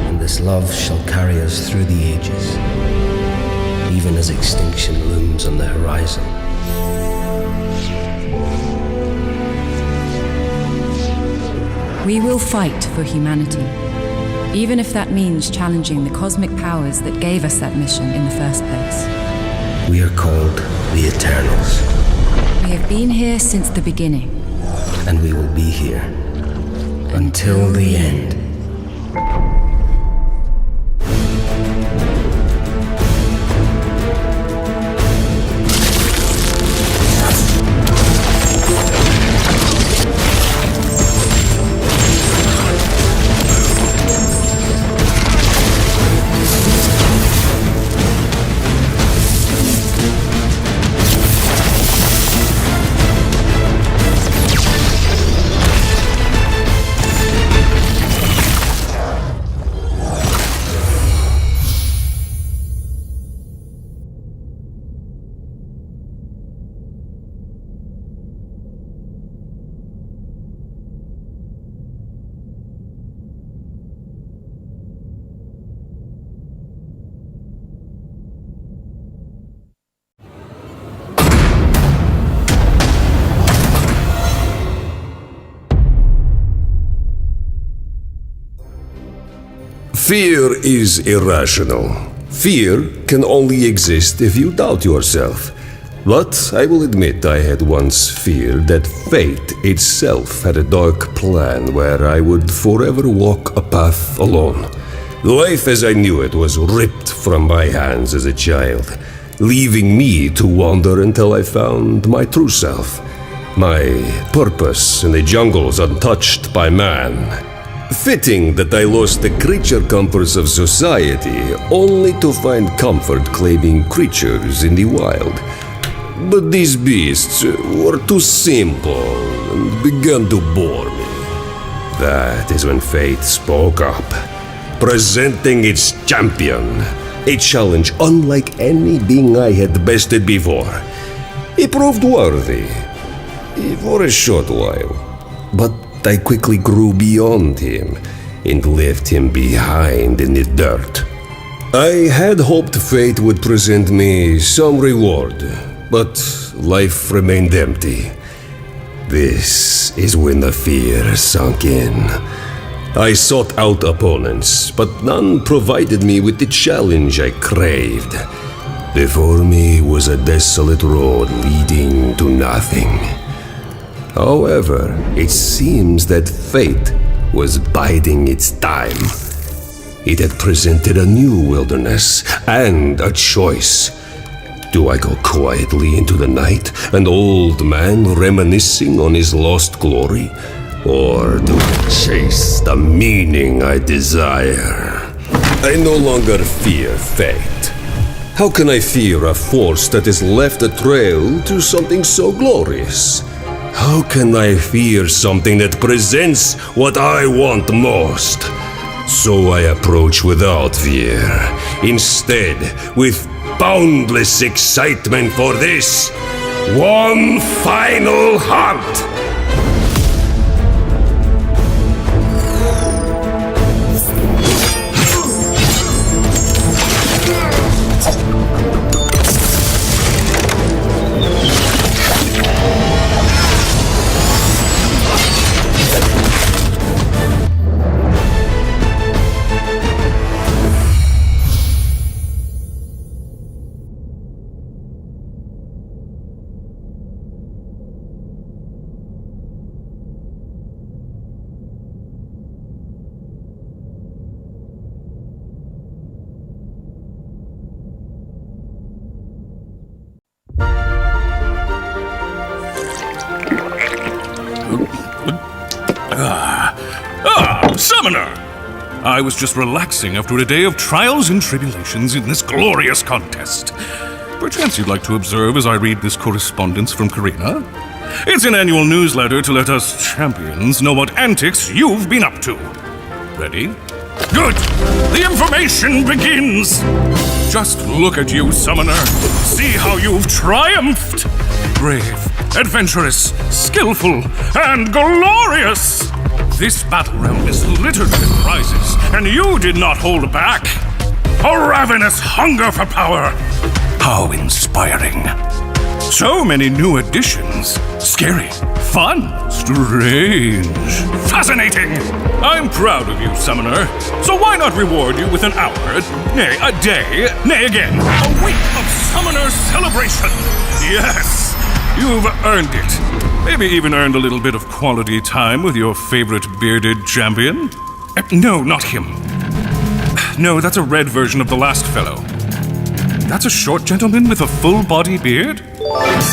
And this love shall carry us through the ages, even as extinction looms on the horizon. We will fight for humanity, even if that means challenging the cosmic powers that gave us that mission in the first place. We are called the Eternals. We have been here since the beginning. And we will be here until the end. Fear is irrational. Fear can only exist if you doubt yourself. But I will admit I had once feared that fate itself had a dark plan where I would forever walk a path alone. Life as I knew it was ripped from my hands as a child, leaving me to wander until I found my true self, my purpose in the jungles untouched by man. Fitting that I lost the creature comforts of society only to find comfort claiming creatures in the wild. But these beasts were too simple and began to bore me. That is when fate spoke up, presenting its champion, a challenge unlike any being I had bested before. He proved worthy, for a short while, but I quickly grew beyond him and left him behind in the dirt. I had hoped fate would present me some reward, but life remained empty. This is when the fear sunk in. I sought out opponents, but none provided me with the challenge I craved. Before me was a desolate road leading to nothing. However, it seems that fate was biding its time. It had presented a new wilderness and a choice. Do I go quietly into the night, an old man reminiscing on his lost glory? Or do I chase the meaning I desire? I no longer fear fate. How can I fear a force that has left a trail to something so glorious? How can I fear something that presents what I want most? So I approach without fear, instead with boundless excitement for this one final hunt! Summoner! I was just relaxing after a day of trials and tribulations in this glorious contest. Perchance you'd like to observe as I read this correspondence from Karina? It's an annual newsletter to let us champions know what antics you've been up to. Ready? Good! The information begins! Just look at you, Summoner. See how you've triumphed! Brave, adventurous, skillful, and glorious! This Battlerealm is littered with prizes, and you did not hold back. A ravenous hunger for power. How inspiring. So many new additions. Scary, fun, strange, fascinating. I'm proud of you, Summoner. So why not reward you with an hour, nay, a day, nay again, a week of Summoner celebration? Yes, you've earned it. Maybe even earned a little bit of quality time with your favorite bearded champion. No, not him. No, that's a red version of the last fellow. That's a short gentleman with a full-body beard?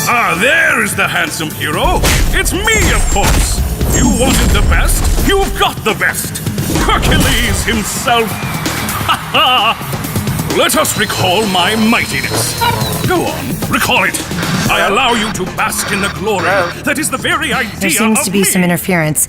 Ah, there's the handsome hero! It's me, of course! You wanted the best? You've got the best! Hercules himself! Ha ha! Let us recall my mightiness. Go on, recall it. I allow you to bask in the glory that is the very idea of There seems to be me. some interference.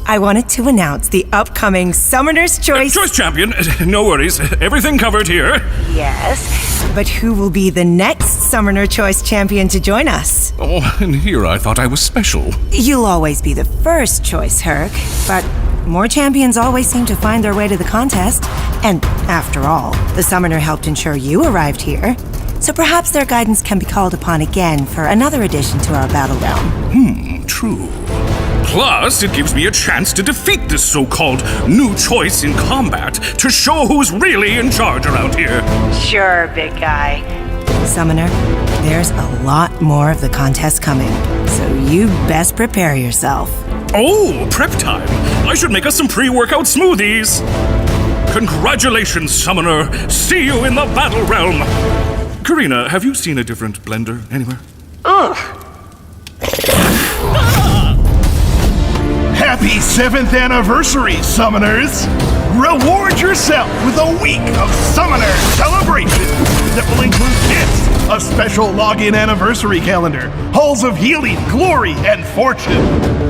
I wanted to announce the upcoming Summoner's Choice... Choice champion, no worries. Everything covered here. Yes, but who will be the next Summoner Choice champion to join us? Oh, and here I thought I was special. You'll always be the first choice, Herc, but more champions always seem to find their way to the contest. And after all, the Summoner helped ensure you arrived here. So perhaps their guidance can be called upon again for another addition to our Battlerealm. True. Plus, it gives me a chance to defeat this so-called new choice in combat to show who's really in charge around here. Sure, big guy. Summoner, There's a lot more of the contest coming, so you best prepare yourself. Oh, prep time! I should make us some pre-workout smoothies! Congratulations, Summoner! See you in the Battlerealm! Karina, have you seen a different blender anywhere? Happy 7th anniversary, Summoners! Reward yourself with a week of Summoner celebration that will include gifts, a special login anniversary calendar, halls of healing, glory, and fortune,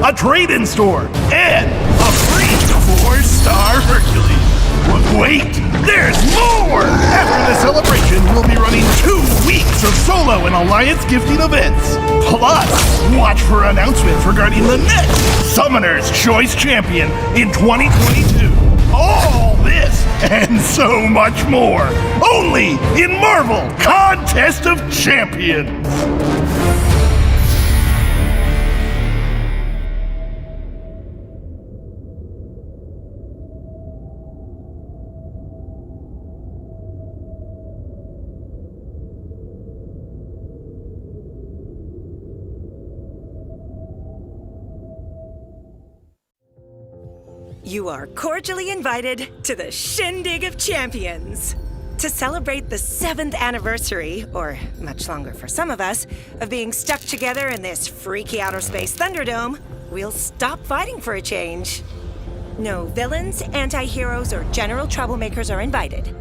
a trade-in store, and a free 4-star Hercules. But wait, there's more! After the celebration, we'll be running 2 weeks of solo and alliance gifting events. Plus, watch for announcements regarding the next Summoner's Choice Champion in 2022. All this and so much more, only in Marvel Contest of Champions. You are cordially invited to the Shindig of Champions. To celebrate the 7th anniversary, or much longer for some of us, of being stuck together in this freaky outer space Thunderdome, we'll stop fighting for a change. No villains, anti-heroes, or general troublemakers are invited.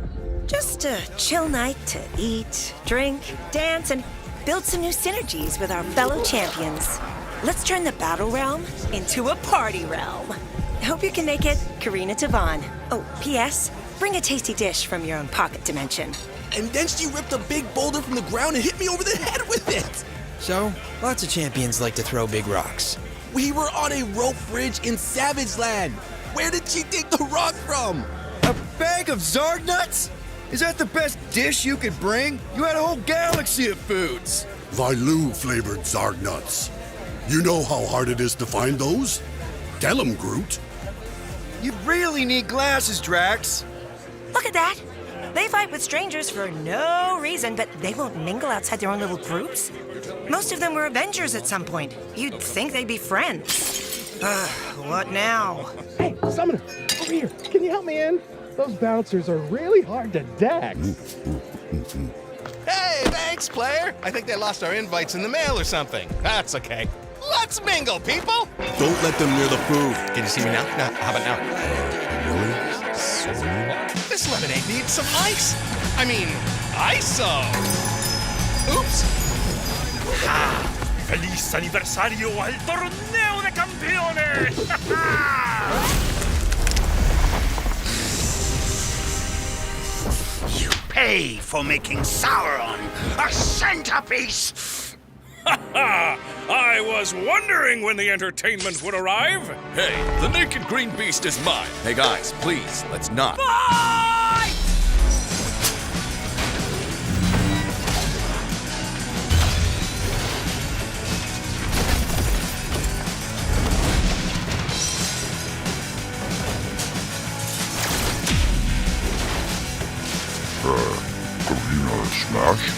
Just a chill night to eat, drink, dance, and build some new synergies with our fellow champions. Let's turn the Battlerealm into a party realm. Hope you can make it, Karina Devan. Oh, P.S. Bring a tasty dish from your own pocket dimension. And then she ripped a big boulder from the ground and hit me over the head with it! So, lots of champions like to throw big rocks. We were on a rope bridge in Savage Land! Where did she dig the rock from? A bag of Zarg nuts? Is that the best dish you could bring? You had a whole galaxy of foods! Vailu-flavored Zarg nuts. You know how hard it is to find those? Tell 'em, Groot. You really need glasses, Drax. Look at that! They fight with strangers for no reason, but they won't mingle outside their own little groups. Most of them were Avengers at some point. You'd think they'd be friends. What now? Hey, Summoner, over here. Can you help me in? Those bouncers are really hard to deck. Hey, thanks, player. I think they lost our invites in the mail or something. That's okay. Let's mingle, people! Don't let them near the food. Can you see me now? No, how about now? Really? Sweet. This lemonade needs some ice. I mean, ISO. Oops. ¡Feliz aniversario al torneo de campeones! You pay for making Sauron a centerpiece! I was wondering when the entertainment would arrive. Hey, the naked green beast is mine. Hey guys, please, let's not. Karina smash?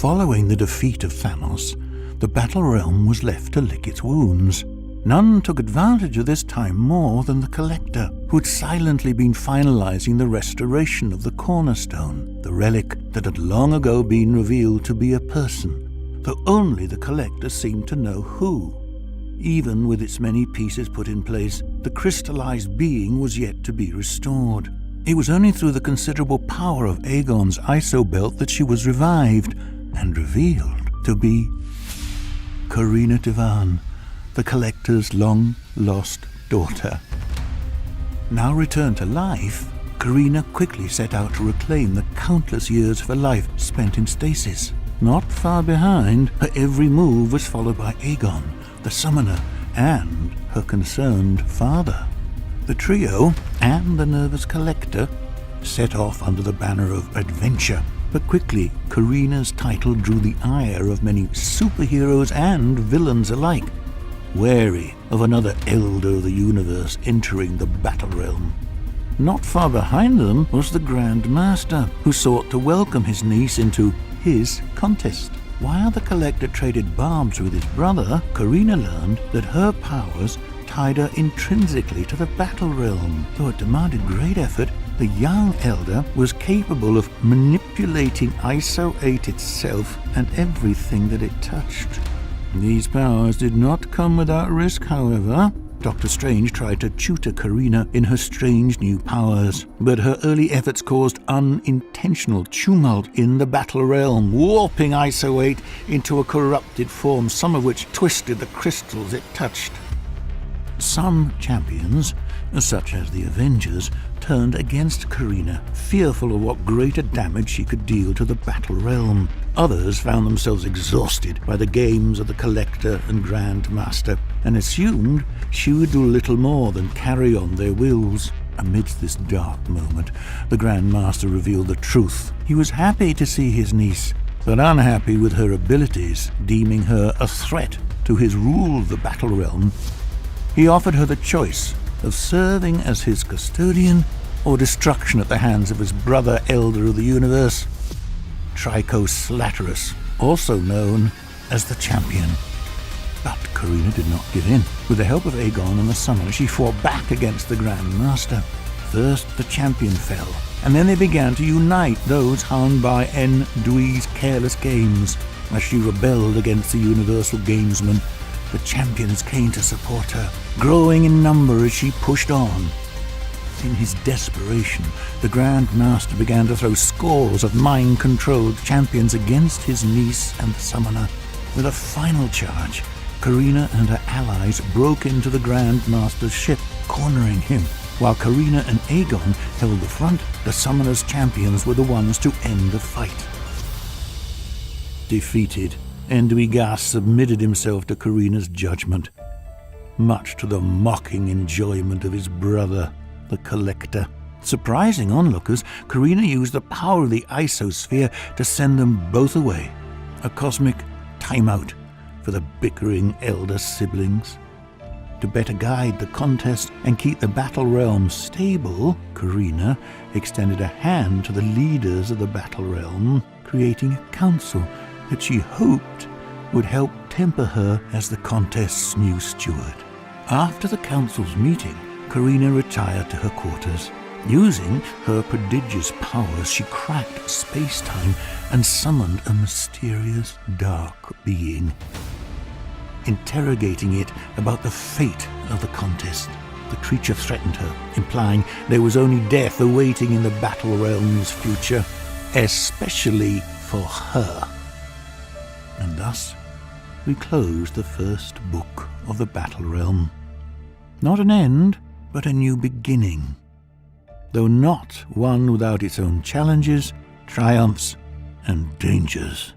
Following the defeat of Thanos, the Battlerealm was left to lick its wounds. None took advantage of this time more than the Collector, who had silently been finalizing the restoration of the Cornerstone, the relic that had long ago been revealed to be a person, though only the Collector seemed to know who. Even with its many pieces put in place, the crystallized being was yet to be restored. It was only through the considerable power of Aegon's ISO belt that she was revived and revealed to be Karina Devan, the Collector's long-lost daughter. Now returned to life, Karina quickly set out to reclaim the countless years of her life spent in stasis. Not far behind, her every move was followed by Aegon, the Summoner, and her concerned father. The trio and the nervous Collector set off under the banner of adventure, but quickly Karina's title drew the ire of many superheroes and villains alike, wary of another Elder of the Universe entering the Battlerealm. Not far behind them was the Grandmaster, who sought to welcome his niece into his contest. While the Collector traded barbs with his brother, Karina learned that her powers tied her intrinsically to the Battlerealm. Though it demanded great effort, the young Elder was capable of manipulating ISO 8 itself and everything that it touched. These powers did not come without risk, however. Dr. Strange tried to tutor Karina in her strange new powers, but her early efforts caused unintentional tumult in the Battlerealm, warping ISO 8 into a corrupted form, some of which twisted the crystals it touched. Some champions, such as the Avengers, turned against Karina, fearful of what greater damage she could deal to the Battlerealm. Others found themselves exhausted by the games of the Collector and Grandmaster, and assumed she would do little more than carry on their wills. Amidst this dark moment, the Grandmaster revealed the truth. He was happy to see his niece, but unhappy with her abilities, deeming her a threat to his rule of the Battlerealm. He offered her the choice of serving as his custodian or destruction at the hands of his brother Elder of the Universe, Trico, also known as the Champion. But Karina did not give in. With the help of Aegon and the Summoner, she fought back against the Grandmaster. First, the Champion fell, and then they began to unite those harmed by Endui's careless games. As she rebelled against the Universal Gamesman, the champions came to support her, growing in number as she pushed on. In his desperation, the Grandmaster began to throw scores of mind-controlled champions against his niece and the Summoner. With a final charge, Karina and her allies broke into the Grandmaster's ship, cornering him. While Karina and Aegon held the front, the Summoner's champions were the ones to end the fight. Defeated, Enduigas submitted himself to Karina's judgment, much to the mocking enjoyment of his brother, the Collector. Surprising onlookers, Karina used the power of the isosphere to send them both away, a cosmic timeout for the bickering elder siblings. To better guide the contest and keep the Battlerealm stable, Karina extended a hand to the leaders of the Battlerealm, creating a council that she hoped would help temper her as the contest's new steward. After the council's meeting, Karina retired to her quarters. Using her prodigious powers, she cracked space-time and summoned a mysterious dark being. Interrogating it about the fate of the contest, the creature threatened her, implying there was only death awaiting in the Battlerealm's future, especially for her. And thus, we close the first book of the Battlerealm. Not an end, but a new beginning, though not one without its own challenges, triumphs, and dangers.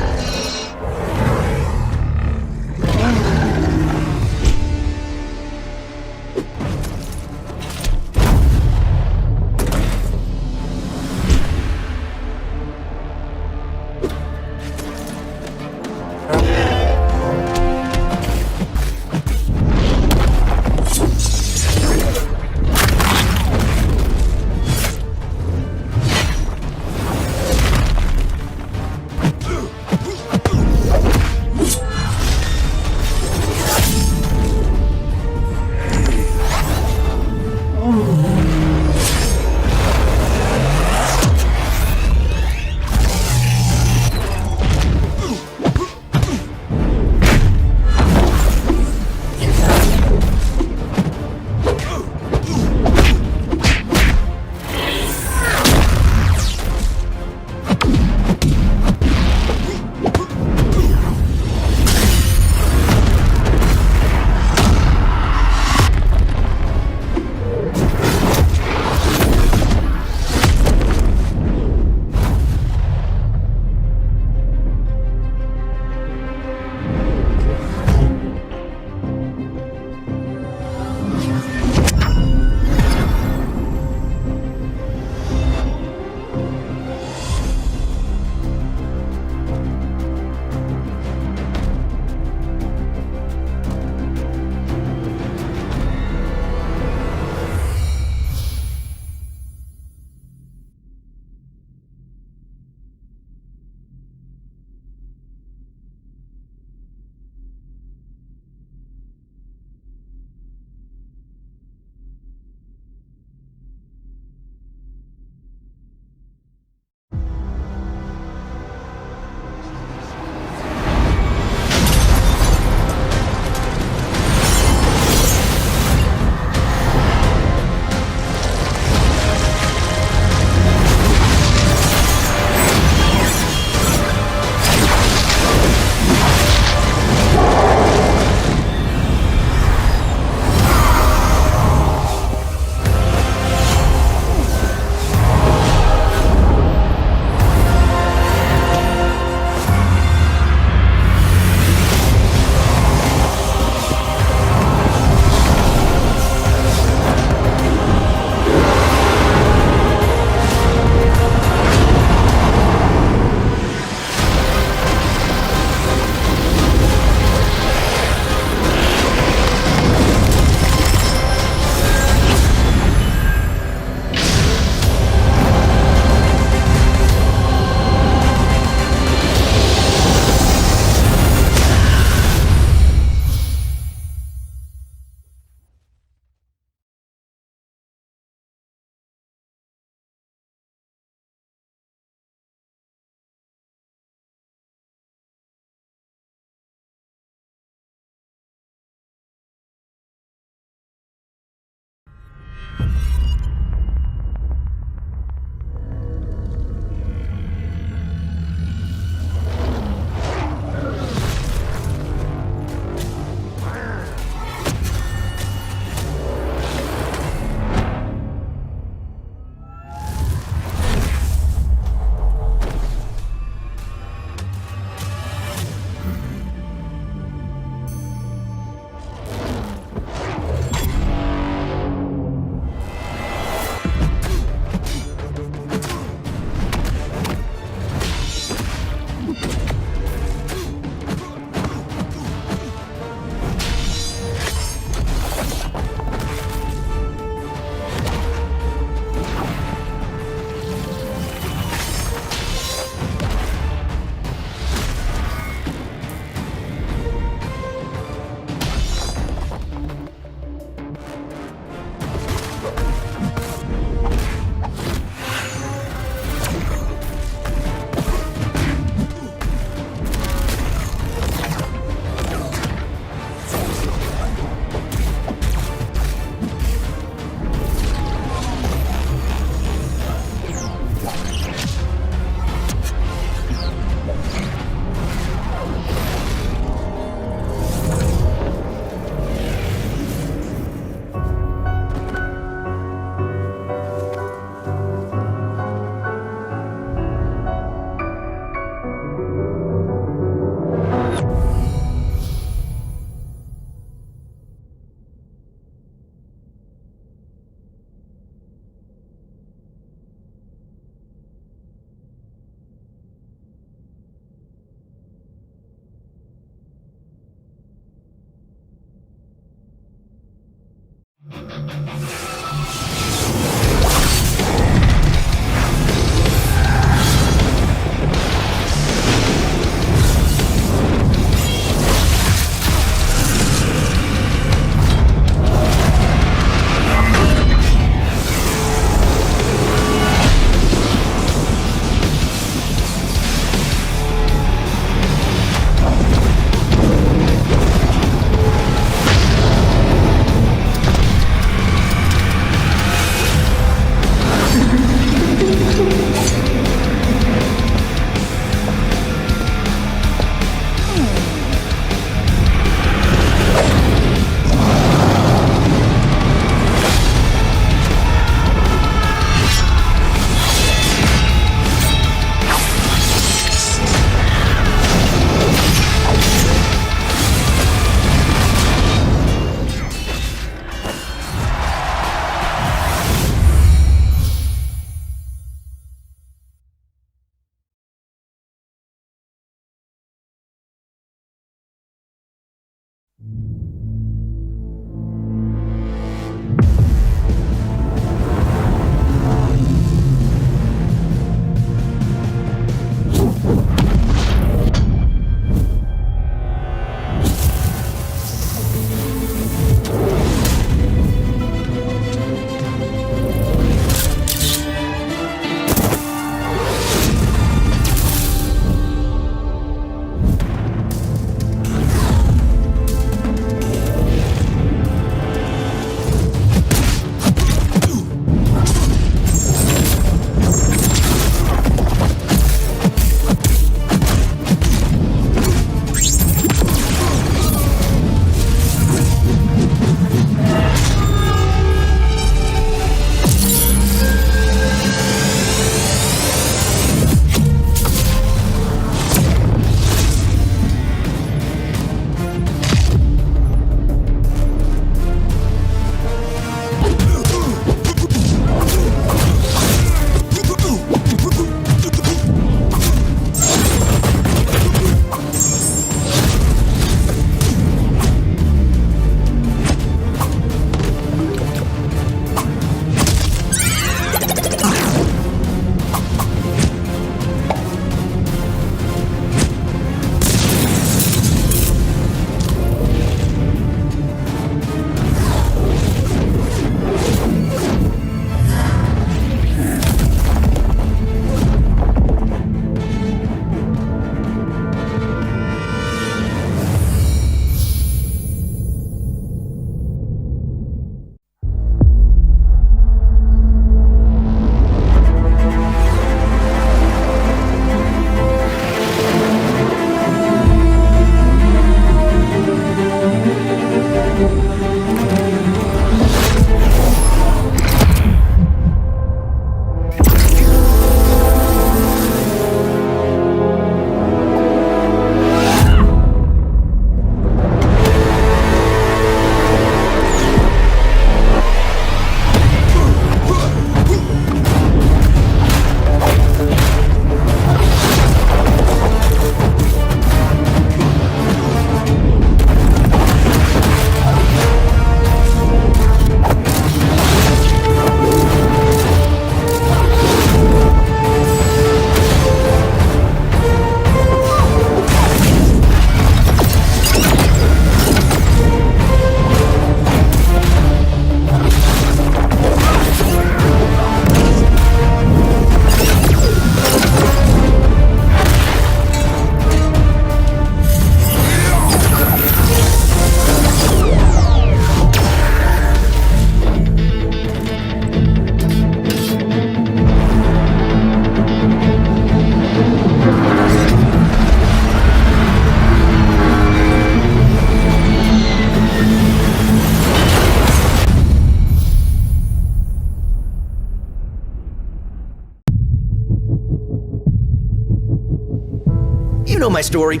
You know my story.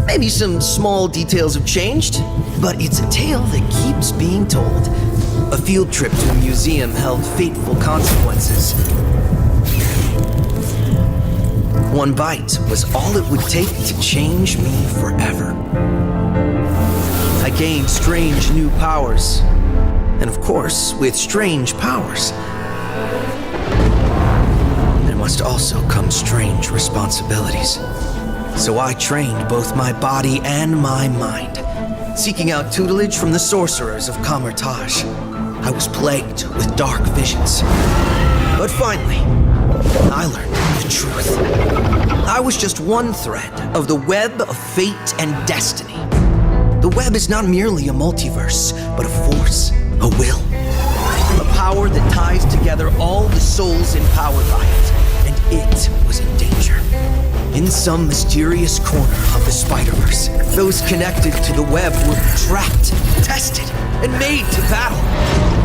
Maybe some small details have changed, but it's a tale that keeps being told. A field trip to a museum held fateful consequences. One bite was all it would take to change me forever. I gained strange new powers. And of course, with strange powers, there must also come strange responsibilities. So I trained both my body and my mind, seeking out tutelage from the sorcerers of Kamar-Taj. I was plagued with dark visions. But finally, I learned the truth. I was just one thread of the web of fate and destiny. The web is not merely a multiverse, but a force, a will, a power that ties together all the souls empowered by it, and it was in danger. In some mysterious corner of the Spider-Verse, those connected to the web were trapped, tested, and made to battle.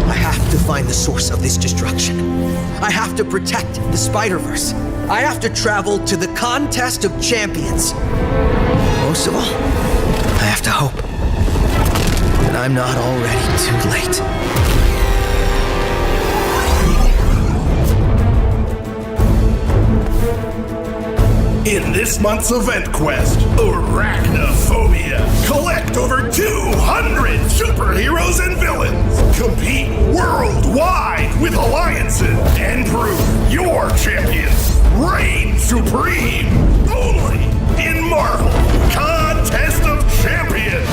I have to find the source of this destruction. I have to protect the Spider-Verse. I have to travel to the contest of champions. Most of all, I have to hope that I'm not already too late. In this month's event quest, Arachnophobia, collect over 200 superheroes and villains. Compete worldwide with alliances and prove your champions reign supreme. Only in Marvel Contest of Champions.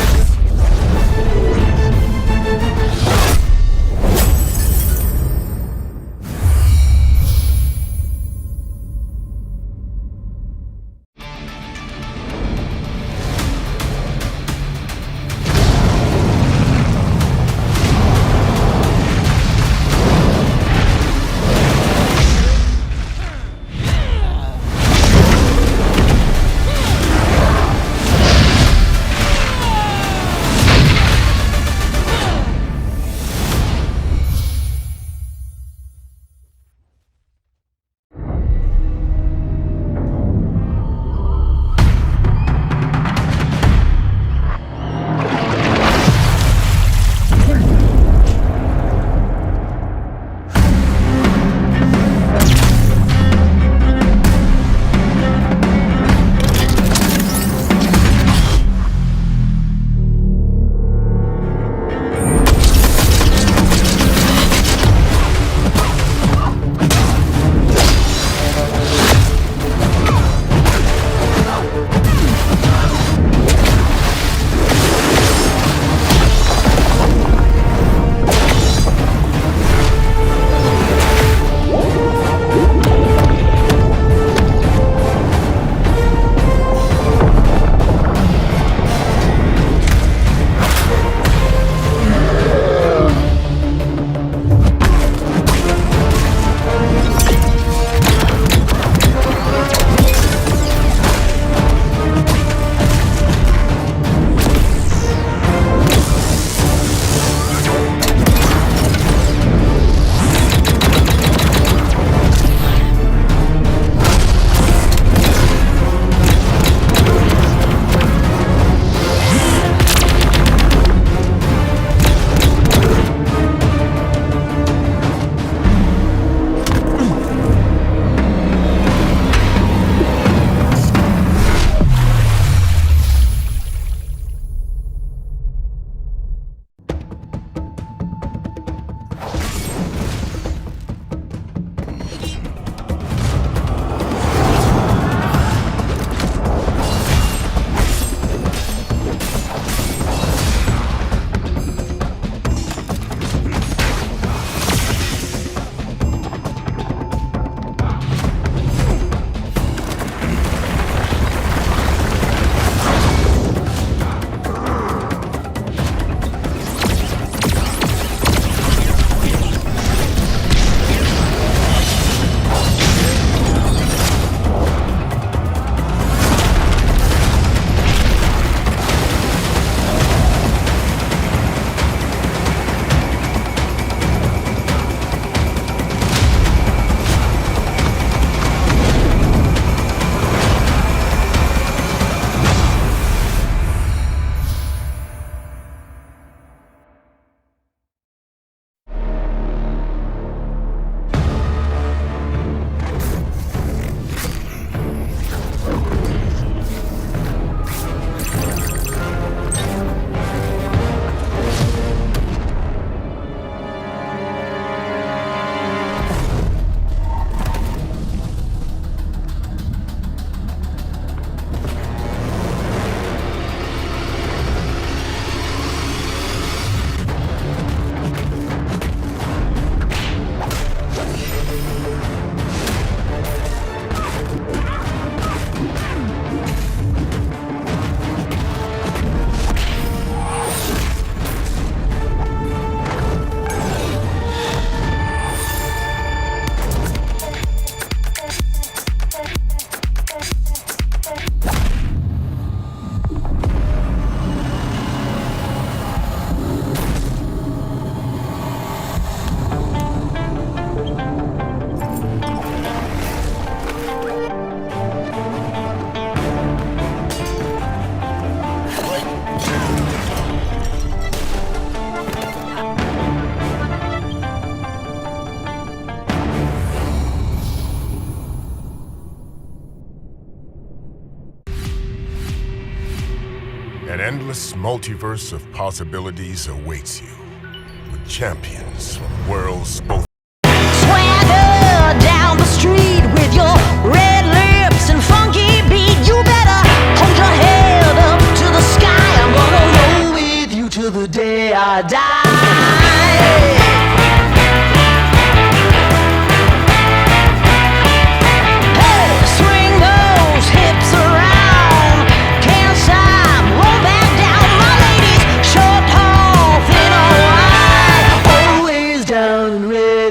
endless multiverse of possibilities awaits you, with champions from worlds both. Swagger down the street with your red lips and funky beat. You better hold your head up to the sky. I'm gonna roll with you till the day I die. Red.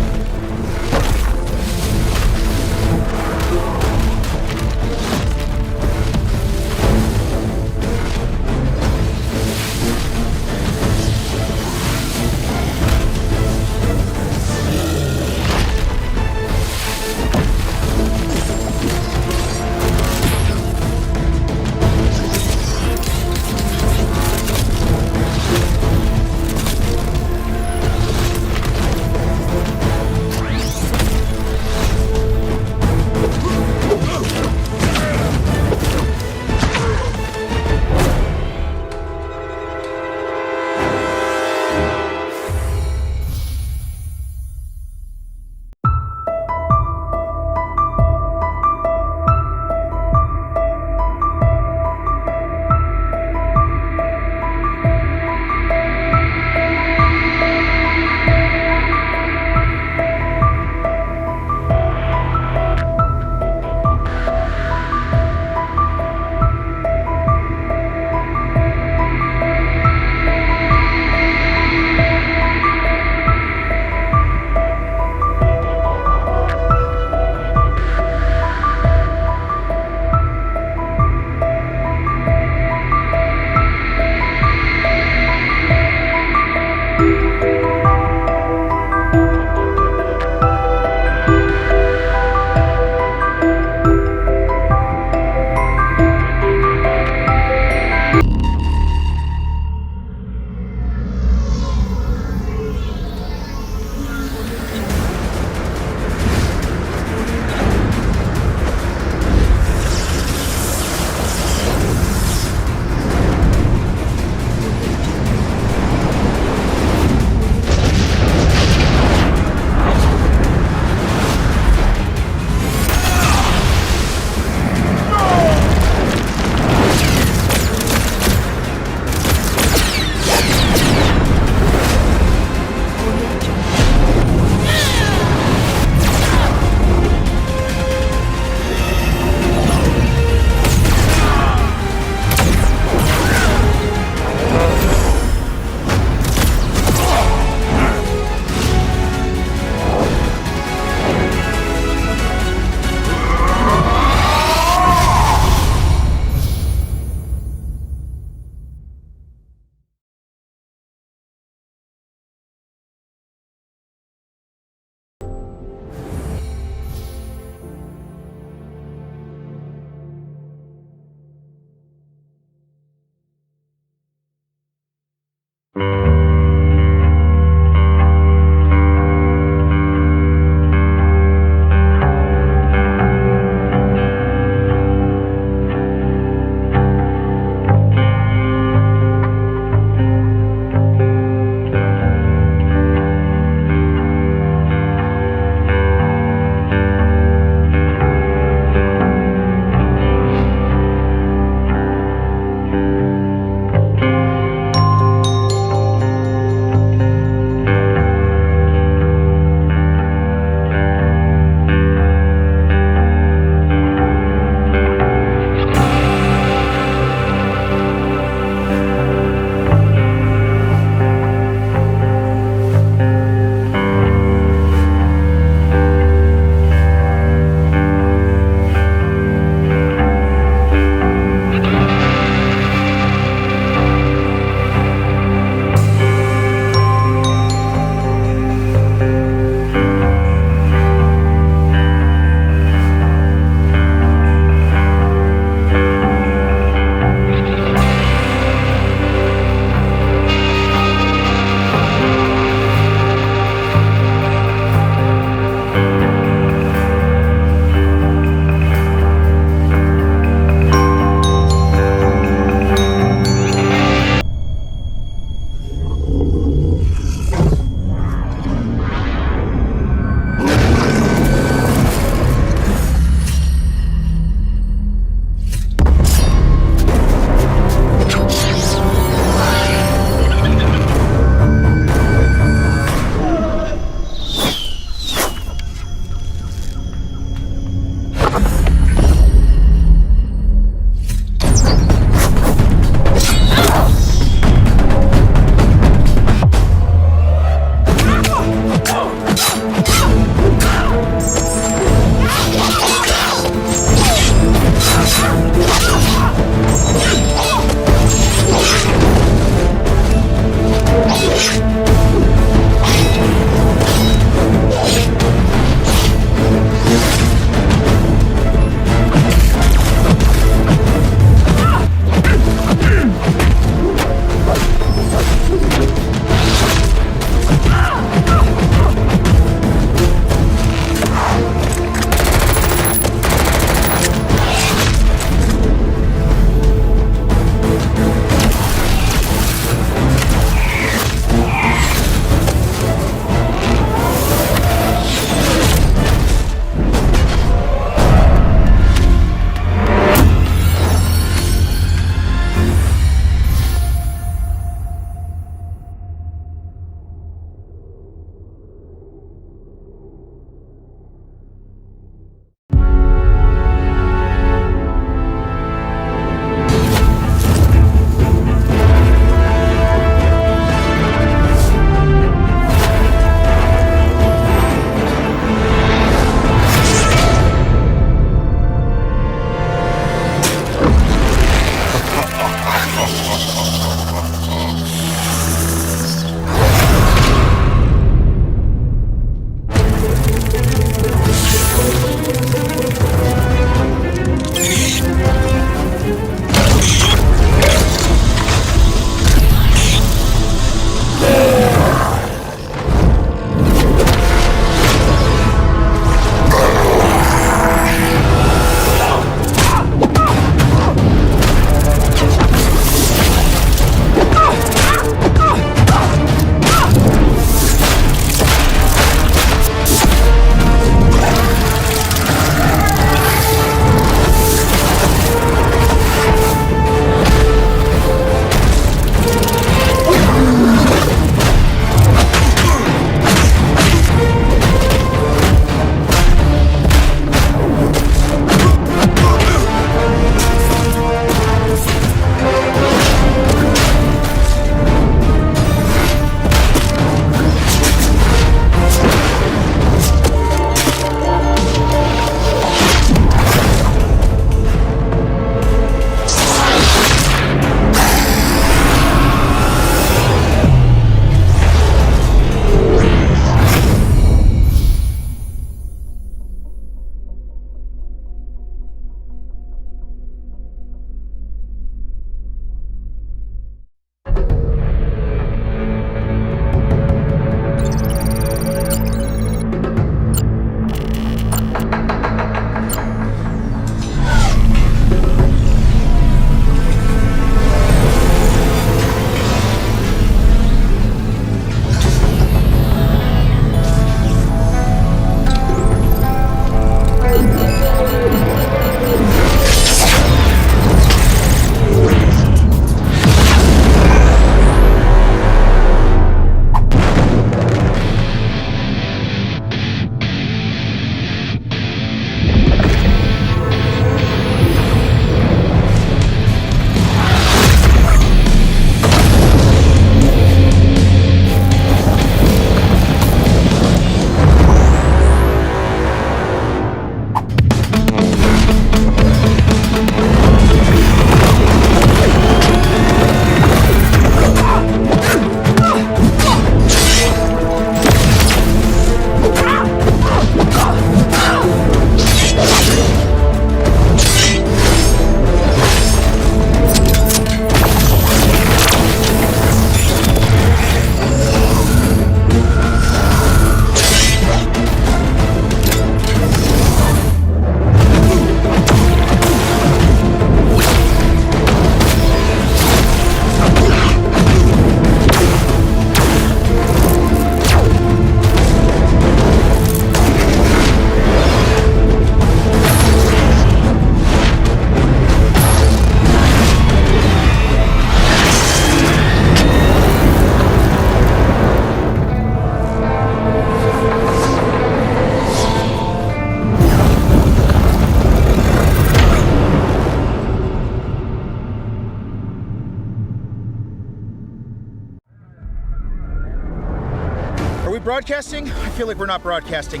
we broadcasting? I feel like we're not broadcasting.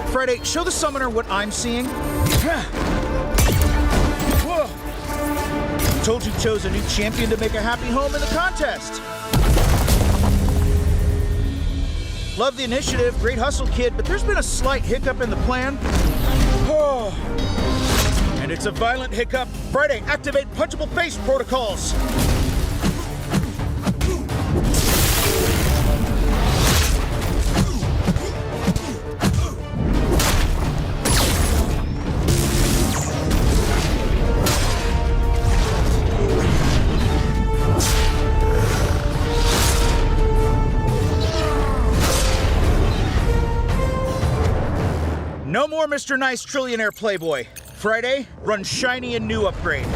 Friday, show the summoner what I'm seeing. Whoa! Told you chose a new champion to make a happy home in the contest. Love the initiative, great hustle, kid, but there's been a slight hiccup in the plan. Oh. And it's a violent hiccup. Friday, activate punchable face protocols. No more Mr. Nice Trillionaire Playboy. Friday, run shiny and new upgrade.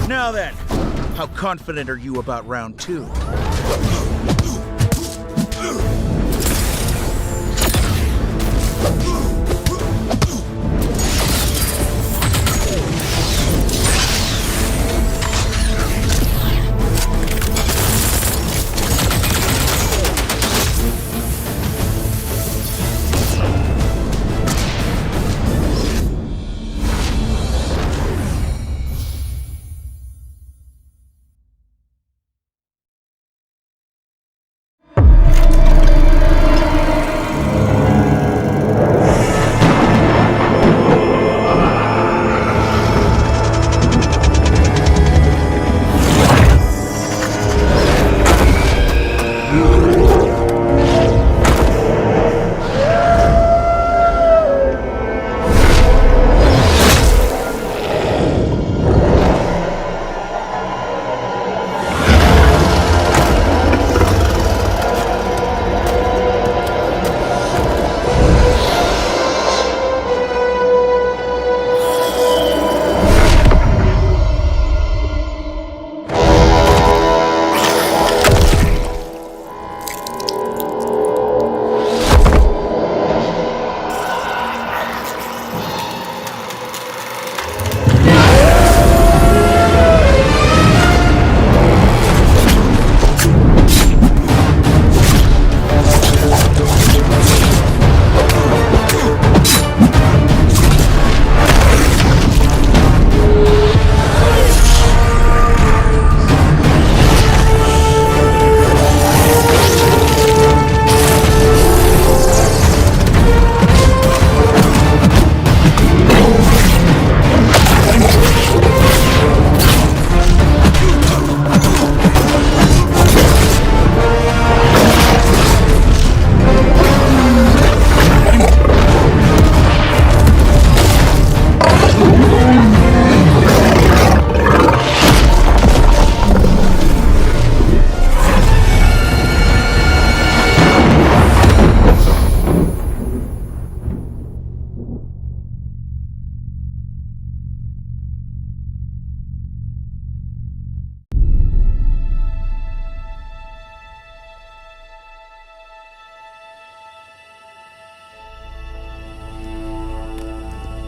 Now then, how confident are you about round 2?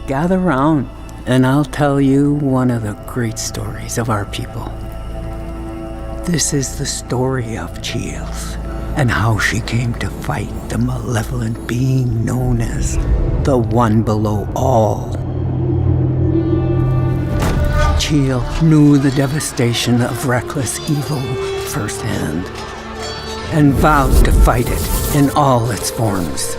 Gather round, and I'll tell you one of the great stories of our people. This is the story of Chiels, and how she came to fight the malevolent being known as the One Below All. Chiel knew the devastation of reckless evil firsthand, and vowed to fight it in all its forms.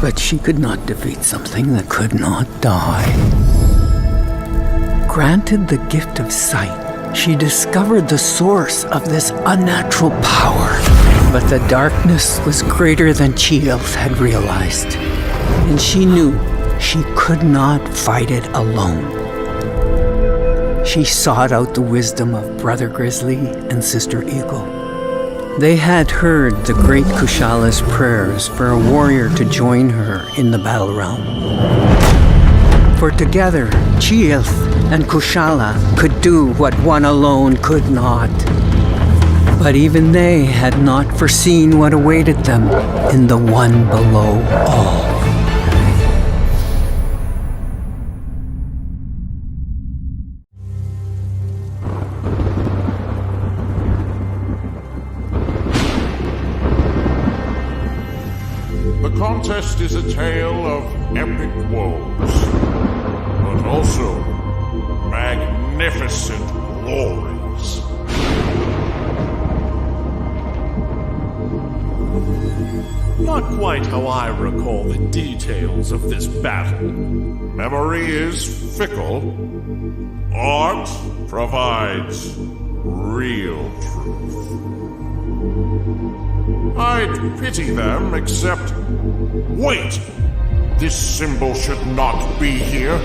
But she could not defeat something that could not die. Granted the gift of sight, she discovered the source of this unnatural power. But the darkness was greater than Chiels had realized, and she knew she could not fight it alone. She sought out the wisdom of Brother Grizzly and Sister Eagle. They had heard the great Kushala's prayers for a warrior to join her in the Battlerealm. For together, Chielth and Kushala could do what one alone could not. But even they had not foreseen what awaited them in the one below all. The contest is a tale of epic woes, but also magnificent glories. Not quite how I recall the details of this battle. Memory is fickle. Art provides real truth. I'd pity them, except... Wait! This symbol should not be here.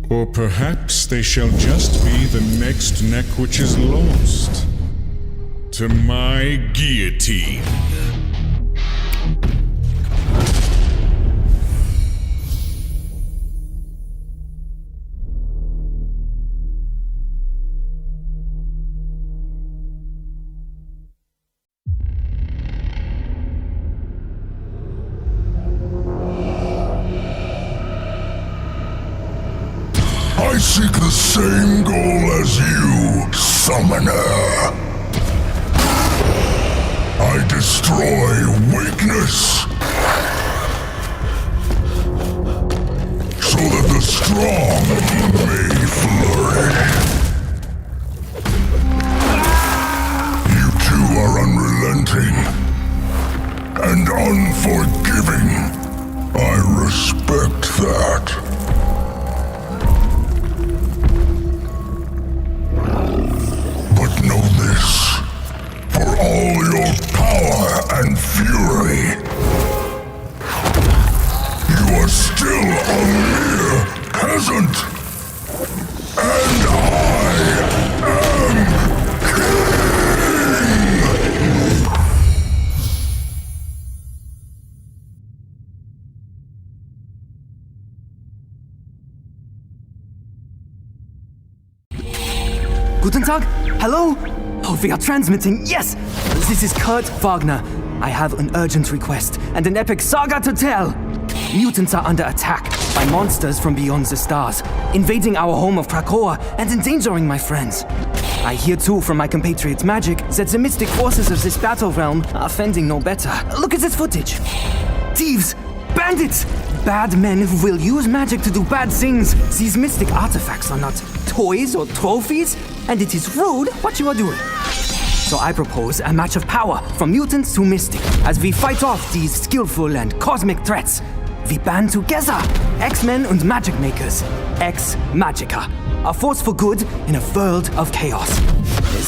Or perhaps they shall just be the next neck which is lost to my guillotine. I seek the same goal as you, Summoner. I destroy weakness, so that the strong may flourish. You two are unrelenting and unforgiving. I respect that. Know this. Tag? Hello? Oh, we are transmitting. Yes! This is Kurt Wagner. I have an urgent request and an epic saga to tell. Mutants are under attack by monsters from beyond the stars, invading our home of Krakoa and endangering my friends. I hear too from my compatriots Magic that the mystic forces of this battle realm are fending no better. Look at this footage. Thieves! Bandits! Bad men who will use magic to do bad things. These mystic artifacts are not toys or trophies, and it is rude what you are doing. So I propose a match of power from mutants to mystic as we fight off these skillful and cosmic threats. We band together, X-Men and Magic Makers, X-Magica, a force for good in a world of chaos.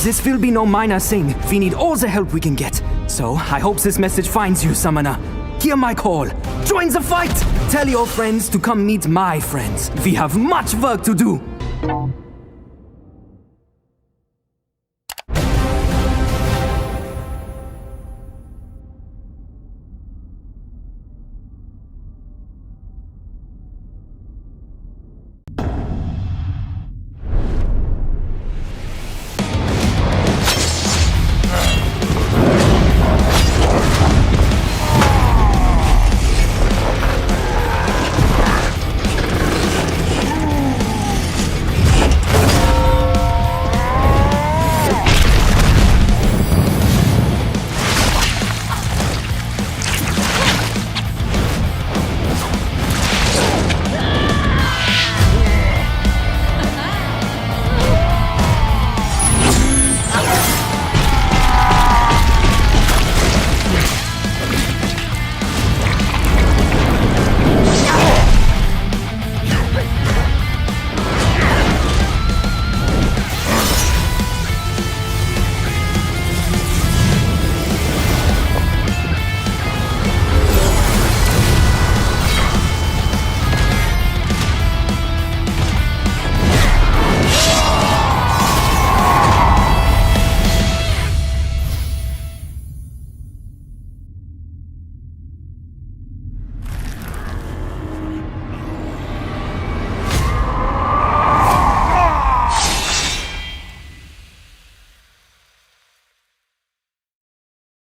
This will be no minor thing. We need all the help we can get. So I hope this message finds you, Summoner. Hear my call. Join the fight! Tell your friends to come meet my friends. We have much work to do.